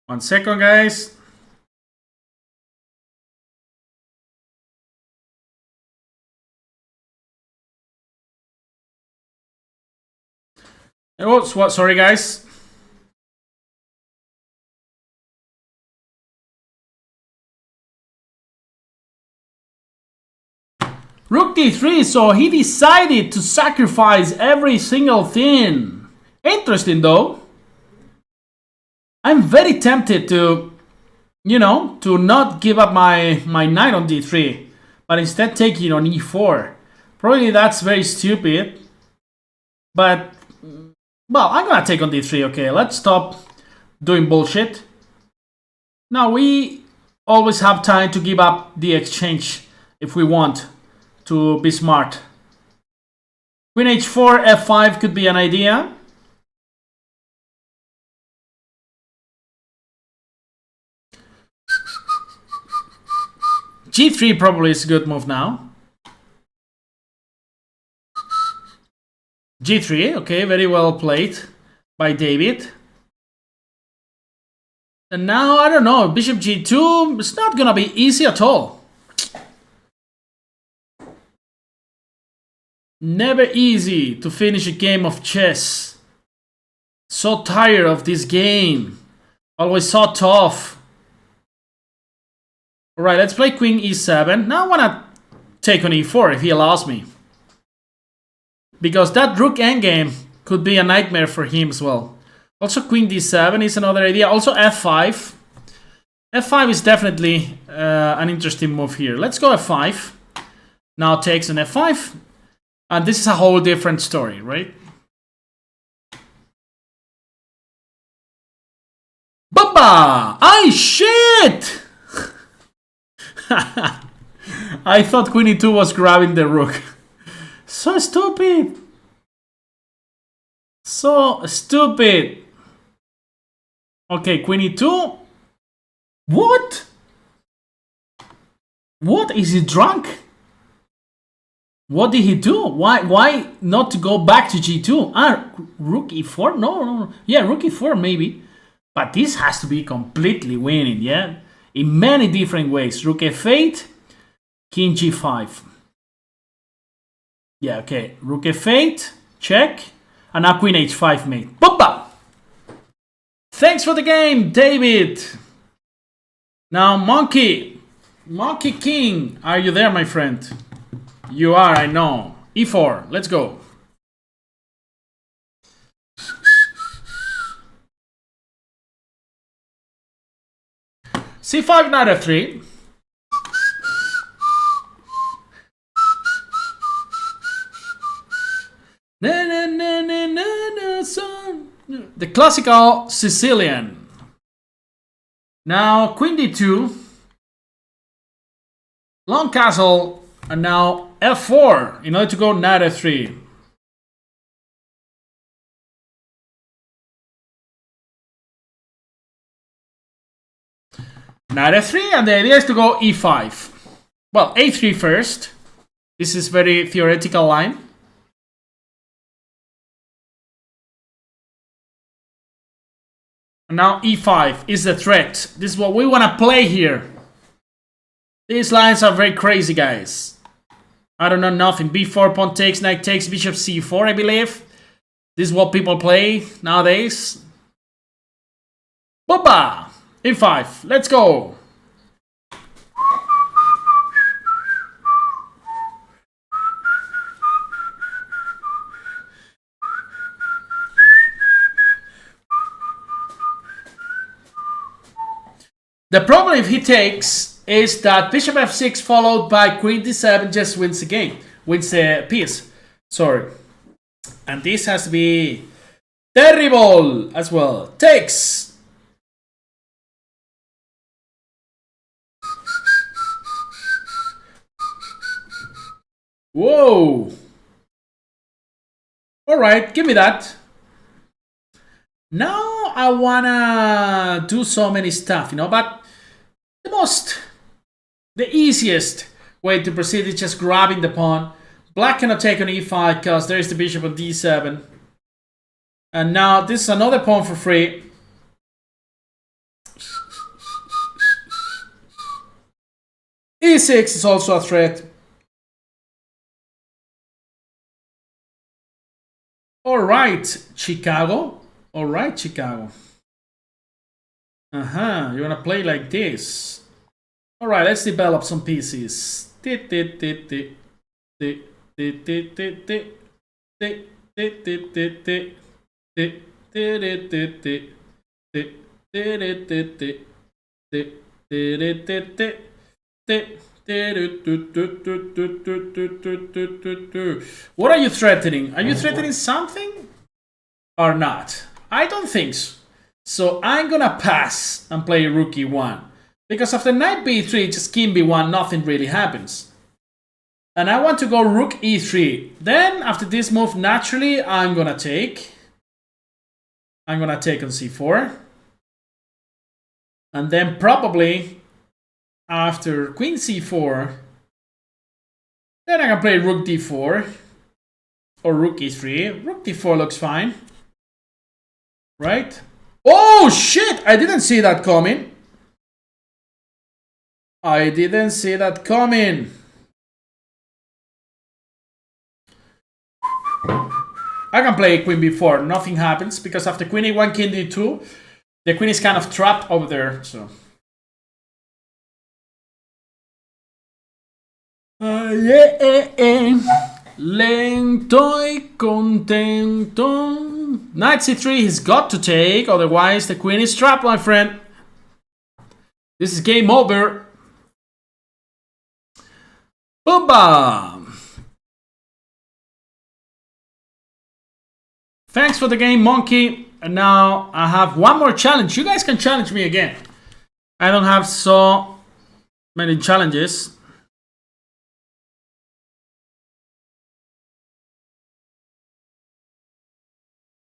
One second, guys. Oh, sorry, guys. Rook d3, so he decided to sacrifice every single thing. Interesting, though. I'm very tempted to, to not give up my knight on d3, but instead take it on e4. Probably that's very stupid, but, well, I'm gonna take on d3, okay? Let's stop doing bullshit. Now, we always have time to give up the exchange if we want to be smart. Queen h4, f5 could be an idea. g3 probably is a good move now. g3, okay, very well played by David. And now, I don't know, bishop g2, it's not gonna be easy at all. Never easy to finish a game of chess. So tired of this game. Always so tough. Alright, let's play queen e7. Now I wanna take on e4 if he allows me. Because that rook endgame could be a nightmare for him as well. Also queen d7 is another idea. Also f5. f5 is definitely an interesting move here. Let's go f5. Now takes on f5. And this is a whole different story, right? Baba! Ay, shit! I thought queen e2 was grabbing the rook. So stupid. So stupid. Okay, queen e2. What? What? Is he drunk? What did he do? Why not to go back to g2? Ah, rook e4? No. Yeah, rook e4 maybe. But this has to be completely winning, yeah? In many different ways. Rook f8, king g5. Yeah, okay. Rook f8, check. And now queen h5 mate. Boopa! Thanks for the game, David. Now, Monkey King, are you there, my friend? You are, I know. e4, let's go. c5, knight f3. The classical Sicilian. Now, queen d2. Long castle. And now f4 in order to go knight f3. Knight f3, and the idea is to go e5. Well, a3 first. This is very theoretical line. And now e5 is the threat. This is what we want to play here. These lines are very crazy, guys. I don't know nothing. b4, pawn takes, knight takes, bishop c4, I believe. This is what people play nowadays. Booba! e5, let's go! The problem if he takes is that bishop f6 followed by queen d7 just wins the game. Wins the piece. Sorry. And this has to be terrible as well. Takes. Whoa. Alright, give me that. Now I wanna do so many stuff, you know, but the easiest way to proceed is just grabbing the pawn. Black cannot take on e5 because there is the bishop on d7. And now this is another pawn for free. e6 is also a threat. Alright, Chicago. Alright, Chicago. You wanna play like this. Alright, let's develop some pieces. What are you threatening? Are you threatening something? Or not? I don't think so. So I'm gonna pass and play rook e1. Because after knight b3, just king b1, nothing really happens. And I want to go rook e3. Then after this move, naturally, I'm gonna take on c4. And then probably after queen c4, then I can play rook d4 or rook e3. Rook d4 looks fine, right? Oh shit! I didn't see that coming. I didn't see that coming. I can play queen b4. Nothing happens because after queen a1, king d2, the queen is kind of trapped over there. So. Lento y contento. Knight c3, he's got to take, otherwise the queen is trapped, my friend. This is game over. Boom, bam. Thanks for the game, monkey. And now I have one more challenge. You guys can challenge me again. I don't have so many challenges.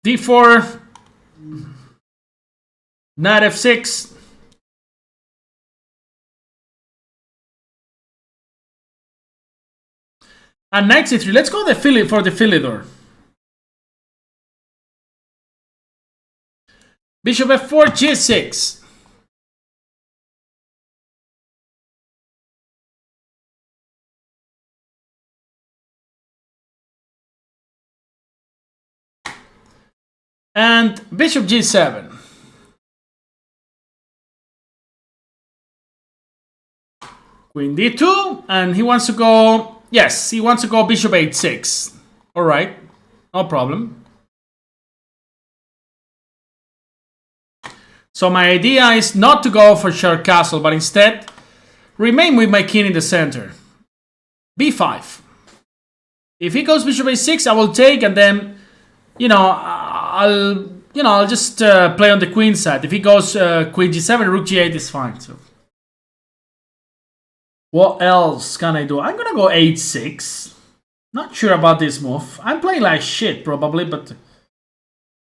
d4, knight f6, and knight c3. Let's go for the Philidor. Bishop f4, g6. And bishop g7. Queen d2, and he wants to go, yes, he wants to go bishop h6. All right, no problem. So my idea is not to go for shared castle, but instead remain with my king in the center. b5. If he goes bishop a6, I will take, and then, I'll just play on the queen side. If he goes queen g7, rook g8 is fine. So what else can I do? I'm gonna go h6. Not sure about this move. I'm playing like shit probably, but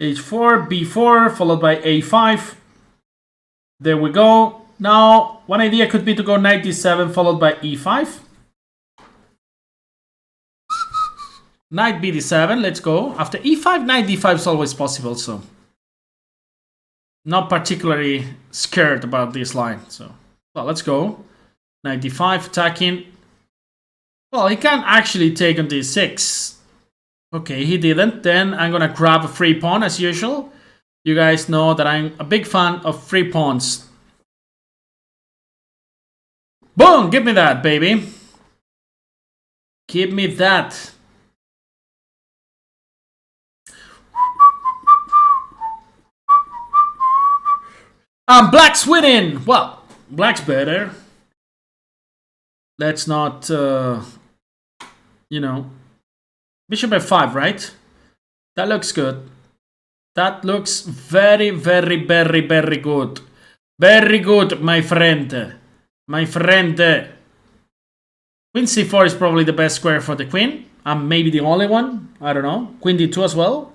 h4, b4, followed by a5. There we go. Now, one idea could be to go knight d7, followed by e5. Knight bd7, let's go. After e5, knight d5 is always possible, so not particularly scared about this line. So, well, let's go. Knight d5, attacking. Well, he can't actually take on d6. Okay, he didn't. Then I'm gonna grab a free pawn as usual. You guys know that I'm a big fan of free pawns. Boom! Give me that, baby. Give me that. Black's winning! Well, black's better. Let's not, Bishop f5, right? That looks good. That looks very, very, very, very good. Very good, my friend. My friend. Queen c4 is probably the best square for the queen. Maybe the only one. I don't know. Queen d2 as well.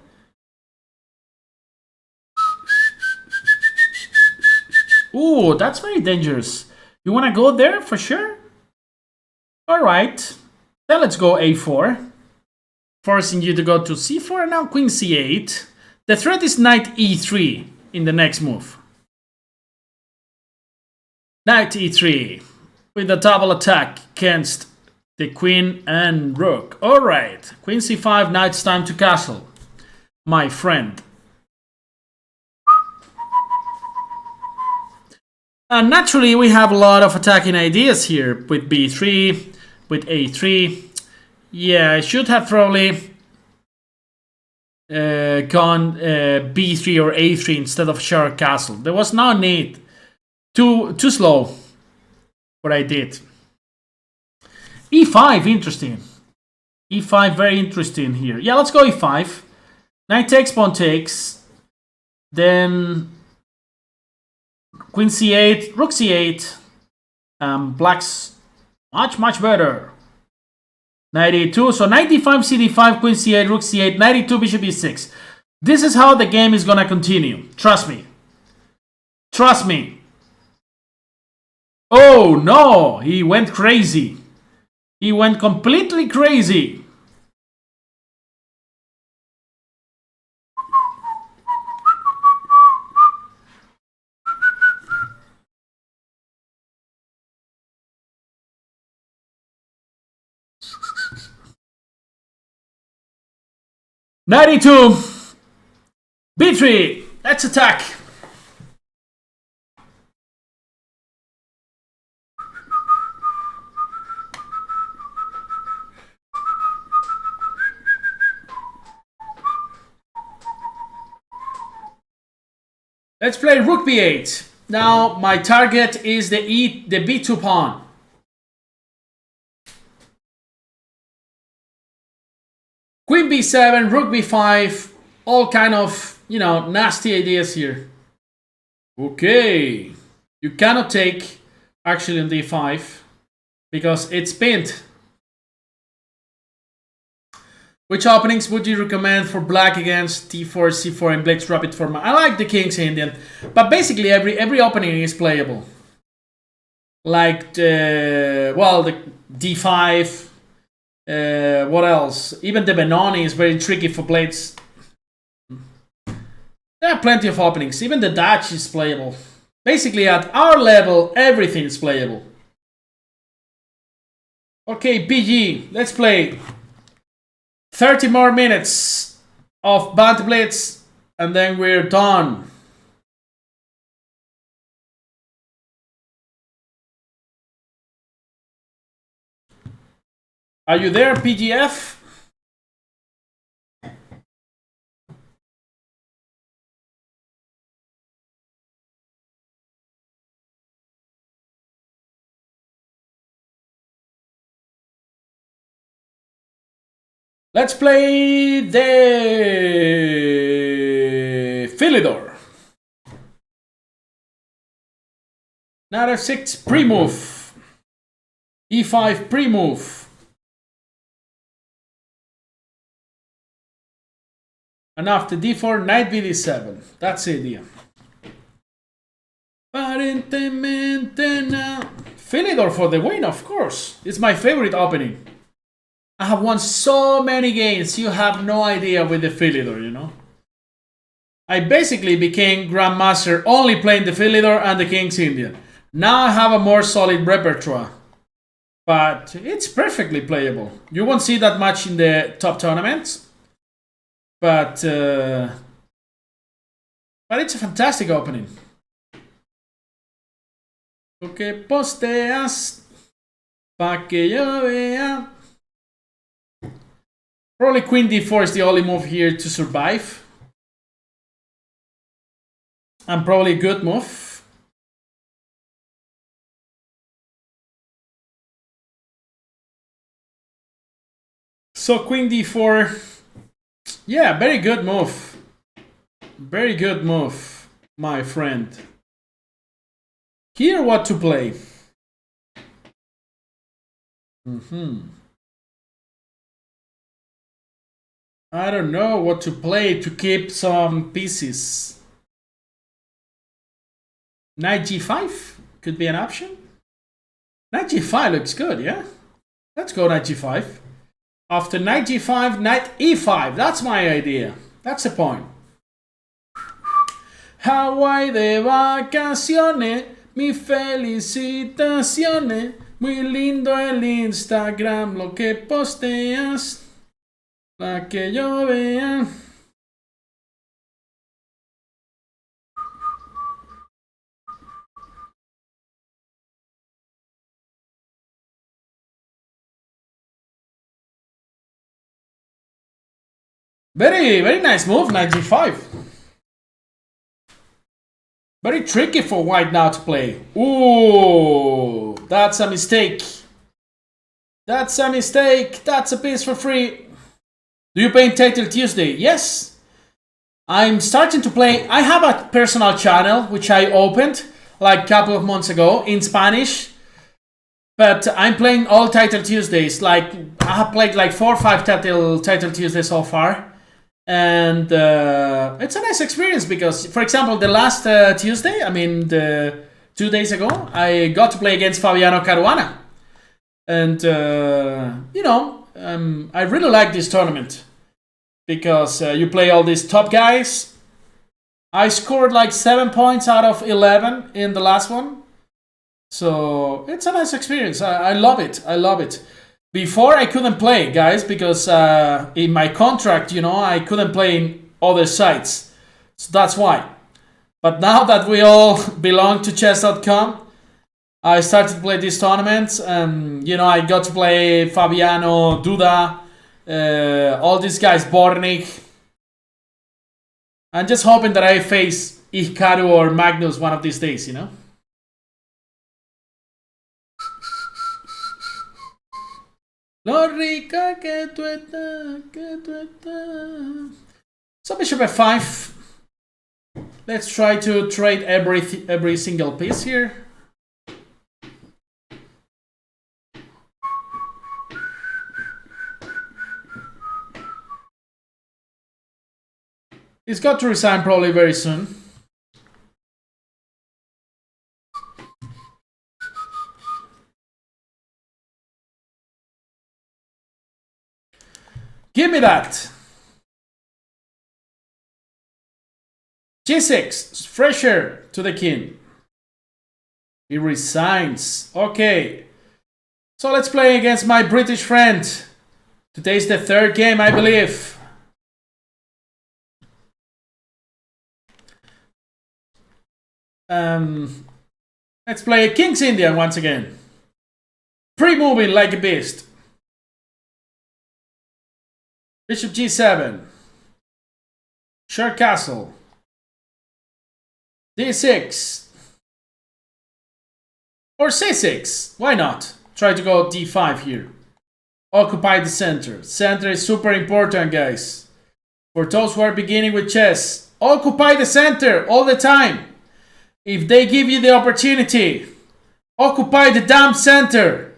Ooh, that's very dangerous. You want to go there for sure? Alright. Then let's go a4. Forcing you to go to c4 and now queen c8. The threat is knight e3 in the next move. Knight e3 with a double attack against the queen and rook. Alright, queen c5, now it's time to castle, my friend. And naturally we have a lot of attacking ideas here with b3, with a3. Yeah, I should have probably gone b3 or a3 instead of shared castle. There was no need. Too slow what I did. e5, interesting. e5, very interesting here. Yeah, let's go e5. Knight takes, pawn takes. Then queen c8, rook c8. Black's much better. 92. So 95 CD5, Queen C8, Rook C8, 92 Bishop E6. This is how the game is gonna continue. Trust me. Trust me. Oh no! He went crazy. He went completely crazy. '92. B3. Let's attack. Let's play Rook B8. Now my target is the B2 pawn. Queen B7, Rook B5, all kind of, you know, nasty ideas here. Okay, you cannot take actually on D5 because it's pinned. Which openings would you recommend for black against D4, C4 and Blitz rapid format? I like the King's Indian, but basically every opening is playable. Like the D5. What else? Even the Benoni is very tricky for Blitz. There are plenty of openings. Even the Dutch is playable. Basically, at our level, everything is playable. Okay, PG, let's play 30 more minutes of Banter Blitz, and then we're done. Are you there, PGF? Let's play the Philidor. Knight F6 pre-move. E5 pre-move. And after D4, Knight BD7. That's it, yeah. Aparentemente now. Philidor for the win, of course. It's my favorite opening. I have won so many games, you have no idea with the Philidor, you know. I basically became Grandmaster only playing the Philidor and the King's Indian. Now I have a more solid repertoire. But it's perfectly playable. You won't see that much in the top tournaments. But it's a fantastic opening. Lo que posteas pa que yo vea. Probably Queen D4 is the only move here to survive. And probably a good move. So Queen D4. Yeah, very good move. Very good move, my friend. Here what to play. I don't know what to play to keep some pieces. Knight G5 could be an option. Knight G5 looks good, yeah? Let's go Knight G5. After Knight G5, Knight E5. That's my idea. That's the point. Hawaii de vacaciones, mi felicitaciones. Muy lindo el Instagram, lo que posteas. La que yo vea. Very, very nice move, Knight G5. Very tricky for white now to play. Ooh, that's a mistake. That's a mistake. That's a piece for free. Do you play Till Tuesday? Yes. I'm starting to play. I have a personal channel which I opened like a couple of months ago in Spanish. But I'm playing all Title Tuesdays. Like, I have played like 4 or 5 Title Tuesdays so far. And it's a nice experience because, for example, the last Tuesday, I mean, 2 days ago, I got to play against Fabiano Caruana. And, you know, I really like this tournament because you play all these top guys. I scored like 7 points out of 11 in the last one. So it's a nice experience. I love it. I love it. Before I couldn't play, guys, because in my contract, you know, I couldn't play in other sites. So that's why. But now that we all belong to chess.com, I started to play these tournaments. And, you know, I got to play Fabiano, Duda, all these guys, Bornik. I'm just hoping that I face Hikaru or Magnus one of these days, you know? Lo rica que tú estás, que tú estás. So bishop f5. Let's try to trade every single piece here. He's got to resign probably very soon. Give me that. G6, fresher to the king. He resigns. Okay. So let's play against my British friend. Today's the 3rd game, I believe. Let's play King's Indian once again. Pre-moving like a beast. Bishop G7. Short castle. D6. Or C6. Why not? Try to go D5 here. Occupy the center. Center is super important, guys. For those who are beginning with chess, occupy the center all the time. If they give you the opportunity, occupy the damn center.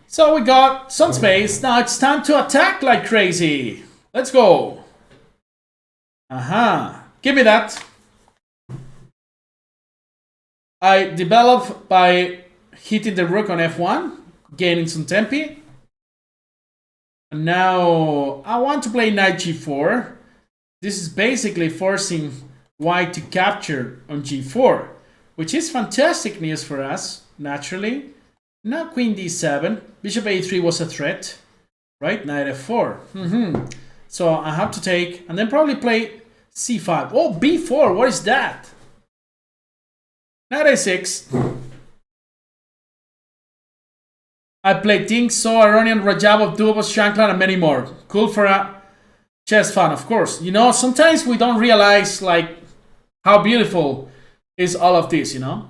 So we got some space. Now it's time to attack like crazy. Let's go. Give me that. I develop by hitting the rook on f1, gaining some tempi. And now I want to play knight g4. This is basically forcing white to capture on g4, which is fantastic news for us, naturally. Now queen d7, bishop a3 was a threat, right? Knight f4. So I have to take, and then probably play c5. Oh, b4, what is that? Knight a6. I played Ting, So, Aronian, Rajabov, Dubos, Shankland, and many more. Cool for a chess fan, of course. You know, sometimes we don't realize, like, how beautiful is all of this, you know?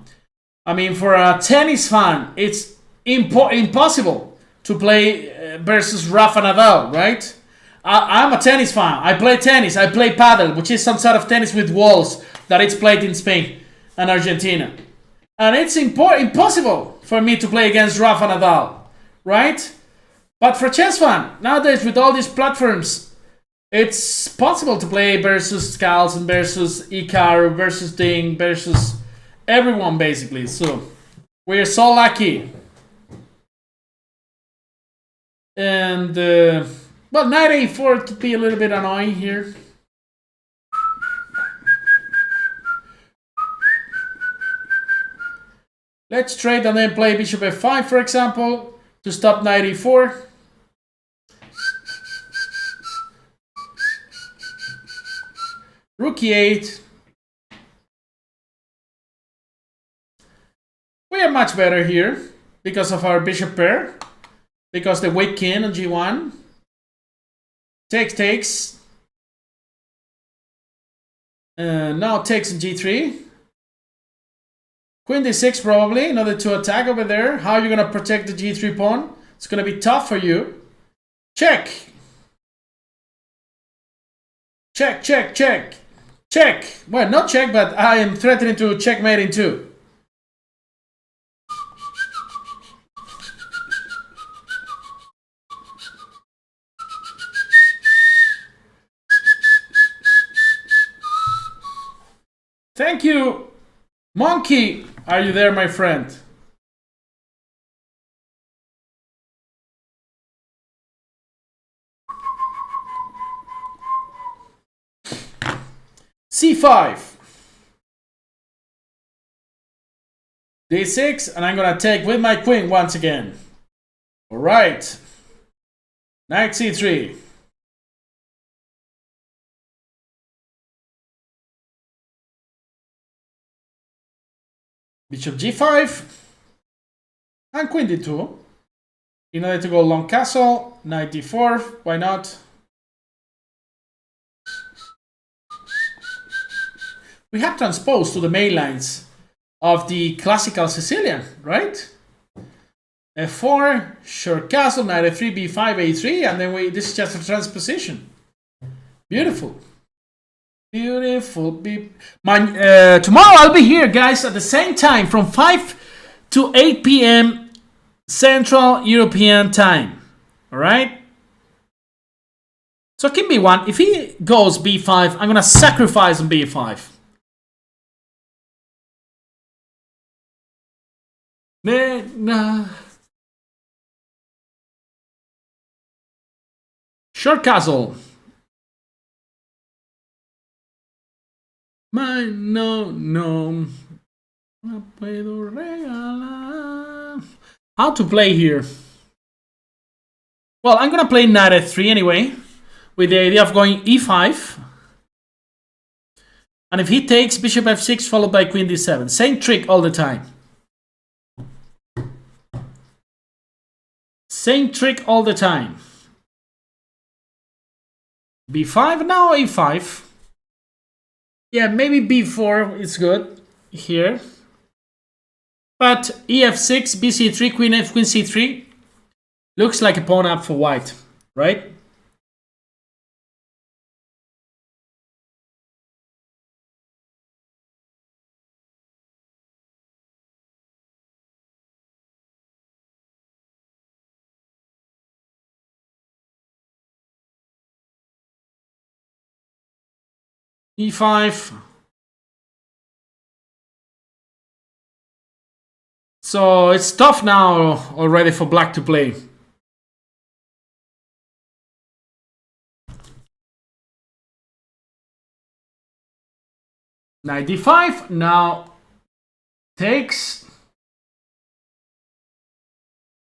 I mean, for a tennis fan, it's impossible to play versus Rafa Nadal, right? I'm a tennis fan. I play tennis. I play paddle, which is some sort of tennis with walls that it's played in Spain and Argentina. And it's impossible for me to play against Rafa Nadal, right? But for chess fan, nowadays with all these platforms, it's possible to play versus Carlsen, versus Ikaru, versus Ding, versus everyone basically. So we're so lucky. And well, knight a4 could be a little bit annoying here. Let's trade and then play bishop f5, for example, to stop knight e4. Rook e8. We are much better here because of our bishop pair. Because the weak king on g1. Takes. Now takes on g3. Queen d6 probably in order to attack over there. How are you going to protect the g3 pawn? It's going to be tough for you. Check. Check. Well, not check, but I am threatening to checkmate in 2. Thank you. Monkey, are you there, my friend? C5. D6, and I'm gonna take with my queen once again. Alright. Knight C3. Bishop G5. And Queen D2. In order to go long castle, Knight D4. Why not? We have transposed to the main lines of the classical Sicilian, right? F4, short castle, Knight F3, B5, A3, and then this is just a transposition. Beautiful. Beautiful. Tomorrow I'll be here, guys, at the same time from 5 to 8 p.m. Central European time. All right? So king B1. If he goes B5, I'm going to sacrifice on B5. Short castle. No. How to play here? Well, I'm gonna play Knight F3 anyway, with the idea of going E5. And if he takes Bishop F6 followed by Queen D7, same trick all the time. Same trick all the time. B5, now A5. Yeah, maybe B4 is good here. But EF6, BC3, Queen F, Queen C3 looks like a pawn up for white, right? E5. So it's tough now already for black to play. Knight D5 now takes.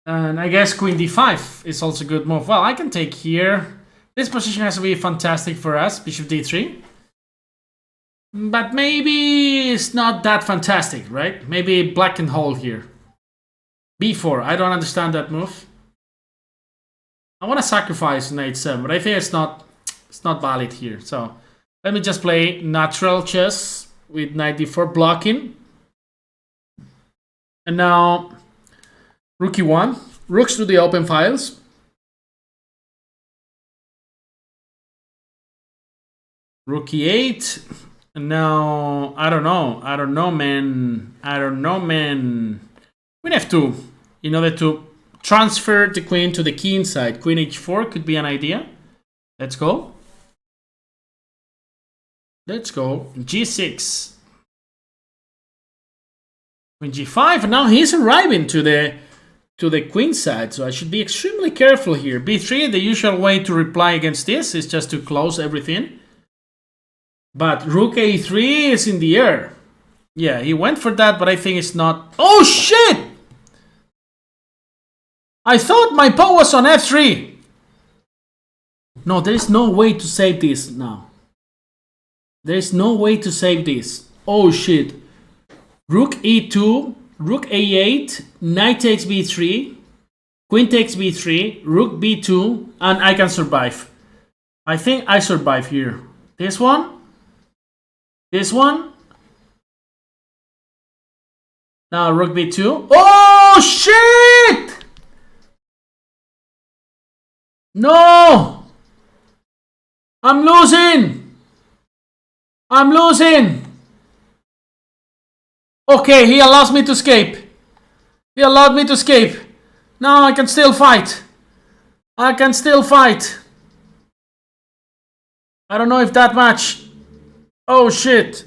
And I guess Queen D5 is also a good move. Well, I can take here. This position has to be fantastic for us. Bishop D3. But maybe it's not that fantastic, right? Maybe black can hold here. B4, I don't understand that move. I want to sacrifice Knight 7, but I think it's not valid here. So let me just play natural chess with Knight D4 blocking. And now Rook E1. Rooks to the open files. Rook E8. And now, I don't know, man. Queen F2, in order to transfer the queen to the key inside. Queen H4 could be an idea. Let's go. G6. Queen G5. Now he's arriving to the queen side, so I should be extremely careful here. B3, the usual way to reply against this is just to close everything. But Rook A3 is in the air. Yeah, he went for that, but I think it's not. Oh, shit! I thought my pawn was on F3. No, there is no way to save this now. There is no way to save this. Oh, shit. Rook E2, Rook A8, Knight takes B3, Queen takes B3, Rook B2, and I can survive. I think I survive here. This one. Now Rook B2. Oh shit! No! I'm losing! Okay, he allows me to escape. Now I can still fight. I don't know if that match. Oh shit.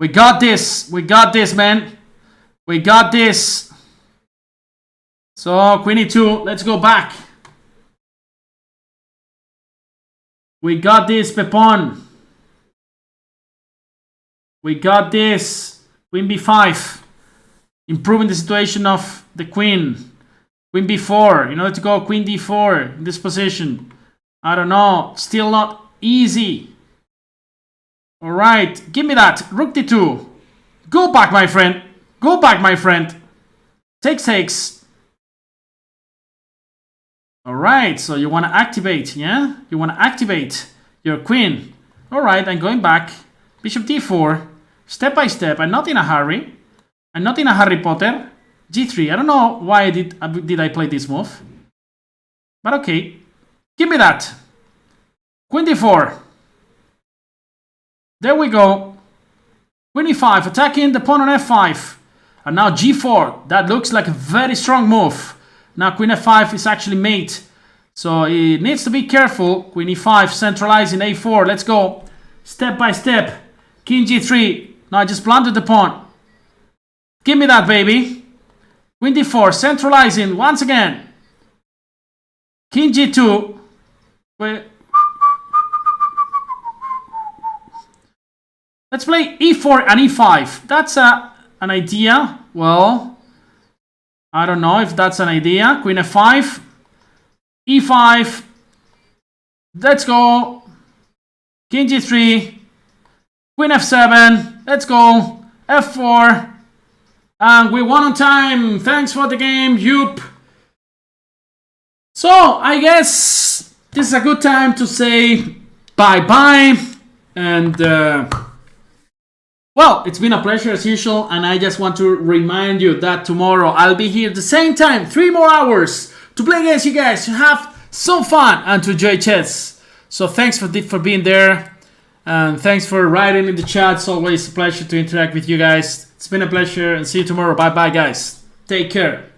We got this. We got this, man. We got this. So, queen e2. Let's go back. We got this, Pepon. We got this. Queen b5. Improving the situation of the queen. Queen b4. In order to go queen d4 in this position. I don't know. Still not easy. Alright. Give me that. Rook d2. Go back, my friend. Go back, my friend. Takes. Alright. So you want to activate, yeah? You want to activate your queen. Alright. I'm going back. Bishop d4. Step by step. I'm not in a hurry. I'm not in a Harry Potter. g3. I don't know why did I play this move. But okay. Give me that. Queen d4. There we go. Queen e5. Attacking the pawn on f5. And now g4. That looks like a very strong move. Now queen f5 is actually mate. So it needs to be careful. Queen e5. Centralizing a4. Let's go. Step by step. King g3. Now I just planted the pawn. Give me that, baby. Queen d4. Centralizing once again. King g2. Let's play e4 and e5. That's an idea. Well, I don't know if that's an idea. Queen f5. e5. Let's go. King g3. Queen f7. Let's go. f4. And we won on time. Thanks for the game, Yup. So, I guess this is a good time to say bye-bye. And, well, it's been a pleasure as usual. And I just want to remind you that tomorrow I'll be here at the same time, 3 more hours, to play against you guys, to have some fun and to enjoy chess. So, thanks for being there. And thanks for writing in the chat. It's always a pleasure to interact with you guys. It's been a pleasure and see you tomorrow. Bye bye, guys. Take care.